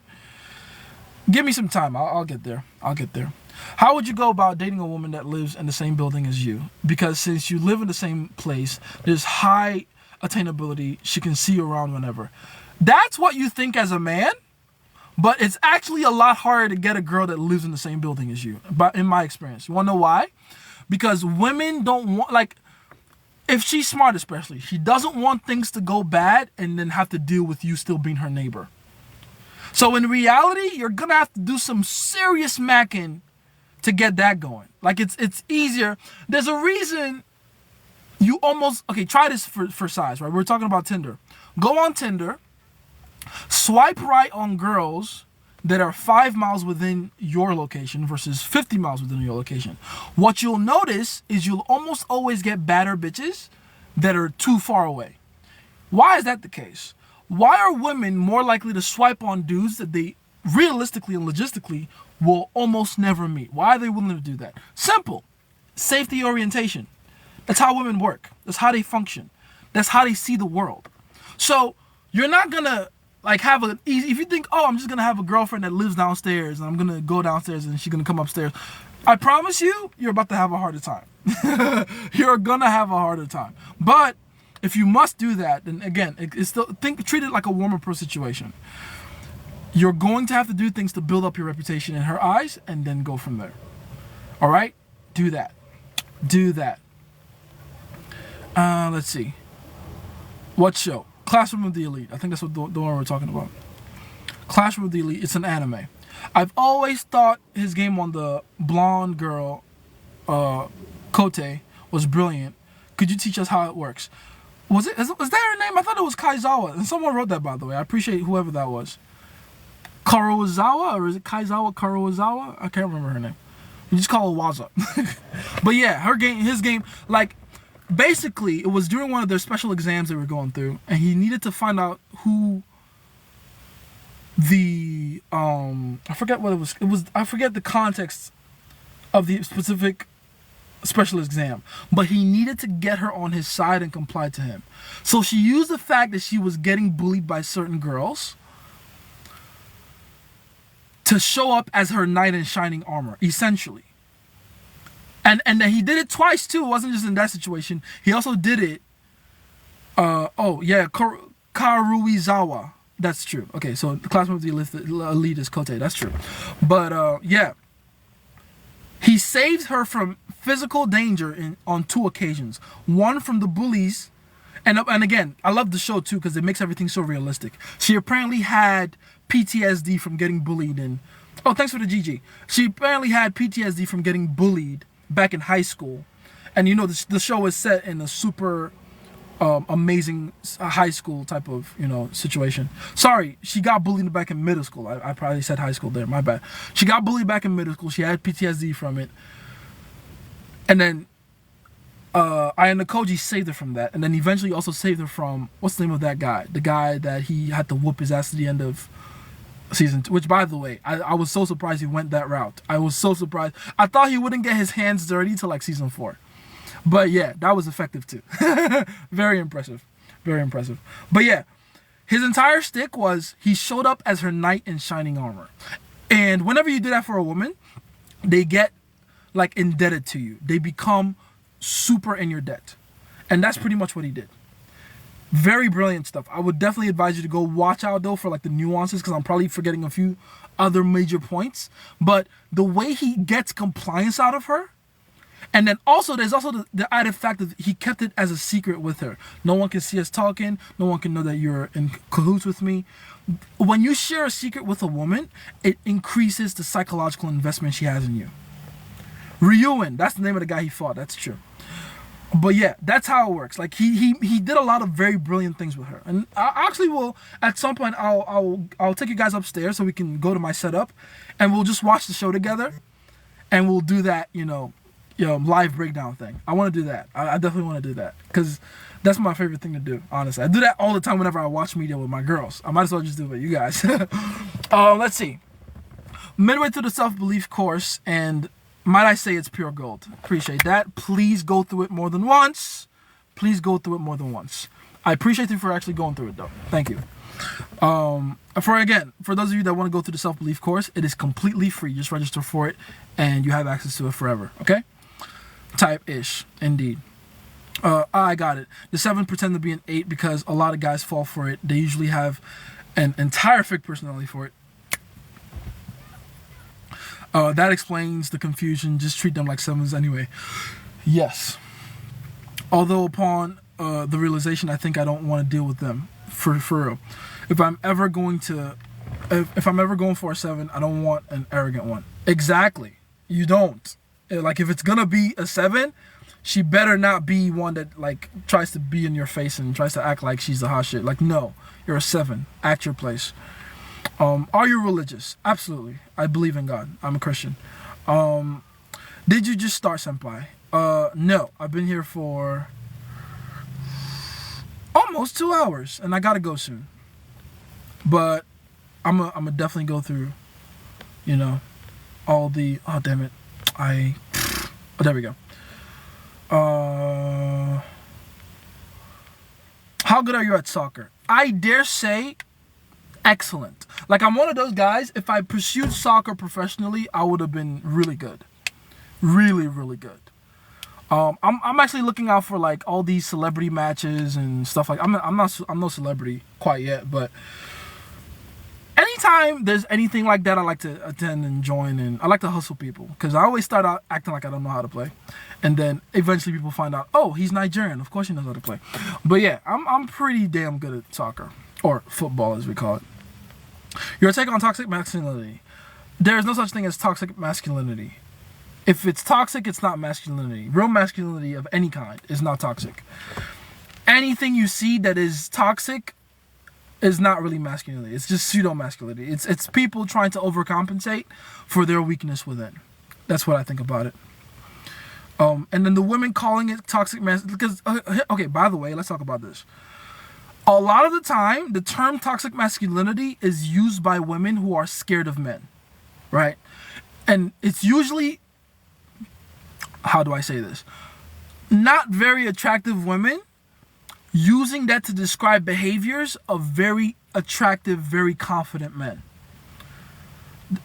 Give me some time. I'll get there. I'll get there. How would you go about dating a woman that lives in the same building as you? Because since you live in the same place, there's high attainability. She can see you around whenever. That's what you think as a man? But it's actually a lot harder to get a girl that lives in the same building as you, but in my experience. You want to know why? Because women don't want, like, if she's smart especially, she doesn't want things to go bad and then have to deal with you still being her neighbor. So in reality, you're going to have to do some serious macking to get that going. Like, it's easier. There's a reason you almost, okay, try this for size, right? We're talking about Tinder. Go on Tinder. Swipe right on girls that are 5 miles within your location versus 50 miles within your location. What you'll notice is you'll almost always get badder bitches that are too far away. Why is that the case? Why are women more likely to swipe on dudes that they realistically and logistically will almost never meet? Why are they willing to do that? Simple. Safety orientation. That's how women work. That's how they function. That's how they see the world. So you're not gonna have an easy, if you think, oh, I'm just gonna have a girlfriend that lives downstairs and I'm gonna go downstairs and she's gonna come upstairs, I promise you're about to have a harder time. You're gonna have a harder time. But if you must do that, then again, it's still, treat it like a warm approach situation. You're going to have to do things to build up your reputation in her eyes and then go from there. All right? Do that. Do that. Let's see. What show? Classroom of the Elite. I think that's what the one we're talking about. Classroom of the Elite. It's an anime. I've always thought his game on the blonde girl, Kote, was brilliant. Could you teach us how it works? Was that her name? I thought it was Kaizawa. And someone wrote that, by the way. I appreciate whoever that was. Karuizawa? Or is it Kaizawa Karuizawa? I can't remember her name. We just call her Waza. But yeah, his game, like, basically, it was during one of their special exams they were going through, and he needed to find out who the I forget what it was. I forget the context of the specific special exam, but he needed to get her on his side and comply to him. So she used the fact that she was getting bullied by certain girls to show up as her knight in shining armor, essentially. And then he did it twice too. It wasn't just in that situation. He also did it. Karuizawa. That's true. Okay, so the classroom of the elite is Kote. That's true. But yeah, he saved her from physical danger on 2 occasions. One from the bullies, and again, I love the show too because it makes everything so realistic. She apparently had PTSD from getting bullied, and oh, thanks for the GG. She apparently had PTSD from getting bullied back in high school, and the show is set in a super amazing high school type of situation. Sorry, she got bullied back in middle school. I probably said high school there, my bad. She got bullied back in middle school. She had PTSD from it, and then Ayano Koji saved her from that, and then eventually also saved her from, what's the name of that guy, the guy that he had to whoop his ass at the end of season 2, which, by the way, I was so surprised he went that route. I was so surprised. I thought he wouldn't get his hands dirty till like season 4. But yeah, that was effective too. Very impressive. Very impressive. But yeah, his entire shtick was he showed up as her knight in shining armor. And whenever you do that for a woman, they get like indebted to you. They become super in your debt. And that's pretty much what he did. Very brilliant stuff. I would definitely advise you to go watch out though for like the nuances, because I'm probably forgetting a few other major points. But the way he gets compliance out of her, and then also there's also the added fact that he kept it as a secret with her. No one can see us talking. No one can know that you're in cahoots with me. When you share a secret with a woman, it increases the psychological investment she has in you. Ryuen, that's the name of the guy he fought. That's true. But yeah, that's how it works. Like he did a lot of very brilliant things with her, and I actually will at some point I'll take you guys upstairs so we can go to my setup, and we'll just watch the show together, and we'll do that live breakdown thing. I want to do that. I definitely want to do that because that's my favorite thing to do. Honestly, I do that all the time whenever I watch media with my girls. I might as well just do it with you guys. Let's see. Midway through the self-belief course, and might I say it's pure gold. Appreciate that. Please go through it more than once. Please go through it more than once. I appreciate you for actually going through it though. Thank you. For those of you that want to go through the self-belief course, it is completely free. Just register for it and you have access to it forever. Okay? Type-ish. Indeed. I got it. The 7 pretend to be an 8 because a lot of guys fall for it. They usually have an entire fake personality for it. That explains the confusion. Just treat them like 7s anyway. Yes. Although upon the realization, I think I don't want to deal with them for real. If I'm ever going for a 7, I don't want an arrogant one. Exactly. You don't. Like if it's gonna be a 7, she better not be one that like tries to be in your face and tries to act like she's the hot shit. Like no, you're a 7. Act your place. Are you religious? Absolutely. I believe in God. I'm a Christian. Did you just start, senpai? No. I've been here for almost 2 hours, and I gotta go soon. But I'm a definitely go through, all the. Oh damn it! Oh, there we go. How good are you at soccer? I dare say excellent. Like I'm one of those guys, if I pursued soccer professionally, I would have been really good. Really, really good. I'm actually looking out for like all these celebrity matches and stuff like I'm no celebrity quite yet, but anytime there's anything like that, I like to attend and join, and I like to hustle people because I always start out acting like I don't know how to play, and then eventually people find out, oh, he's Nigerian, of course he knows how to play. But yeah, I'm pretty damn good at soccer, or football as we call it. Your take on toxic masculinity. There is no such thing as toxic masculinity. If it's toxic, it's not masculinity. Real masculinity of any kind is not toxic. Anything you see that is toxic is not really masculinity. It's just pseudo-masculinity. It's people trying to overcompensate for their weakness within. That's what I think about it. And then the women calling it toxic masculinity. Because, okay, by the way, let's talk about this. A lot of the time, the term toxic masculinity is used by women who are scared of men, right? And it's usually, how do I say this? Not very attractive women using that to describe behaviors of very attractive, very confident men.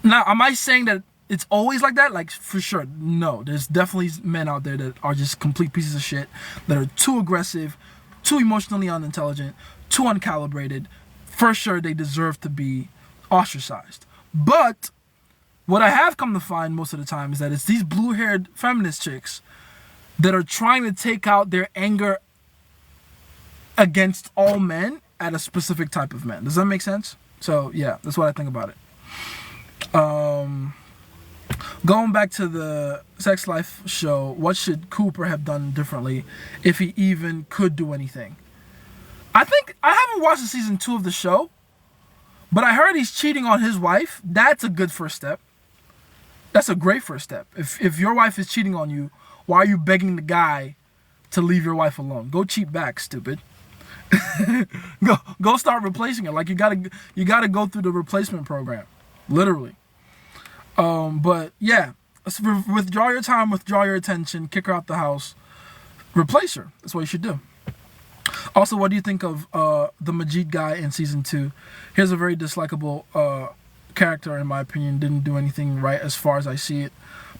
Now, am I saying that it's always like that? Like, for sure, no. There's definitely men out there that are just complete pieces of shit, that are too aggressive, too emotionally unintelligent, too uncalibrated. For sure, they deserve to be ostracized. But what I have come to find most of the time is that it's these blue-haired feminist chicks that are trying to take out their anger against all men at a specific type of men. Does that make sense? So, yeah, that's what I think about it. Going back to the Sex Life show, what should Cooper have done differently if he even could do anything? I think, I haven't watched the season 2 of the show, but I heard he's cheating on his wife. That's a good first step. That's a great first step. If your wife is cheating on you, why are you begging the guy to leave your wife alone? Go cheat back, stupid. go start replacing her. Like you gotta go through the replacement program, literally. But yeah, withdraw your time, withdraw your attention, kick her out the house, replace her. That's what you should do. Also, what do you think of the Majid guy in season 2? Here's a very dislikable character in my opinion. Didn't do anything right as far as I see it.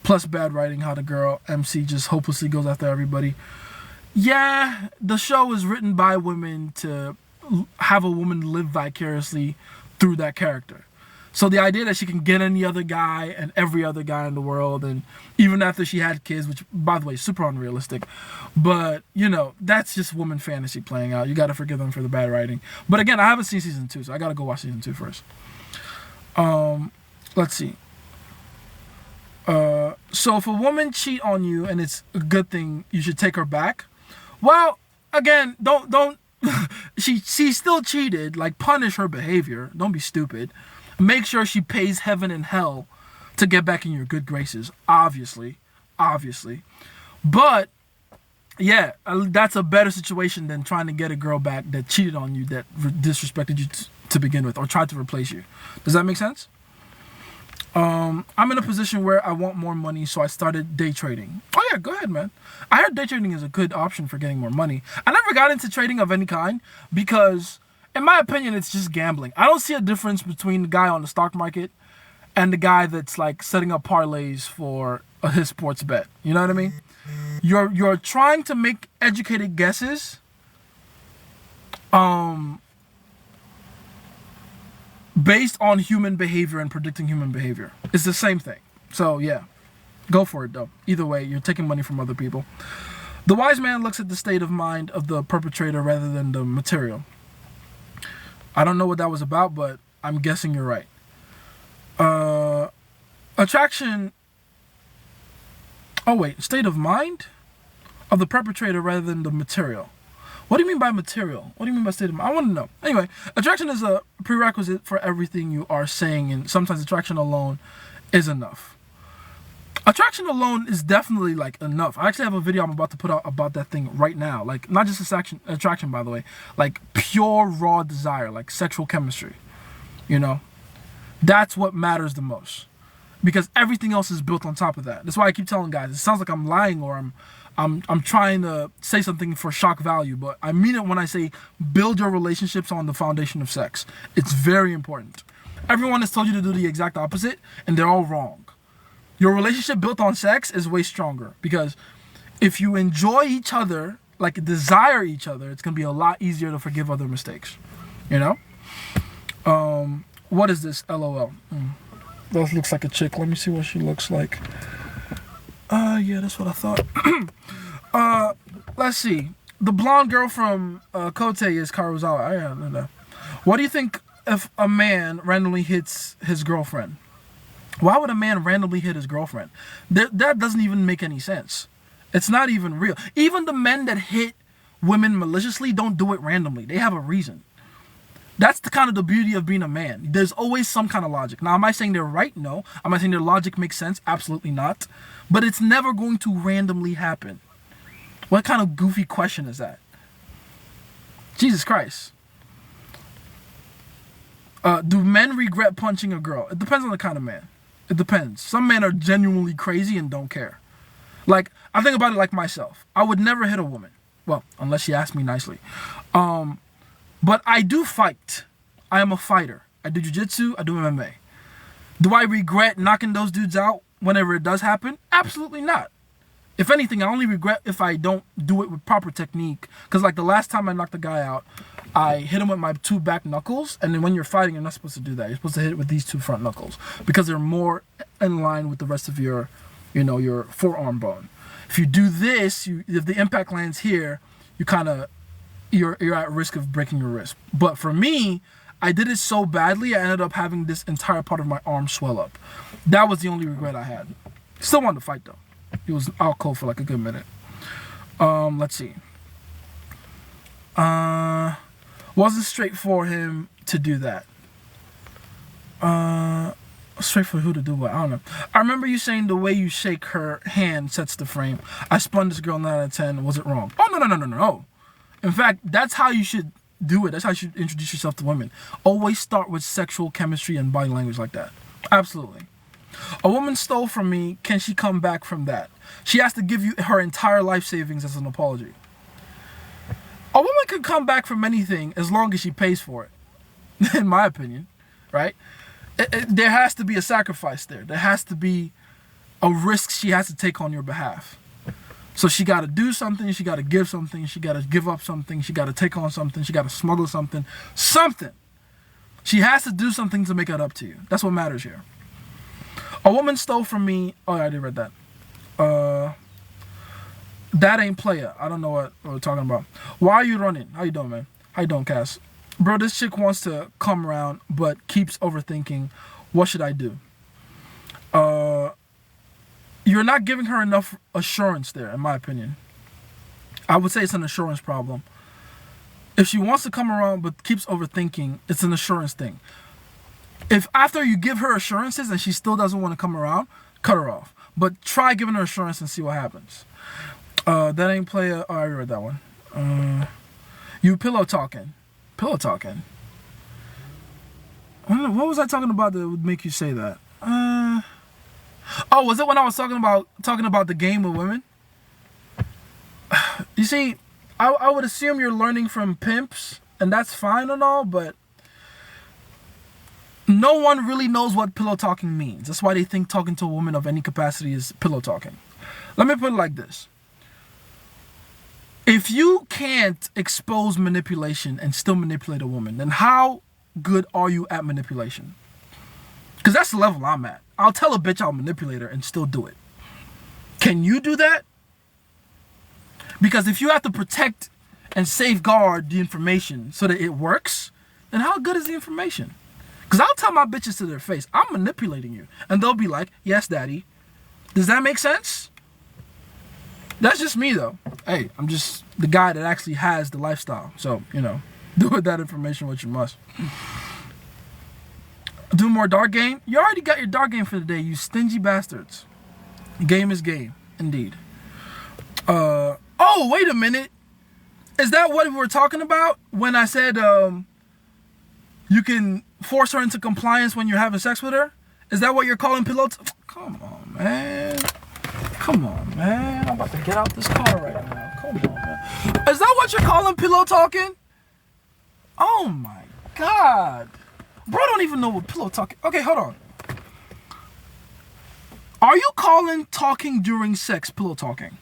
Plus bad writing, how the girl MC just hopelessly goes after everybody. Yeah, the show is written by women to have a woman live vicariously through that character. So the idea that she can get any other guy and every other guy in the world, and even after she had kids, which, by the way, is super unrealistic, but, you know, that's just woman fantasy playing out. You got to forgive them for the bad writing. But again, I haven't seen season 2, so I got to go watch season 2 first. Let's see. So if a woman cheat on you and it's a good thing, you should take her back. Well, again, don't. she still cheated. Like, punish her behavior. Don't be stupid. Make sure she pays heaven and hell to get back in your good graces. Obviously. But yeah, that's a better situation than trying to get a girl back that cheated on you, that disrespected you to begin with, or tried to replace you. Does that make sense? I'm in a position where I want more money, so I started day trading. Oh yeah, go ahead, man. I heard day trading is a good option for getting more money. I never got into trading of any kind because, in my opinion, it's just gambling. I don't see a difference between the guy on the stock market and the guy that's like setting up parlays for his sports bet. You know what I mean? You're trying to make educated guesses. Based on human behavior and predicting human behavior. It's the same thing. So yeah, go for it though. Either way, you're taking money from other people. The wise man looks at the state of mind of the perpetrator rather than the material. I don't know what that was about, but I'm guessing you're right. Attraction. Oh wait, state of mind of the perpetrator rather than the material. What do you mean by material? What do you mean by state of mind? I want to know. Anyway, attraction is a prerequisite for everything you are saying, and sometimes attraction alone is enough. Attraction alone is definitely like enough. I actually have a video I'm about to put out about that thing right now. Like, not just attraction, by the way. Like, pure raw desire, like sexual chemistry. You know? That's what matters the most. Because everything else is built on top of that. That's why I keep telling guys, it sounds like I'm lying or I'm trying to say something for shock value, but I mean it when I say build your relationships on the foundation of sex. It's very important. Everyone has told you to do the exact opposite, and they're all wrong. Your relationship built on sex is way stronger, because if you enjoy each other, like desire each other, it's going to be a lot easier to forgive other mistakes. You know? What is this? LOL. That looks like a chick. Let me see what she looks like. Yeah, that's what I thought. Let's see. The blonde girl from Kote is Karuzawa. No. What do you think if a man randomly hits his girlfriend? Why would a man randomly hit his girlfriend? That doesn't even make any sense. It's not even real. Even the men that hit women maliciously don't do it randomly. They have a reason. That's the kind of the beauty of being a man. There's always some kind of logic. Now, am I saying they're right? No. Am I saying their logic makes sense? Absolutely not. But it's never going to randomly happen. What kind of goofy question is that? Jesus Christ. Do men regret punching a girl? It depends on the kind of man. It depends. Some men are genuinely crazy and don't care. Like, I think about it like myself. I would never hit a woman. Well, unless she asked me nicely. But I do fight. I am a fighter. I do jiu-jitsu. I do MMA. Do I regret knocking those dudes out whenever it does happen? Absolutely not. If anything, I only regret if I don't do it with proper technique. Because like the last time I knocked a guy out, I hit him with my 2 back knuckles. And then when you're fighting, you're not supposed to do that. You're supposed to hit it with these 2 front knuckles. Because they're more in line with the rest of your, your forearm bone. If you do this, if the impact lands here, you're at risk of breaking your wrist. But for me, I did it so badly, I ended up having this entire part of my arm swell up. That was the only regret I had. Still wanted to fight though. It was out cold for like a good minute. Let's see. Wasn't straight for him to do that. Straight for who to do what? I don't know. I remember you saying the way you shake her hand sets the frame. I spun this girl 9 out of 10. Was it wrong? Oh, no. In fact, that's how you should do it. That's how you should introduce yourself to women. Always start with sexual chemistry and body language like that. Absolutely. A woman stole from me. Can she come back from that? She has to give you her entire life savings as an apology. A woman can come back from anything as long as she pays for it. In my opinion. Right? There has to be a sacrifice there. There has to be a risk she has to take on your behalf. So she got to do something, she got to give something, she got to give up something, she got to take on something, she got to smuggle something. She has to do something to make it up to you. That's what matters here. A woman stole from me. Oh, I already read that. That ain't player. I don't know what we're talking about. Why are you running? How you doing, man? How you doing, Cass? Bro, this chick wants to come around, but keeps overthinking. What should I do? You're not giving her enough assurance there, in my opinion. I would say it's an assurance problem. If she wants to come around but keeps overthinking, it's an assurance thing. If after you give her assurances and she still doesn't want to come around, cut her off. But try giving her assurance and see what happens. That ain't player. Oh, I already read that one. You pillow talking. Pillow talking. What was I talking about that would make you say that? Oh, was it when I was talking about the game with women? You see, I would assume you're learning from pimps, and that's fine and all, but no one really knows what pillow talking means. That's why they think talking to a woman of any capacity is pillow talking. Let me put it like this. If you can't expose manipulation and still manipulate a woman, then how good are you at manipulation? Because that's the level I'm at. I'll tell a bitch I'll manipulate her and still do it. Can you do that? Because if you have to protect and safeguard the information so that it works, then how good is the information? Because I'll tell my bitches to their face, I'm manipulating you. And they'll be like, yes, daddy. Does that make sense? That's just me, though. Hey, I'm just the guy that actually has the lifestyle. So, do with that information what you must. Do more dark game? You already got your dark game for the day, you stingy bastards. Game is game, indeed. Oh, wait a minute. Is that what we were talking about when I said you can force her into compliance when you're having sex with her? Is that what you're calling pillow? Come on, man. Come on, man. I'm about to get out this car right now. Come on, man. Is that what you're calling pillow talking? Oh, my God. Bro, I don't even know what pillow talking... Okay, hold on. Are you calling talking during sex pillow talking?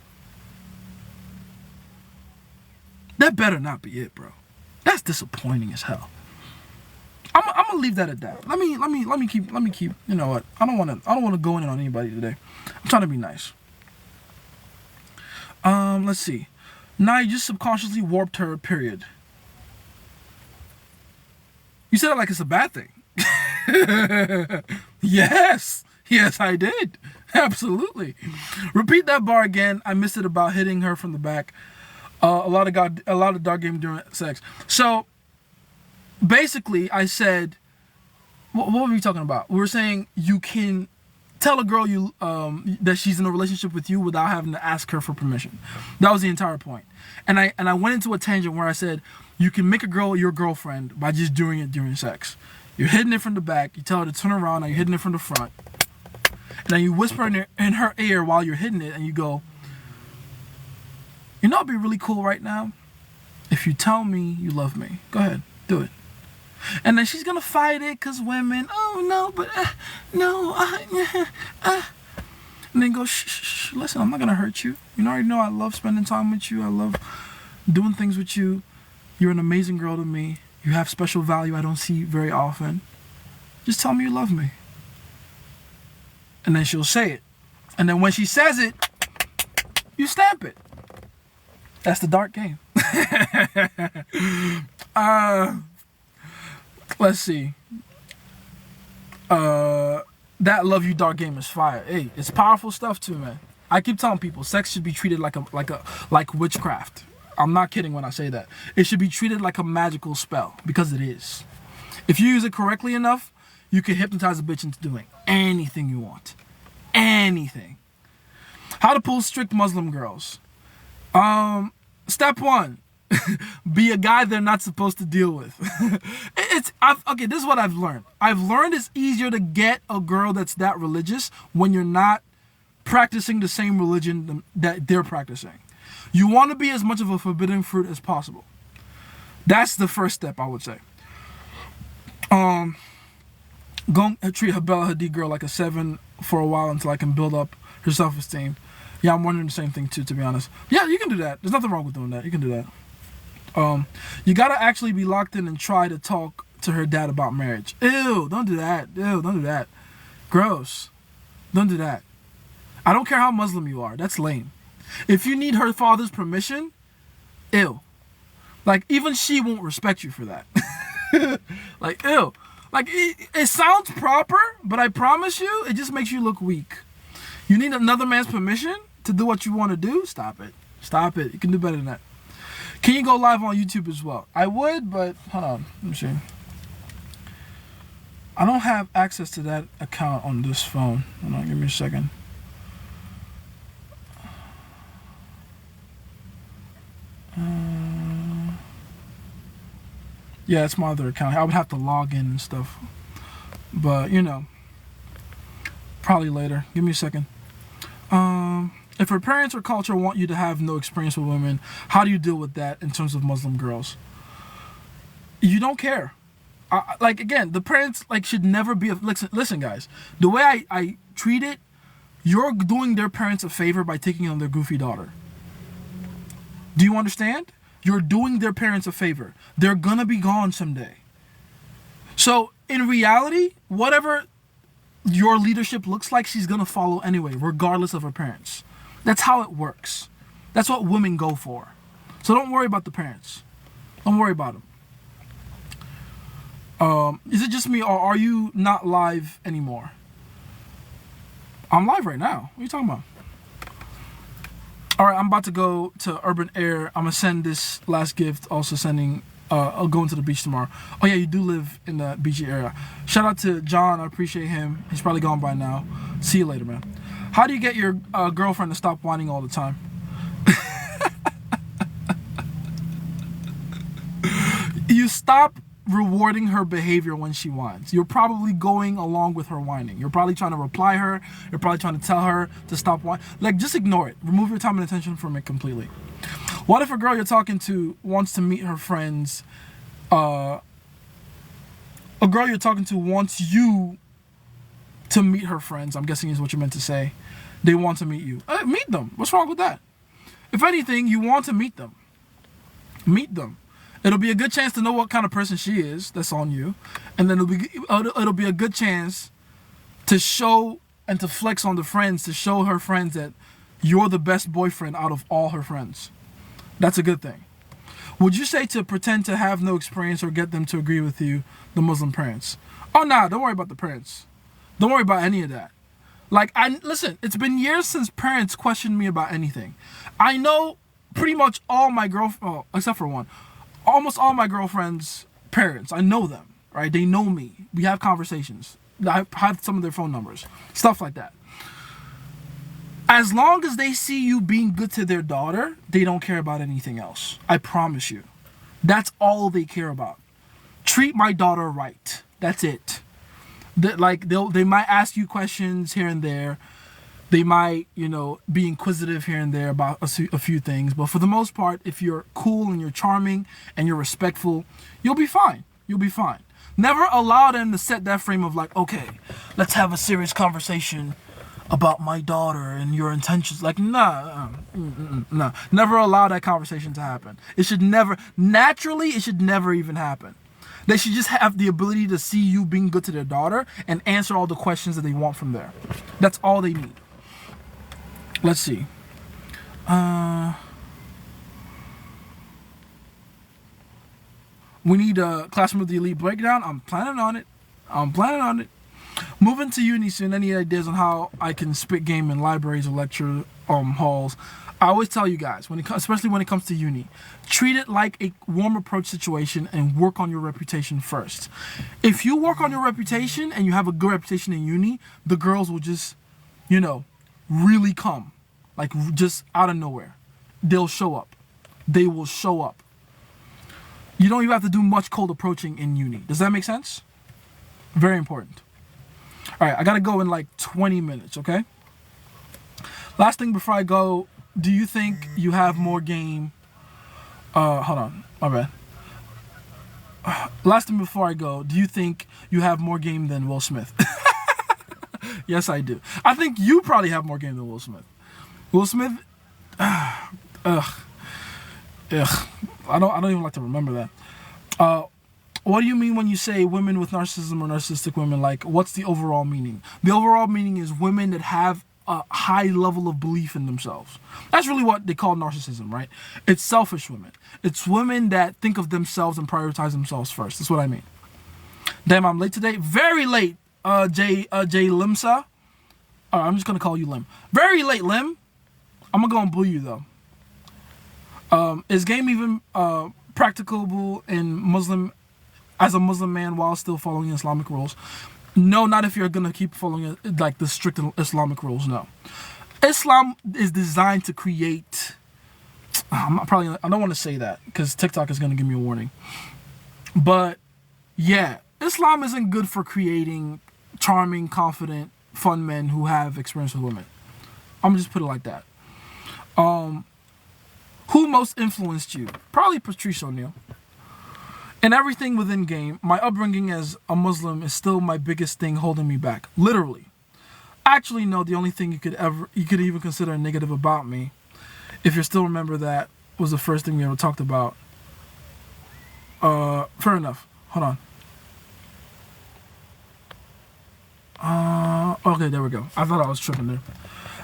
That better not be it, bro. That's disappointing as hell. I'm gonna leave that at that. Let me keep. You know what? I don't want to go in on anybody today. I'm trying to be nice. Let's see. Nah, you just subconsciously warped her. Period. You said it like it's a bad thing. Yes, I did. Absolutely. Repeat that bar again. I missed it about hitting her from the back. A lot of dark game during sex. So basically, I said, what were we talking about? We were saying you can tell a girl that she's in a relationship with you without having to ask her for permission. That was the entire point. And I went into a tangent where I said you can make a girl your girlfriend by just doing it during sex. You're hitting it from the back. You tell her to turn around. Now you're hitting it from the front. And then you whisper in her ear while you're hitting it, and you go, it'd be really cool right now if you tell me you love me. Go ahead, do it. And then she's gonna fight it because women, oh no, but no, and then go, shh, listen, I'm not gonna hurt you. You already know I love spending time with you. I love doing things with you. You're an amazing girl to me. You have special value I don't see very often. Just tell me you love me. And then she'll say it. And then when she says it, you stamp it. That's the dark game. Let's see. That love you dark game is fire. Hey, it's powerful stuff too, man. I keep telling people sex should be treated like witchcraft. I'm not kidding when I say that. It should be treated like a magical spell, because it is. If you use it correctly enough, you can hypnotize a bitch into doing anything you want. Anything. How to pull strict Muslim girls. Step 1. Be a guy they're not supposed to deal with. Okay, this is what I've learned. I've learned it's easier to get a girl that's that religious when you're not practicing the same religion that they're practicing. You want to be as much of a forbidden fruit as possible. That's the first step, I would say. Go treat a Bella Hadid girl like a 7 for a while until I can build up her self-esteem. Yeah, I'm wondering the same thing too, to be honest. Yeah, you can do that. There's nothing wrong with doing that. You can do that. You gotta actually be locked in and try to talk to her dad about marriage. Ew, don't do that. Ew, don't do that. Gross. Don't do that. I don't care how Muslim you are. That's lame. If you need her father's permission, ew. Like, even she won't respect you for that. Like, ew. Like, it sounds proper, but I promise you, it just makes you look weak. You need another man's permission to do what you want to do? Stop it. Stop it. You can do better than that. Can you go live on YouTube as well? I would, but hold on. Let me see. I don't have access to that account on this phone. Hold on, give me a second. Yeah, it's my other account. I would have to log in and stuff. But, you know, probably later. Give me a second. If her parents or culture want you to have no experience with women, how do you deal with that in terms of Muslim girls? You don't care. Like, again, the parents should never be... Listen, guys. The way I treat it, you're doing their parents a favor by taking on their goofy daughter. Do you understand? You're doing their parents a favor. They're gonna be gone someday. So, in reality, whatever your leadership looks like, she's gonna follow anyway, regardless of her parents. That's how it works. That's what women go for. So don't worry about the parents. Don't worry about them. Is it just me, or are you not live anymore? I'm live right now. What are you talking about? Alright, I'm about to go to Urban Air. I'm gonna send this last gift. Also sending, I'll go into the beach tomorrow. Oh yeah, you do live in the beachy area. Shout out to John, I appreciate him. He's probably gone by now. See you later, man. How do you get your girlfriend to stop whining all the time? You stop rewarding her behavior when she whines. You're probably going along with her whining. You're probably trying to reply her. You're probably trying to tell her to stop whining. Like, just ignore it. Remove your time and attention from it completely. What if a girl you're talking to wants to meet her friends? A girl you're talking to wants you to meet her friends. I'm guessing is what you meant to say. They want to meet you. Meet them. What's wrong with that? If anything, you want to meet them. Meet them. It'll be a good chance to know what kind of person she is. That's on you. And then it'll be a good chance to show and to flex on the friends, to show her friends that you're the best boyfriend out of all her friends. That's a good thing. Would you say to pretend to have no experience or get them to agree with you, the Muslim parents? Oh, nah, don't worry about the parents. Don't worry about any of that. Like, listen, it's been years since parents questioned me about anything. I know pretty much all my except for one, almost all my girlfriends' parents. I know them, right? They know me. We have conversations. I have some of their phone numbers. Stuff like that. As long as they see you being good to their daughter, they don't care about anything else. I promise you. That's all they care about. Treat my daughter right. That's it. They might ask you questions here and there. They might, be inquisitive here and there about a few things. But for the most part, if you're cool and you're charming and you're respectful, you'll be fine. You'll be fine. Never allow them to set that frame of like, okay, let's have a serious conversation about my daughter and your intentions. Like, nah. Never allow that conversation to happen. It should never even happen. They should just have the ability to see you being good to their daughter and answer all the questions that they want from there. That's all they need. Let's see. We need a Classroom of the Elite breakdown. I'm planning on it. Moving to uni soon. Any ideas on how I can spit game in libraries or lecture halls? I always tell you guys, especially when it comes to uni, treat it like a warm approach situation and work on your reputation first. If you work on your reputation and you have a good reputation in uni, the girls will just, really come. Like, just out of nowhere. They'll show up. They will show up. You don't even have to do much cold approaching in uni. Does that make sense? Very important. All right, I got to go in like 20 minutes, okay? Last thing before I go, do you think you have more game? Hold on, my bad. Last thing before I go, do you think you have more game than Will Smith? Yes, I do. I think you probably have more game than Will Smith. Will Smith, ugh. I don't even like to remember that. What do you mean when you say women with narcissism or narcissistic women? Like, what's the overall meaning? The overall meaning is women that have a high level of belief in themselves. That's really what they call narcissism, right? It's selfish women. It's women that think of themselves and prioritize themselves first. That's what I mean. Damn, I'm late today. Very late, Jay Limsa. I'm just gonna call you Lim. Very late, Lim. I'm gonna go and boo you though. Is game even practicable in Muslim as a Muslim man while still following Islamic rules? No, not if you're gonna keep following like the strict Islamic rules. No, Islam is designed to create. I don't want to say that because TikTok is gonna give me a warning. But yeah, Islam isn't good for creating charming, confident, fun men who have experience with women. I'm gonna just put it like that. Who most influenced you? Probably Patrice O'Neal. In everything within game, my upbringing as a Muslim is still my biggest thing holding me back. Literally. Actually, no, the only thing you could even consider negative about me, if you still remember that, was the first thing we ever talked about. Fair enough. Hold on. Okay, there we go. I thought I was tripping there.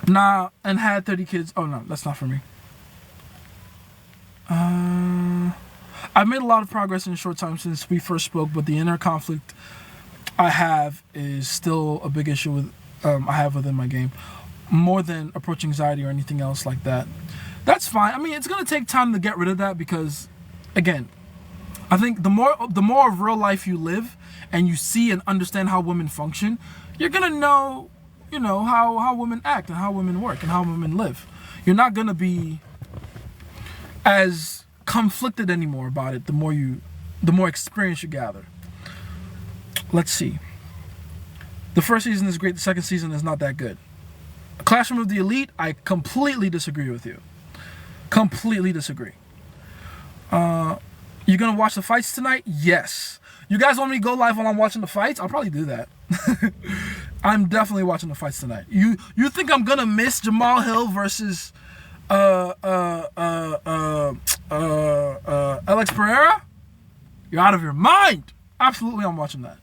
Nah, and had 30 kids. Oh no, that's not for me. I've made a lot of progress in a short time since we first spoke, but the inner conflict I have is still a big issue with I have within my game, more than approach anxiety or anything else like that. That's fine. I mean, it's gonna take time to get rid of that because, again, I think the more of real life you live and you see and understand how women function, you're gonna know, how women act and how women work and how women live. You're not gonna be as conflicted anymore about it the more experience you gather. Let's see. The first season is great, the second season is not that good. Classroom of the Elite, I completely disagree with you. Completely disagree. You gonna watch the fights tonight? Yes. You guys want me to go live while I'm watching the fights? I'll probably do that. I'm definitely watching the fights tonight. You think I'm gonna miss Jamal Hill versus Alex Pereira? You're out of your mind. Absolutely, I'm watching that.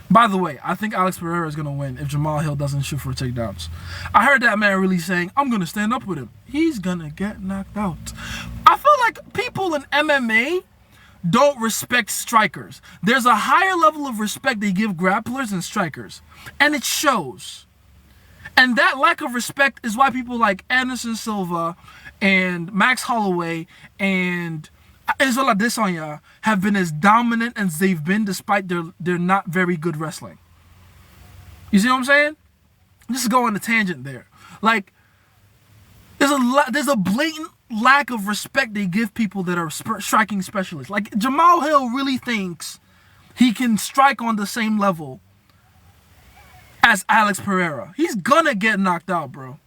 By the way, I think Alex Pereira is gonna win if Jamal Hill doesn't shoot for takedowns. I heard that man really saying, I'm gonna stand up with him. He's gonna get knocked out. I feel like people in MMA don't respect strikers. There's a higher level of respect they give grapplers and strikers, and it shows. And that lack of respect is why people like Anderson Silva and Max Holloway and Israel Adesanya have been as dominant as they've been despite their not very good wrestling. You see what I'm saying? Just go on a tangent there. Like, there's a blatant lack of respect they give people that are striking specialists. Like, Jamal Hill really thinks he can strike on the same level as Alex Pereira. He's gonna get knocked out, bro.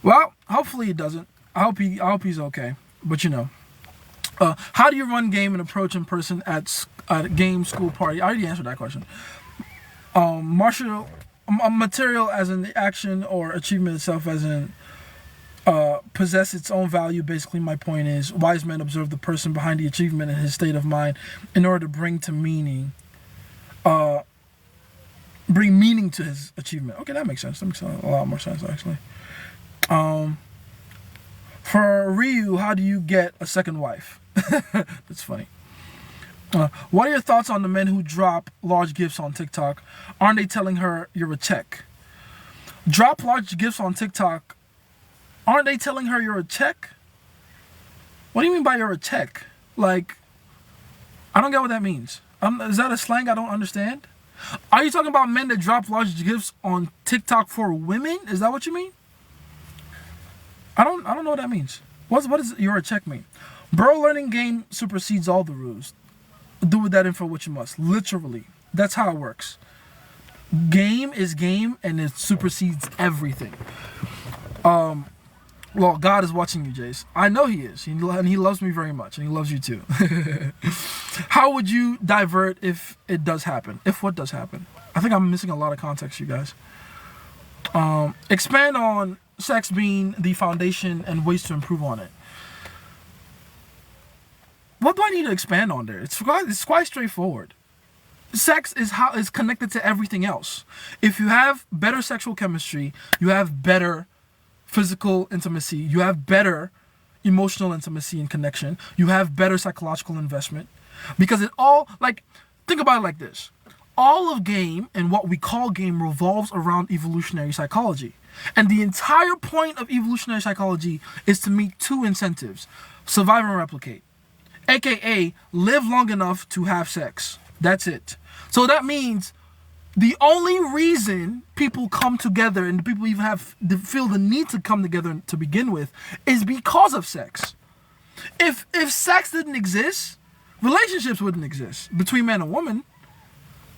Well, hopefully he doesn't. I hope he's okay. But how do you run game and approach in person at a game, school, party? I already answered that question. Material as in the action or achievement itself as in possess its own value. Basically, my point is wise men observe the person behind the achievement and his state of mind in order to bring meaning to his achievement. Okay, that makes sense. That makes a lot more sense, actually. For Ryu, how do you get a second wife? That's funny. What are your thoughts on the men who drop large gifts on TikTok? Aren't they telling her you're a check? Drop large gifts on TikTok. Aren't they telling her you're a check? What do you mean by you're a check? Like, I don't get what that means. Is that a slang I don't understand? Are you talking about men that drop large gifts on TikTok for women? Is that what you mean? I don't know what that means. What does you're a check mean? Bro, learning game supersedes all the rules. Do with that info what you must. Literally. That's how it works. Game is game and it supersedes everything. Well, God is watching you, Jace. I know he is. And he loves me very much. And he loves you too. How would you divert if it does happen? If what does happen? I think I'm missing a lot of context, you guys. Expand on sex being the foundation and ways to improve on it. What do I need to expand on there? It's quite straightforward. Sex is connected to everything else. If you have better sexual chemistry, you have better physical intimacy, you have better emotional intimacy and connection, you have better psychological investment. Because it all, like, think about it like this. All of game and what we call game revolves around evolutionary psychology. And the entire point of evolutionary psychology is to meet two incentives: survive and replicate. AKA, live long enough to have sex. That's it. So that means the only reason people come together and people even feel the need to come together to begin with is because of sex. If sex didn't exist, relationships wouldn't exist between man and woman.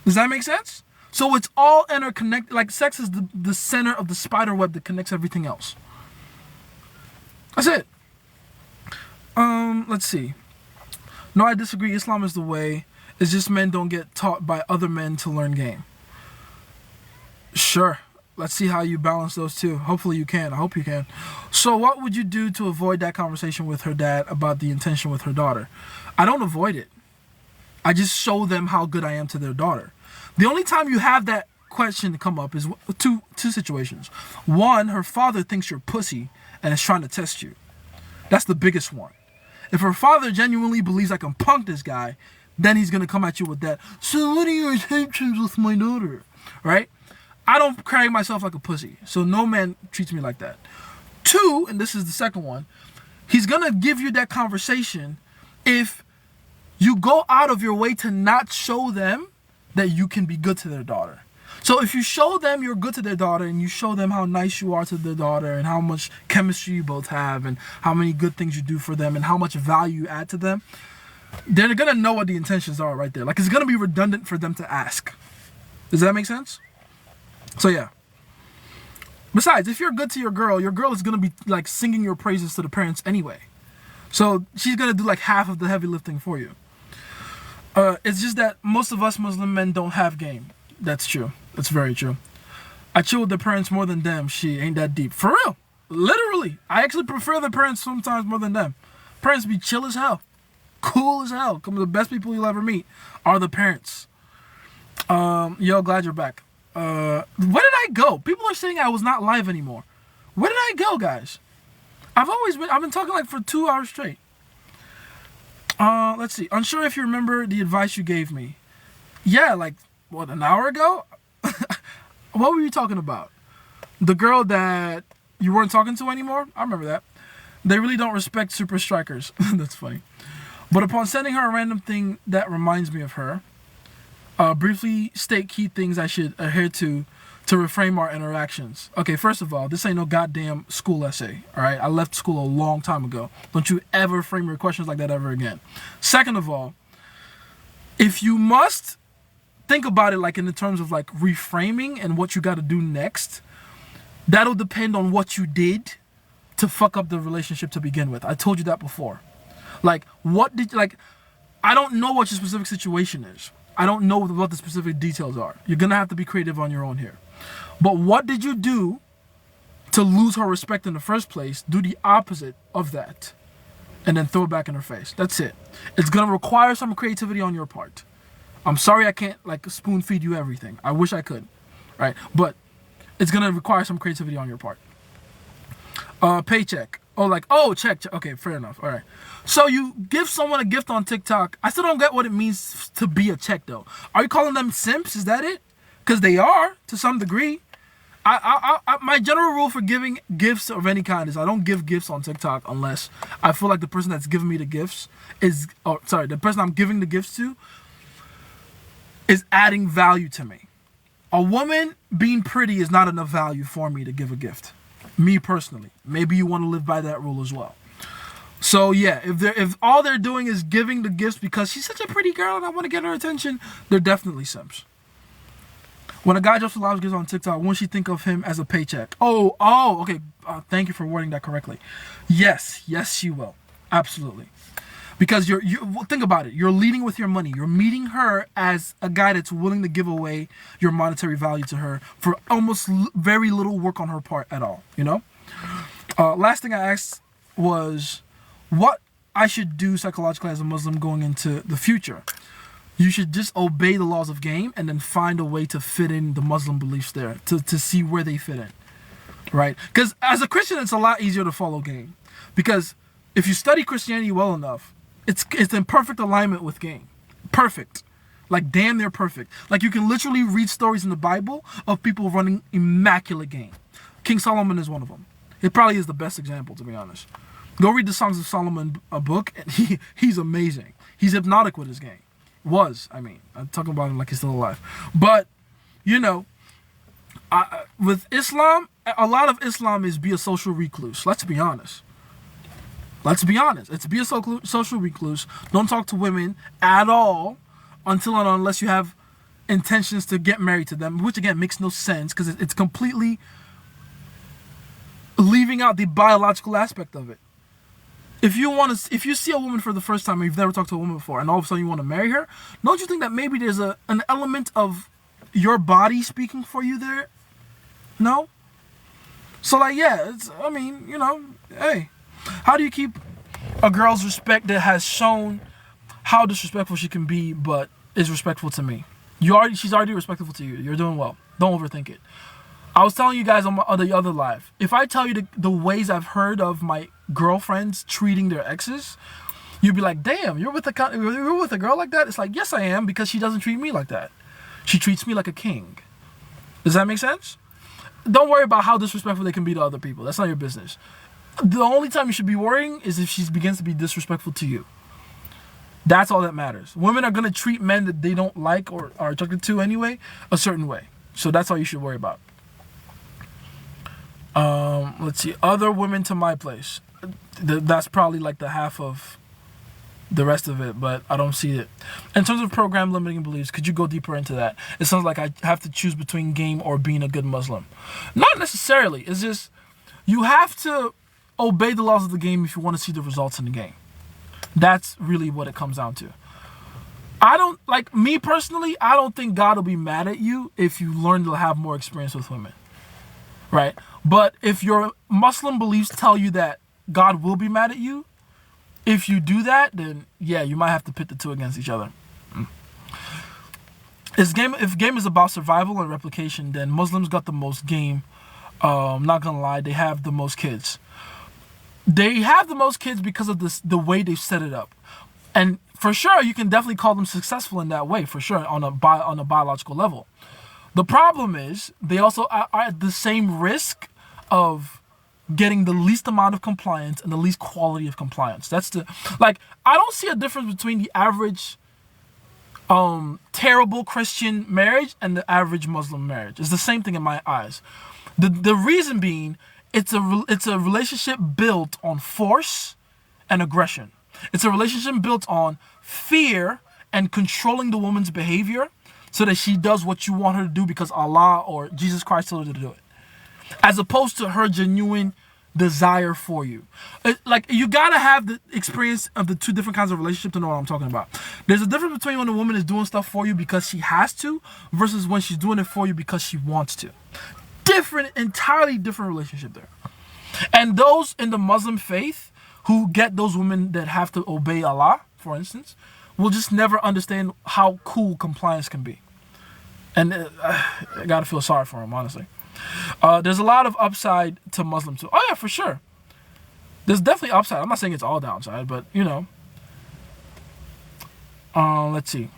Does that make sense? So it's all interconnected. Like, sex is the center of the spider web that connects everything else. That's it. Let's see. No, I disagree. Islam is the way. It's just men don't get taught by other men to learn game. Sure. Let's see how you balance those two. Hopefully you can. I hope you can. So what would you do to avoid that conversation with her dad about the intention with her daughter? I don't avoid it. I just show them how good I am to their daughter. The only time you have that question come up is two situations. One, her father thinks you're pussy and is trying to test you. That's the biggest one. If her father genuinely believes I can punk this guy, then he's going to come at you with that. So what are your intentions with my daughter? Right? I don't carry myself like a pussy. So no man treats me like that. Two, and this is the second one, he's going to give you that conversation if you go out of your way to not show them that you can be good to their daughter. So if you show them you're good to their daughter and you show them how nice you are to their daughter and how much chemistry you both have and how many good things you do for them and how much value you add to them, they're going to know what the intentions are right there. Like, it's going to be redundant for them to ask. Does that make sense? So yeah. Besides, if you're good to your girl is going to be like singing your praises to the parents anyway. So she's going to do like half of the heavy lifting for you. It's just that most of us Muslim men don't have game. That's true. That's very true. I chill with the parents more than them. She ain't that deep. For real. Literally. I actually prefer the parents sometimes more than them. Parents be chill as hell. Cool as hell. Some of the best people you'll ever meet are the parents. Yo, glad you're back. Where did I go? People are saying I was not live anymore. Where did I go, guys? I've been talking like for 2 hours straight. Let's see. Unsure if you remember the advice you gave me. Yeah, like, what, an hour ago? What were you talking about? The girl that you weren't talking to anymore? I remember that. They really don't respect super strikers. That's funny. But upon sending her a random thing that reminds me of her, briefly state key things I should adhere to reframe our interactions. Okay, first of all, this ain't no goddamn school essay, all right? I left school a long time ago. Don't you ever frame your questions like that ever again. Second of all, if you must think about it like in the terms of like reframing and what you got to do next, that'll depend on what you did to fuck up the relationship to begin with. I told you that before. Like, I don't know what your specific situation is. I don't know what the specific details are. You're going to have to be creative on your own here. But what did you do to lose her respect in the first place? Do the opposite of that. And then throw it back in her face. That's it. It's going to require some creativity on your part. I'm sorry I can't like spoon feed you everything. I wish I could. Right? But it's going to require some creativity on your part. Paycheck. Check. Okay, fair enough. All right. So you give someone a gift on TikTok. I still don't get what it means to be a check, though. Are you calling them simps? Is that it? Because they are, to some degree. My general rule for giving gifts of any kind is I don't give gifts on TikTok unless I feel like the person that's giving me the gifts the person I'm giving the gifts to is adding value to me. A woman being pretty is not enough value for me to give a gift. Me personally. Maybe you want to live by that rule as well. So yeah, if all they're doing is giving the gifts because she's such a pretty girl and I want to get her attention, they're definitely simps. When a guy drops a lot of gifts on TikTok, won't she think of him as a paycheck? Okay. Thank you for wording that correctly. Yes, she will. Absolutely. Because you think about it. You're leading with your money. You're meeting her as a guy that's willing to give away your monetary value to her for almost very little work on her part at all. You know. Last thing I asked was what I should do psychologically as a Muslim going into the future. You should just obey the laws of game and then find a way to fit in the Muslim beliefs there to see where they fit in. Right? Because as a Christian, it's a lot easier to follow game. Because if you study Christianity well enough, it's in perfect alignment with game. Perfect. Like damn near perfect. Like you can literally read stories in the Bible of people running immaculate game. King Solomon is one of them. It probably is the best example, to be honest. Go read the Songs of Solomon book, and he's amazing. He's hypnotic with his game. I'm talking about him like he's still alive. But, you know, with Islam, a lot of Islam is be a social recluse. Let's be honest. It's be a social recluse. Don't talk to women at all until and unless you have intentions to get married to them, which again makes no sense because it's completely leaving out the biological aspect of it. If you see a woman for the first time and you've never talked to a woman before, and all of a sudden you want to marry her, don't you think that maybe there's an element of your body speaking for you there? No? So like, yeah, hey, how do you keep a girl's respect that has shown how disrespectful she can be, but is respectful to me? She's already respectful to you. You're doing well. Don't overthink it. I was telling you guys on the other live, if I tell you the ways I've heard of my girlfriends treating their exes, you'd be like, damn, you're with a girl like that? It's like, yes, I am, because she doesn't treat me like that. She treats me like a king. Does that make sense? Don't worry about how disrespectful they can be to other people. That's not your business. The only time you should be worrying is if she begins to be disrespectful to you. That's all that matters. Women are going to treat men that they don't like or are attracted to anyway a certain way. So that's all you should worry about. Let's see. Other women to my place. That's probably like the half of the rest of it, but I don't see it. In terms of program limiting beliefs, could you go deeper into that? It sounds like I have to choose between game or being a good Muslim. Not necessarily. It's just you have to obey the laws of the game if you want to see the results in the game. That's really what it comes down to. Me personally, I don't think God will be mad at you if you learn to have more experience with women. Right? But if your Muslim beliefs tell you that God will be mad at you, if you do that, then yeah, you might have to pit the two against each other. If game is about survival and replication, then Muslims got the most game. Not gonna lie, they have the most kids. They have the most kids because of the way they've set it up. And for sure, you can definitely call them successful in that way, for sure, on a biological level. The problem is they also are at the same risk of getting the least amount of compliance and the least quality of compliance. I don't see a difference between the average terrible Christian marriage and the average Muslim marriage. It's the same thing in my eyes. The reason being, it's a relationship built on force and aggression. It's a relationship built on fear and controlling the woman's behavior so that she does what you want her to do because Allah or Jesus Christ told her to do it. As opposed to her genuine desire for you. You gotta have the experience of the two different kinds of relationship to know what I'm talking about. There's a difference between when a woman is doing stuff for you because she has to versus when she's doing it for you because she wants to. Entirely different relationship there. And those in the Muslim faith who get those women that have to obey Allah, for instance, will just never understand how cool compliance can be. And I gotta feel sorry for them, honestly. There's a lot of upside to Muslim too. Oh yeah, for sure. There's definitely upside. I'm not saying it's all downside, but you know. Let's see.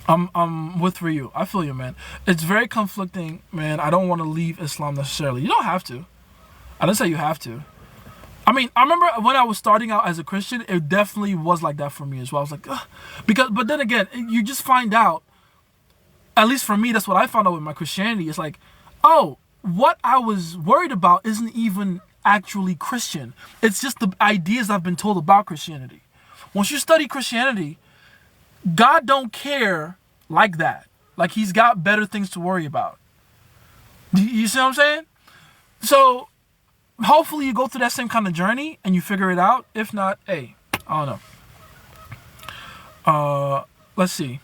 I'm with Ryu. I feel you, man. It's very conflicting, man. I don't want to leave Islam necessarily. You don't have to. I didn't say you have to. I mean, I remember when I was starting out as a Christian, it definitely was like that for me as well. I was like, ugh. But then again, you just find out, at least for me, that's what I found out with my Christianity. It's like, oh, what I was worried about isn't even actually Christian. It's just the ideas I've been told about Christianity. Once you study Christianity, God don't care like that. Like he's got better things to worry about. You see what I'm saying? So hopefully you go through that same kind of journey and you figure it out. If not, hey, I don't know. Let's see.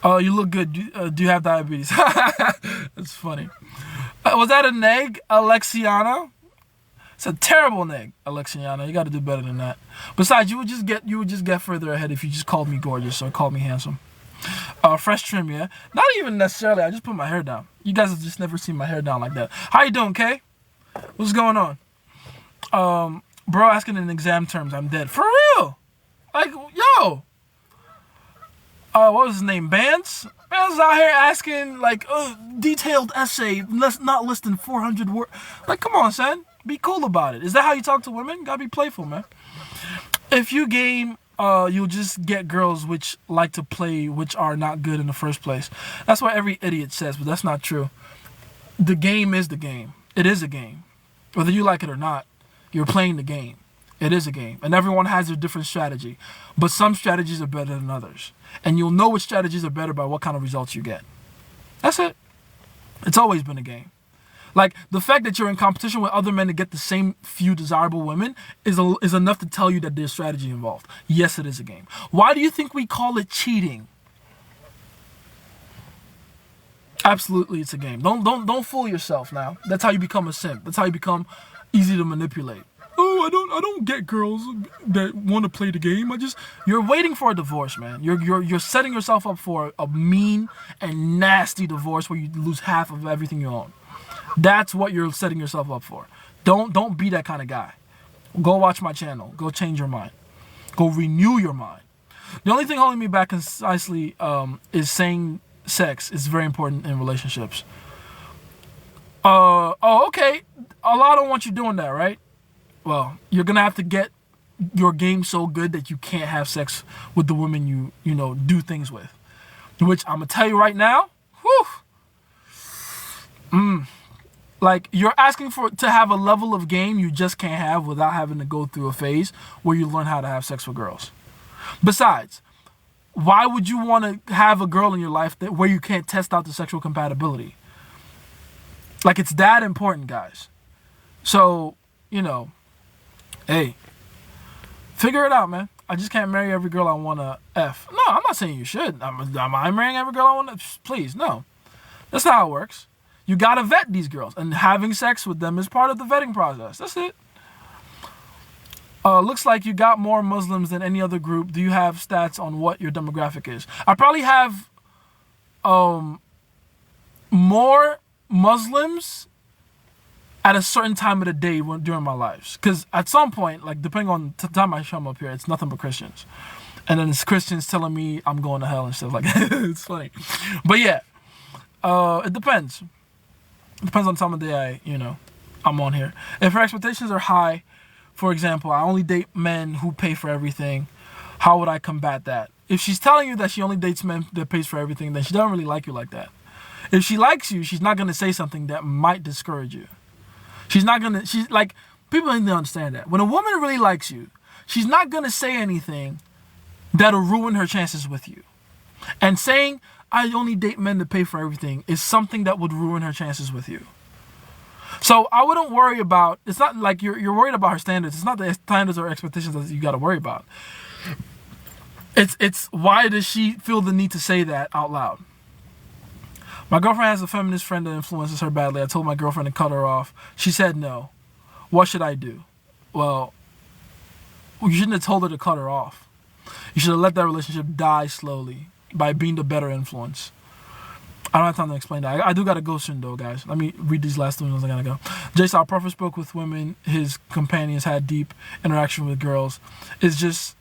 Oh, you look good. Do you have diabetes? That's funny. Was that a neg, Alexiana? It's a terrible neg, Alexiana. You got to do better than that. Besides, you would just get further ahead if you just called me gorgeous or called me handsome. Fresh trim, yeah. Not even necessarily. I just put my hair down. You guys have just never seen my hair down like that. How you doing, Kay? What's going on? Bro, asking in exam terms, I'm dead. For real? Like, yo. What was his name? Bance? Bance out here asking like a detailed essay, not less than 400 words. Like, come on, son. Be cool about it. Is that how you talk to women? Gotta be playful, man. If you game, you'll just get girls which like to play, which are not good in the first place. That's what every idiot says, but that's not true. The game is the game. It is a game. Whether you like it or not, you're playing the game. It is a game. And everyone has a different strategy. But some strategies are better than others. And you'll know which strategies are better by what kind of results you get. That's it. It's always been a game. Like, the fact that you're in competition with other men to get the same few desirable women is enough to tell you that there's strategy involved. Yes, it is a game. Why do you think we call it cheating? Absolutely, it's a game. Don't fool yourself now. That's how you become a simp. That's how you become easy to manipulate. Oh, I don't get girls that want to play the game. You're waiting for a divorce, man. You're setting yourself up for a mean and nasty divorce where you lose half of everything you own. That's what you're setting yourself up for. Don't be that kind of guy. Go watch my channel. Go change your mind. Go renew your mind. The only thing holding me back concisely is saying sex is very important in relationships. Okay. Allah don't want you doing that, right? Well, you're gonna have to get your game so good that you can't have sex with the women you do things with. Which I'm gonna tell you right now, like, you're asking to have a level of game you just can't have without having to go through a phase where you learn how to have sex with girls. Besides, why would you want to have a girl in your life where you can't test out the sexual compatibility? Like, it's that important, guys. So, hey, figure it out, man. I just can't marry every girl I want to F. No, I'm not saying you should. Am I marrying every girl I want to? Please, no. That's not how it works. You got to vet these girls, and having sex with them is part of the vetting process. That's it. Looks like you got more Muslims than any other group. Do you have stats on what your demographic is? I probably have more Muslims at a certain time of the day during my lives. Because at some point, like, depending on the time I show up here, it's nothing but Christians. And then it's Christians telling me I'm going to hell and stuff like that. It's funny. But yeah, it depends. It depends on the time of day I'm on here. If her expectations are high, for example, I only date men who pay for everything, how would I combat that? If she's telling you that she only dates men that pays for everything, then she doesn't really like you like that. If she likes you, she's not going to say something that might discourage you. She's like, people need to understand that. When a woman really likes you, she's not going to say anything that'll ruin her chances with you. And saying, I only date men that pay for everything is something that would ruin her chances with you. So I wouldn't worry about, it's not like you're worried about her standards. It's not the standards or expectations that you got to worry about. It's why does she feel the need to say that out loud? My girlfriend has a feminist friend that influences her badly. I told my girlfriend to cut her off. She said no. What should I do? Well, you shouldn't have told her to cut her off. You should have let that relationship die slowly by being the better influence. I don't have time to explain that. I do got to go soon, though, guys. Let me read these last 2 minutes. I got to go. Jace, our prophet spoke with women. His companions had deep interaction with girls. It's just,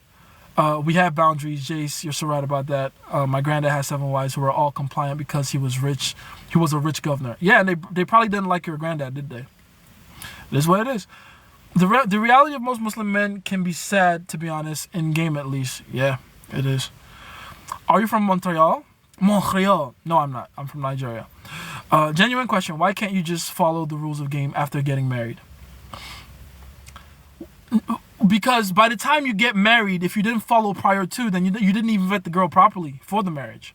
we have boundaries. Jace, you're so right about that. My granddad had 7 wives who were all compliant because he was rich. He was a rich governor. Yeah, and they probably didn't like your granddad, did they? It is what it is. The reality of most Muslim men can be sad, to be honest, in game at least. Yeah, it is. Are you from Montreal? Montreal. No, I'm not. I'm from Nigeria. Genuine question. Why can't you just follow the rules of game after getting married? Because by the time you get married, if you didn't follow prior to, then you didn't even vet the girl properly for the marriage.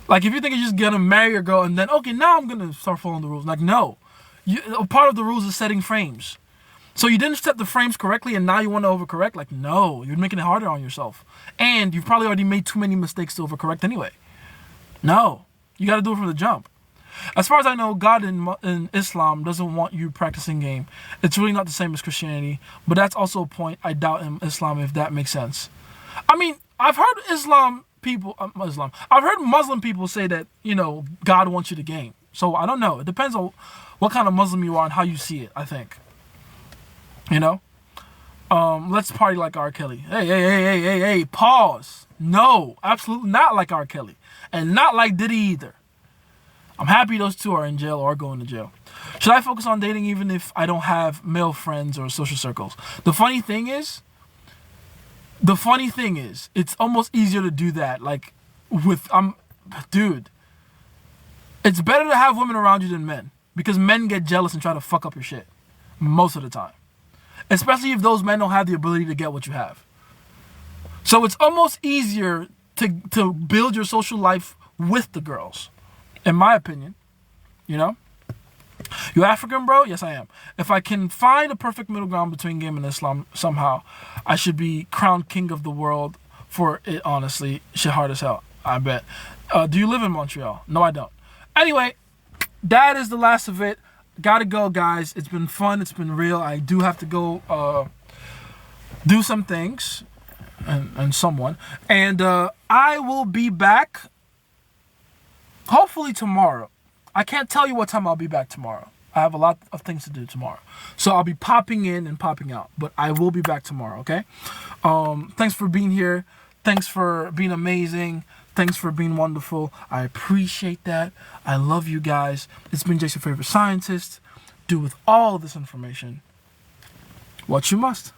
Like, if you think you're just going to marry a girl and then, okay, now I'm going to start following the rules. Like, no. Part of the rules is setting frames. So you didn't set the frames correctly and now you want to overcorrect? Like, no, you're making it harder on yourself. And you've probably already made too many mistakes to overcorrect anyway. No, you got to do it from the jump. As far as I know, God in Islam doesn't want you practicing game. It's really not the same as Christianity, but that's also a point I doubt in Islam, if that makes sense. I mean, I've heard I've heard Muslim people say that, God wants you to game. So I don't know. It depends on what kind of Muslim you are and how you see it, I think. Let's party like R. Kelly. Hey, pause. No, absolutely not like R. Kelly. And not like Diddy either. I'm happy those two are in jail or going to jail. Should I focus on dating even if I don't have male friends or social circles? The funny thing is, it's almost easier to do that. Like, dude, it's better to have women around you than men. Because men get jealous and try to fuck up your shit. Most of the time. Especially if those men don't have the ability to get what you have. So it's almost easier to build your social life with the girls. In my opinion. You African, bro? Yes, I am. If I can find a perfect middle ground between game and Islam somehow, I should be crowned king of the world for it, honestly. Shit hard as hell, I bet. Do you live in Montreal? No, I don't. Anyway, that is the last of it. Gotta go, guys. It's been fun. It's been real. I do have to go do some things and someone. And I will be back hopefully tomorrow. I can't tell you what time I'll be back tomorrow. I have a lot of things to do tomorrow. So I'll be popping in and popping out. But I will be back tomorrow, okay? Thanks for being here. Thanks for being amazing. Thanks for being wonderful. I appreciate that. I love you guys. It's been Jason, Favorite Scientist. Do with all of this information what you must.